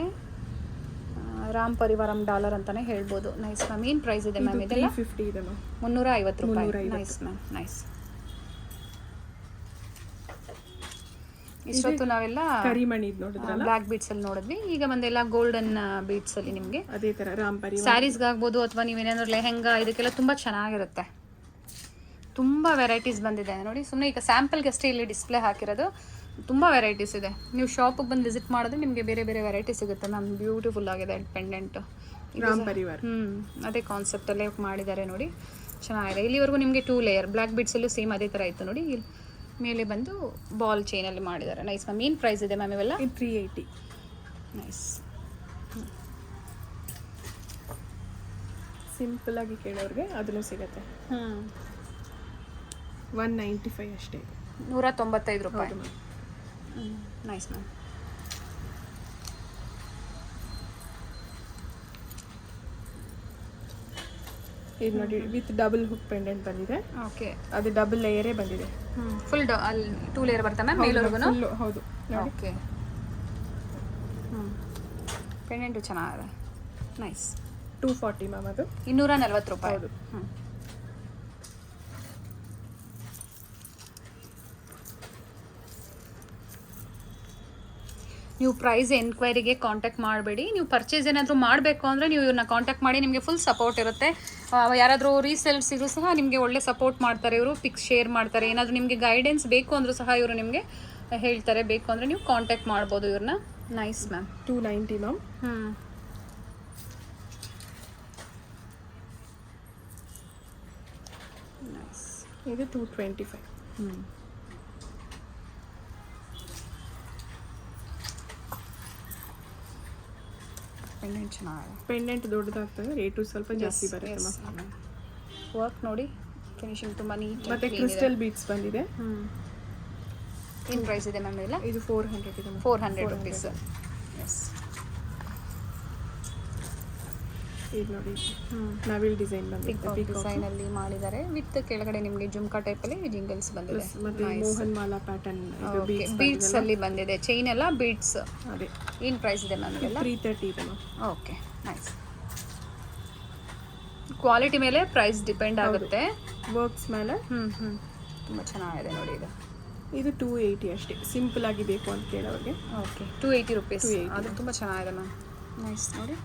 Speaker 4: ರಾಮ್ ಪರಿವಾರಂ ಡಾಲರ್ ಅಂತಾನೆ ಹೇಳ್ಬೋದು. Nice ma'am. ಏನು ಪ್ರೈಸ್ ಇದೆ ಮ್ಯಾಮ್ ಇದೆಲ್ಲ?
Speaker 2: 350 ಇದೆ ಮ್ಯಾಮ್.
Speaker 4: 350 ರೂಪಾಯಿ. Nice ma'am, nice. ಇಷ್ಟೊತ್ತು ನಾವೆಲ್ಲ
Speaker 2: ಕರಿಮಣಿ ನೋಡಿದ್ರಲ್ಲ,
Speaker 4: ಬ್ಲ್ಯಾಕ್ ಬೀಡ್ಸ್ ಅಲ್ಲಿ ನೋಡಿದ್ವಿ. ಈಗ ಬಂದೆಲ್ಲ ಗೋಲ್ಡನ್ ಬೀಡ್ಸ್ ಅಲ್ಲಿ ನಿಮಗೆ
Speaker 2: ಅದೇ ತರ ರಾಮ್ ಪರಿವಾರ
Speaker 4: ಸ್ಯಾರೀಸ್ಗೆ ಆಗ್ಬೋದು, ಅಥವಾ ನೀವೇನಾದ್ರು ಲೆಹೆಂಗಾ ಇದಕ್ಕೆಲ್ಲ ತುಂಬ ಚೆನ್ನಾಗಿರುತ್ತೆ. ತುಂಬ ವೆರೈಟೀಸ್ ಬಂದಿದೆ ನೋಡಿ. ಸುಮ್ಮನೆ ಈಗ ಸ್ಯಾಂಪಲ್ಗೆ ಅಷ್ಟೇ ಇಲ್ಲಿ ಡಿಸ್ಪ್ಲೇ ಹಾಕಿರೋದು. ತುಂಬ ವೆರೈಟೀಸ್ ಇದೆ. ನೀವು ಶಾಪಿಗೆ ಬಂದು ವಿಸಿಟ್ ಮಾಡಿದ್ರೆ ನಿಮಗೆ ಬೇರೆ ಬೇರೆ ವೆರೈಟಿ ಸಿಗುತ್ತೆ ಮ್ಯಾಮ್. ಬ್ಯೂಟಿಫುಲ್ ಆಗಿದೆ ಪೆಂಡೆಂಟ್.
Speaker 2: ರಾಮ್ ಪರಿವಾರ.
Speaker 4: ಅದೇ ಕಾನ್ಸೆಪ್ಟಲ್ಲೇ ಮಾಡಿದ್ದಾರೆ ನೋಡಿ, ಚೆನ್ನಾಗಿದೆ. ಇಲ್ಲಿವರೆಗೂ ನಿಮಗೆ 2 ಲೇಯರ್ ಬ್ಲ್ಯಾಕ್ ಬಿಡ್ಸಲ್ಲೂ ಸೇಮ್ ಅದೇ ಥರ ಇತ್ತು ನೋಡಿ. ಇಲ್ಲಿ ಮೇಲೆ ಬಂದು ಬಾಲ್ ಚೈನಲ್ಲಿ ಮಾಡಿದ್ದಾರೆ. Nice ma'am. ಏನು ಪ್ರೈಸ್ ಇದೆ ಮ್ಯಾಮ್ ಇವೆಲ್ಲ?
Speaker 2: ಇದು 380.
Speaker 4: ನೈಸ್.
Speaker 2: ಸಿಂಪಲ್ ಆಗಿ ಕೇಳೋರಿಗೆ ಅದನ್ನು ಸಿಗುತ್ತೆ. 195 ಅಷ್ಟೇ.
Speaker 4: 195 ರೂಪಾಯಿ. Nice ma'am.
Speaker 2: ಇದು ನೋಡಿ ವಿತ್ ಡಬಲ್ ಹುಕ್ ಪೆಂಡೆಂಟ್ ಬಂದಿದೆ.
Speaker 4: ಓಕೆ.
Speaker 2: ಅದು ಡಬಲ್ ಲೇಯರೇ ಬಂದಿದೆ.
Speaker 4: ಫುಲ್ ಅಲ್ಲಿ 2 ಲೇಯರ್ ಬರುತ್ತೆ ಮ್ಯಾಮ್ ಮೇಲವರೆಗೂ?
Speaker 2: ಹೌದು.
Speaker 4: ಓಕೆ. ಪೆಂಡೆಂಟು ಚೆನ್ನಾಗಿದೆ. ನೈಸ್.
Speaker 2: 240 ಮ್ಯಾಮ್. ಅದು
Speaker 4: 240 ರೂಪಾಯಿ.
Speaker 2: ಹೌದು.
Speaker 4: ನೀವು ಪ್ರೈಸ್ ಎನ್ಕ್ವೈರಿಗೆ ಕಾಂಟ್ಯಾಕ್ಟ್ ಮಾಡಬೇಡಿ. ನೀವು ಪರ್ಚೇಸ್ ಏನಾದರೂ ಮಾಡಬೇಕು ಅಂದರೆ ನೀವು ಇವ್ರನ್ನ ಕಾಂಟ್ಯಾಕ್ಟ್ ಮಾಡಿ, ನಿಮಗೆ ಫುಲ್ ಸಪೋರ್ಟ್ ಇರುತ್ತೆ. ಯಾರಾದರೂ ರೀಸೇಲ್ಸಿಗೂ ಸಹ ನಿಮಗೆ ಒಳ್ಳೆ ಸಪೋರ್ಟ್ ಮಾಡ್ತಾರೆ. ಇವರು ಪಿಕ್ಸ್ ಶೇರ್ ಮಾಡ್ತಾರೆ. ಏನಾದರೂ ನಿಮಗೆ ಗೈಡೆನ್ಸ್ ಬೇಕು ಅಂದರೂ ಸಹ ಇವರು ನಿಮಗೆ ಹೇಳ್ತಾರೆ. ಬೇಕು ಅಂದರೆ ನೀವು ಕಾಂಟ್ಯಾಕ್ಟ್ ಮಾಡ್ಬೋದು ಇವ್ರನ್ನ. Nice ma'am.
Speaker 2: 290 ಮ್ಯಾಮ್.
Speaker 4: ನೈಸ್.
Speaker 2: ಇದು 225.
Speaker 4: ಪೆಂಡೆಂಟ್ ಚೆನ್ನಾಗಿದೆ.
Speaker 2: ಪೆಂಡೆಂಟ್ ದೊಡ್ಡದಾಗ್ತದೆ, ರೇಟು ಸ್ವಲ್ಪ ಜಾಸ್ತಿ ಬರುತ್ತೆ ಮ್ಯಾಮ್.
Speaker 4: ವರ್ಕ್ ನೋಡಿ, ಫಿನಿಶಿಂಗ್ ತುಂಬ ನೀಟ್.
Speaker 2: ಮತ್ತೆ ಕ್ರಿಸ್ಟಲ್ ಬೀಡ್ಸ್ ಬಂದಿದೆ.
Speaker 4: ಏನು ಪ್ರೈಸ್ ಇದೆ ಮ್ಯಾಮ್ ಇಲ್ಲ?
Speaker 2: ಇದು 400 ಇದೆ.
Speaker 4: 400 ರುಪೀಸ್. ಎಸ್.
Speaker 2: ಇದು ನೋಡಿ ನವಿಲ್ ಡಿಸೈನ್ ಬಂದಿದೆ.
Speaker 4: ಪಿಕಾಕ್ ಡಿಸೈನಲ್ಲಿ ಮಾಡಿದ್ದಾರೆ. ವಿತ್ ಕೆಳಗಡೆ ನಿಮಗೆ ಜುಮ್ಕಾ ಟೈಪಲ್ಲಿ ಜಿಂಗಲ್ಸ್ ಬಂದಿದೆ.
Speaker 2: ಮತ್ತೆ ಮೋಹನ್ ಮಾಲಾ ಪ್ಯಾಟರ್ನ್
Speaker 4: ಬೀಡ್ಸ್ ಅಲ್ಲಿ ಬಂದಿದೆ. ಚೈನ್ ಎಲ್ಲ ಬೀಡ್ಸ್.
Speaker 2: ಅದೇ.
Speaker 4: ಏನು ಪ್ರೈಸ್ ಇದೆ ಮ್ಯಾಮ್ ಇದೆಲ್ಲ?
Speaker 2: 330 ಇದೆ ಮ್ಯಾಮ್.
Speaker 4: ಓಕೆ. ನೈಸ್. ಕ್ವಾಲಿಟಿ ಮೇಲೆ ಪ್ರೈಸ್ ಡಿಪೆಂಡ್ ಆಗುತ್ತೆ.
Speaker 2: ವರ್ಕ್ಸ್ ಮೇಲೆ.
Speaker 4: ತುಂಬ ಚೆನ್ನಾಗಿದೆ ನೋಡಿ ಇದು.
Speaker 2: ಇದು 280 ಅಷ್ಟೇ. ಸಿಂಪಲ್ ಆಗಿ ಬೇಕು ಅಂತ ಕೇಳೋರಿಗೆ.
Speaker 4: ಓಕೆ. 280 ರುಪೀಸ್. ಅದು ತುಂಬ ಚೆನ್ನಾಗಿದೆ ಮ್ಯಾಮ್. ನೈಸ್ ನೋಡಿ,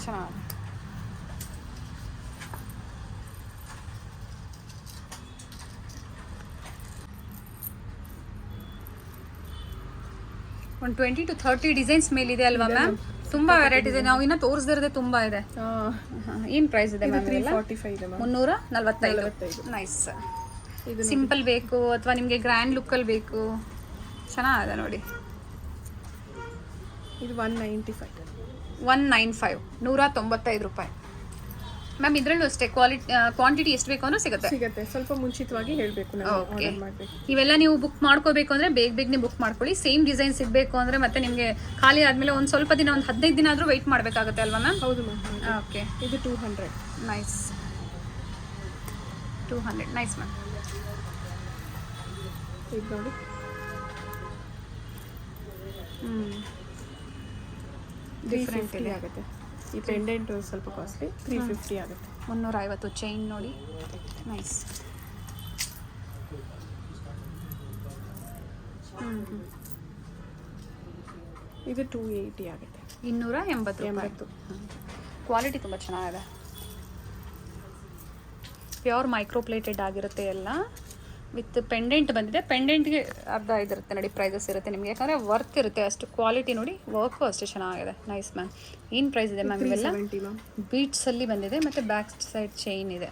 Speaker 4: ಚೆನ್ನಾಗಿದೆ. ಒಂದು 20 to 30 ಡಿಸೈನ್ಸ್ ಮೇಲಿದೆ ಅಲ್ವಾ ಮ್ಯಾಮ್? ತುಂಬಾ ವೆರೈಟಿ ಇದೆ. ನಾವು ಇನ್ನೂ ತೋರಿಸ್ದಿರದೆ ತುಂಬಾ ಇದೆ. ಏನು ಪ್ರೈಸ್ ಇದೆ ಮ್ಯಾಮ್?
Speaker 2: 345 ಇದೆ ಮ್ಯಾಮ್.
Speaker 4: 345. ನೈಸ್. ಸಿಂಪಲ್ ಬೇಕು ಅಥವಾ ನಿಮಗೆ ಗ್ರ್ಯಾಂಡ್ ಲುಕ್ಕಲ್ಲಿ ಬೇಕು, ಚೆನ್ನಾಗಿದೆ ನೋಡಿ.
Speaker 2: ಇದು 195.
Speaker 4: 195 ರೂಪಾಯಿ. ಮ್ಯಾಮ್ ಇದರಲ್ಲೂ ಅಷ್ಟೇ ಕ್ವಾಂಟಿಟಿ ಎಷ್ಟು ಬೇಕು ಅಂದ್ರೆ
Speaker 2: ಸಿಗುತ್ತೆ. ಸ್ವಲ್ಪ ಮುಂಚಿತವಾಗಿ ಹೇಳಬೇಕು ನಾವು.
Speaker 4: ಓಕೆ. ಇವೆಲ್ಲ ನೀವು ಬುಕ್ ಮಾಡ್ಕೋಬೇಕು ಅಂದರೆ ಬೇಗನೆ ಬುಕ್ ಮಾಡ್ಕೊಳ್ಳಿ. ಸೇಮ್ ಡಿಸೈನ್ ಸಿಗಬೇಕು ಅಂದರೆ ಮತ್ತೆ ನಿಮಗೆ ಖಾಲಿ ಆದಮೇಲೆ ಒಂದು ಸ್ವಲ್ಪ ದಿನ, ಒಂದು 15 ದಿನ ಆದರೂ ವೆಯ್ಟ್ ಮಾಡಬೇಕಾಗುತ್ತೆ ಅಲ್ವಾ ಮ್ಯಾಮ್?
Speaker 2: ಹೌದು ಮ್ಯಾಮ್.
Speaker 4: ಓಕೆ.
Speaker 2: ಇದು 200.
Speaker 4: ನೈಸ್. 200. Nice ma'am.
Speaker 2: ಇದು ನೋಡಿ. ಡಿಫ್ರೆಂಟ್ ಆಗುತ್ತೆ. ಈ ಪೆಂಡೆಂಟ್ ಸ್ವಲ್ಪ ಕಾಸ್ಟ್ಲಿ. 350 ಆಗುತ್ತೆ.
Speaker 4: 350 ಚೈನ್ ನೋಡಿ. ನೈಸ್.
Speaker 2: ಇದು 280 ಆಗುತ್ತೆ.
Speaker 4: 280 ರೂಪಾಯಿ. ಕ್ವಾಲಿಟಿ ತುಂಬ ಚೆನ್ನಾಗಿದೆ. ಪ್ಯೂರ್ ಮೈಕ್ರೋ ಪ್ಲೇಟೆಡ್ ಆಗಿರುತ್ತೆ ಎಲ್ಲ. ವಿತ್ ಪೆಂಡೆಂಟ್ ಬಂದಿದೆ. ಪೆಂಡೆಂಟ್ಗೆ ಅರ್ಧ ಇದಿರುತ್ತೆ ನೋಡಿ, ಪ್ರೈಸಸ್ ಇರುತ್ತೆ ನಿಮಗೆ. ಯಾಕಂದರೆ ವರ್ಕ್ ಇರುತ್ತೆ ಅಷ್ಟು. ಕ್ವಾಲಿಟಿ ನೋಡಿ, ವರ್ಕು ಅಷ್ಟೇ ಚೆನ್ನಾಗಿದೆ. Nice ma'am. ಏನು ಪ್ರೈಸ್ ಇದೆ ಮ್ಯಾಮ್ ಇವೆಲ್ಲ?
Speaker 2: 370 ಮ್ಯಾಮ್.
Speaker 4: ಬೀಟ್ಸಲ್ಲಿ ಬಂದಿದೆ ಮತ್ತು ಬ್ಯಾಕ್ ಸೈಡ್ ಚೈನ್ ಇದೆ.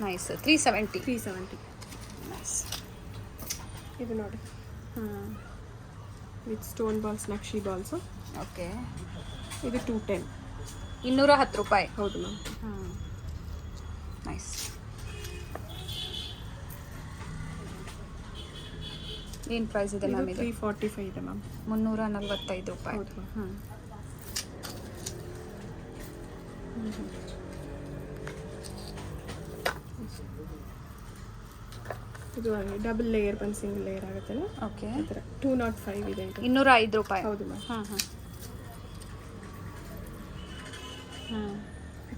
Speaker 4: ನೈಸ್. 370.
Speaker 2: 370.
Speaker 4: ನೈಸ್.
Speaker 2: ಇದು ನೋಡಿ. With stone balls, Naqvi balls.
Speaker 4: Okay.
Speaker 2: ಇದು 210.
Speaker 4: 210 ರೂಪಾಯಿ.
Speaker 2: ಹೌದು ಮ್ಯಾಮ್.
Speaker 4: ನೈಸ್. ಏನು ಪ್ರೈಸ್ ಇದೆ ಮ್ಯಾಮ್ ಇದು?
Speaker 2: 345 ಇದೆ ಮ್ಯಾಮ್.
Speaker 4: 345 ರೂಪಾಯಿ.
Speaker 2: ಹೌದು ಮ್ಯಾಮ್. ಇದು ಡಬಲ್ ಲೇಯರ್ ಬಂದು ಸಿಂಗಲ್ ಲೇಯರ್ ಆಗುತ್ತಲ್ಲ.
Speaker 4: ಓಕೆ.
Speaker 2: ಆ ಥರ 205 ಇದೆ ಇದು.
Speaker 4: 205 ರೂಪಾಯಿ.
Speaker 2: ಹೌದು ಮ್ಯಾಮ್.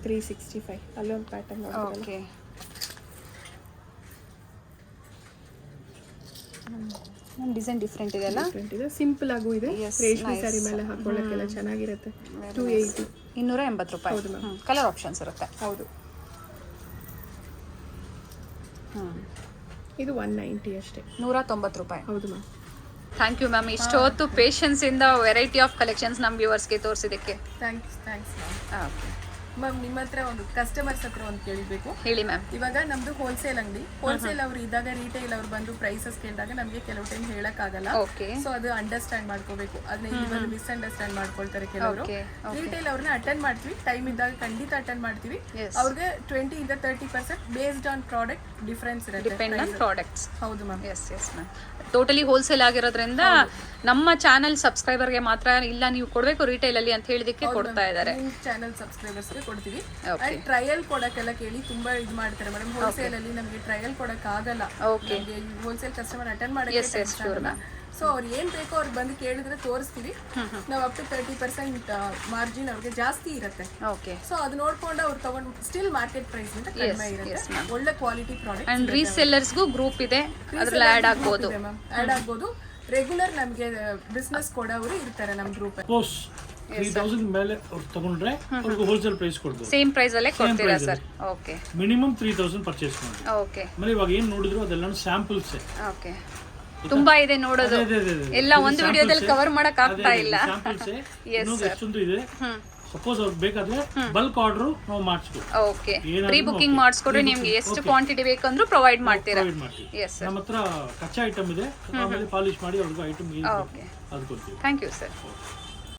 Speaker 2: 365. ಅಲ್ಲೊಂದು ಪ್ಯಾಟರ್ನ್.
Speaker 4: ಓಕೆ. ಡಿಸೈನ್ ಡಿಫ್ರೆಂಟ್ ಇದೆ ಅಲ್ಲ?
Speaker 2: ಇದೆ. ಸಿಂಪಲ್ ಆಗೂ ಇದೆ. ರೇಷ್ಮೆ ಸ್ಯಾರಿ ಮೇಲೆ ಹಾಕೊಳ್ಳೋಕ್ಕೆಲ್ಲ ಚೆನ್ನಾಗಿರುತ್ತೆ. 280.
Speaker 4: 280 ರೂಪಾಯಿ.
Speaker 2: ಹೌದು ಮ್ಯಾಮ್.
Speaker 4: ಕಲರ್ ಆಪ್ಷನ್ಸ್ ಇರುತ್ತೆ.
Speaker 2: ಹೌದು. ಇದು 190 ಅಷ್ಟೇ.
Speaker 4: 190 ರೂಪಾಯಿ.
Speaker 2: ಹೌದು ಮ್ಯಾಮ್.
Speaker 4: Thank you ma'am. ಇಷ್ಟೊತ್ತು ಪೇಷನ್ಸಿಂದ ವೆರೈಟಿ ಆಫ್ ಕಲೆಕ್ಷನ್ಸ್ ನಮ್ಮ ವ್ಯೂವರ್ಸ್ಗೆ ತೋರಿಸಿದ್ದಕ್ಕೆ.
Speaker 2: Thanks ma'am.
Speaker 4: ಓಕೆ.
Speaker 2: ಮ್ಯಾಮ್ ನಿಮ್ಮ ಹತ್ರ ಒಂದು ಕಸ್ಟಮರ್ಸ್ ಹತ್ರ ಒಂದು ಕೇಳಬೇಕು.
Speaker 4: ಹೇಳಿ ಮ್ಯಾಮ್.
Speaker 2: ಇವಾಗ ನಮ್ದು ಹೋಲ್ಸೇಲ್ ಅಂಗಡಿ, ಹೋಲ್ಸೇಲ್ ಅವ್ರು ಇದ್ದಾಗ ರಿಟೇಲ್ ಅವ್ರು ಬಂದು ಪ್ರೈಸಸ್ ಕೇಳಿದಾಗ ನಮಗೆ ಕೆಲವು ಟೈಮ್ ಹೇಳಕ್ಕಾಗಲ್ಲ.
Speaker 4: ಓಕೆ
Speaker 2: ಸೊ ಅದು ಅಂಡರ್ಸ್ಟ್ಯಾಂಡ್ ಮಾಡ್ಕೋಬೇಕು. ಅದನ್ನ ಇಲ್ಲಿ ಬಂದು ಮಿಸ್ಅಂಡರ್ಸ್ಟ್ಯಾಂಡ್ ಮಾಡ್ಕೊಳ್ತಾರೆ ಕೆಲವರು. ರಿಟೇಲ್ ಅವ್ರನ್ನ ಅಟೆಂಡ್ ಮಾಡ್ತೀವಿ, ಟೈಮ್ ಇದ್ದಾಗ ಖಂಡಿತ ಅಟೆಂಡ್ ಮಾಡ್ತೀವಿ. ಅವ್ರಿಗೆ 20 ಇಂದ 30% ಬೇಸ್ಡ್ ಆನ್ ಪ್ರಾಡಕ್ಟ್ ಡಿಫ್ರೆನ್ಸ್ ಇರುತ್ತೆ.
Speaker 4: Depend on products.
Speaker 2: ಹೌದು ma'am.
Speaker 4: Yes ma'am. Totally wholesale ಆಗಿರೋದ್ರಿಂದ ನಮ್ಮ ಚಾನಲ್ ಸಬ್ಸ್ಕ್ರೈಬರ್ಗೆ ಮಾತ್ರ ಇಲ್ಲ ನೀವು ಕೊಡಬೇಕು ರಿಟೇಲ್ ಅಲ್ಲಿ ಅಂತ ಹೇಳಿದಕ್ಕೆ ಕೊಡ್ತಾ ಇದ್ದಾರೆ.
Speaker 2: ಚಾನಲ್ ಸಬ್ಸ್ಕ್ರೈಬರ್ಸ್ಗೆ ಕೊಡ್ತೀವಿ. ಅಂಡ್ ಟ್ರಯಲ್ ಕೊಡಕ್ಕೆಲ್ಲ ಕೇಳಿ ತುಂಬಾ ಇದು ಮಾಡ್ತಾರೆ ಮೇಡಮ್. ಹೋಲ್ಸೇಲ್ ಅಲ್ಲಿ ನಮಗೆ ಟ್ರಯಲ್ ಕೊಡಕ್ ಆಗಲ್ಲ. ಹೋಲ್ಸೇಲ್ ಕಸ್ಟಮರ್ ಅಟೆಂಡ್ ಮಾಡಕ್ಕೆ. ಸೊ ಅವ್ರು ಏನ್ ಬೇಕೋ ಅವ್ರಿಗೆ ಬಂದು ಕೇಳಿದ್ರೆ ತೋರಿಸ್ತೀವಿ ನಾವು. ಅಪ್ ಟು 30% ಮಾರ್ಜಿನ್ ಅವ್ರಿಗೆ ಜಾಸ್ತಿ ಇರುತ್ತೆ.
Speaker 4: ಓಕೆ.
Speaker 2: ಸೊ ಅದು ನೋಡ್ಕೊಂಡು ಅವ್ರು ತಗೊಂಡು ಸ್ಟಿಲ್ ಮಾರ್ಕೆಟ್ ಪ್ರೈಸ್ ಅಂತ ಕಡಿಮೆ ಇರುತ್ತೆ. ಒಳ್ಳೆ ಕ್ವಾಲಿಟಿ ಪ್ರಾಡಕ್ಟ್.
Speaker 4: ಅಂಡ್ ರೀಸೆಲ್ಲರ್ಸ್ಗೂ ಗ್ರೂಪ್ ಇದೆ, ಅದ್ರಲ್ಲಿ ಆಡ್ ಆಗ್ಬೋದು.
Speaker 2: ಆಡ್ ಆಗ್ಬೋದು. ರೆಗ್ಯುಲರ್ ನಮಗೆ ಬಿಸ್ನೆಸ್ ಕೊಡೋರು ಇರ್ತಾರೆ ನಮ್ಮ ಗ್ರೂಪ್.
Speaker 3: 3000 ಮೇಲೆ ಅವ್ರು ತಗೊಂಡ್ರೆ ಅವ್ರಿಗೆ ಹೋಲ್ಸೇಲ್ ಪ್ರೈಸ್ ಕೊಡ್ಬೋದು.
Speaker 4: ಸೇಮ್ ಪ್ರೈಸ್ ಅಲ್ಲೇ ಕೊಡ್ತೀರಾ ಸರ್? ಓಕೆ.
Speaker 3: ಮಿನಿಮಮ್ 3000 ಪರ್ಚೇಸ್ ಮಾಡಿ.
Speaker 4: ಓಕೆ.
Speaker 3: ಆಮೇಲೆ ಇವಾಗ ಏನ್ ನೋಡಿದ್ರು ಅದೆಲ್ಲ ಸ್ಯಾಂಪಲ್ಸ್.
Speaker 4: ಓಕೆ. ತುಂಬಾ ಇದೆ ನೋಡೋದು, ಎಲ್ಲ ಒಂದು ವಿಡಿಯೋದಲ್ಲಿ ಕವರ್ ಮಾಡಕ್ ಆಗ್ತಾ ಇಲ್ಲ.
Speaker 3: ಎಷ್ಟೊಂದು ಇದೆ. ಸಪೋಸ್ ಅವ್ರಿಗೆ ಬೇಕಾದ್ರೆ ಬಲ್ಕ್ ಆರ್ಡರ್ ನಾವು ಮಾಡಿಸ್ಬೋದು.
Speaker 4: ಓಕೆ. ಪ್ರೀ ಬುಕಿಂಗ್ ಮಾಡಿಸ್ಕೊಡ್ರೆ ನಿಮ್ಗೆ ಎಷ್ಟು ಕ್ವಾಂಟಿಟಿ ಬೇಕಂದ್ರೂ ಪ್ರೊವೈಡ್ ಮಾಡ್ತೀರಾ? Yes sir.
Speaker 3: ನಮ್ಮ ಹತ್ರ ಕಚ್ಚಾ ಐಟಮ್ ಇದೆ, ಆಮೇಲೆ ಪಾಲಿಶ್ ಮಾಡಿ ಅವ್ರಿಗೆ ಐಟಮ್
Speaker 4: ಓಕೆ.
Speaker 3: ಅದು ಕೊಡ್ತೀವಿ.
Speaker 4: Thank you sir.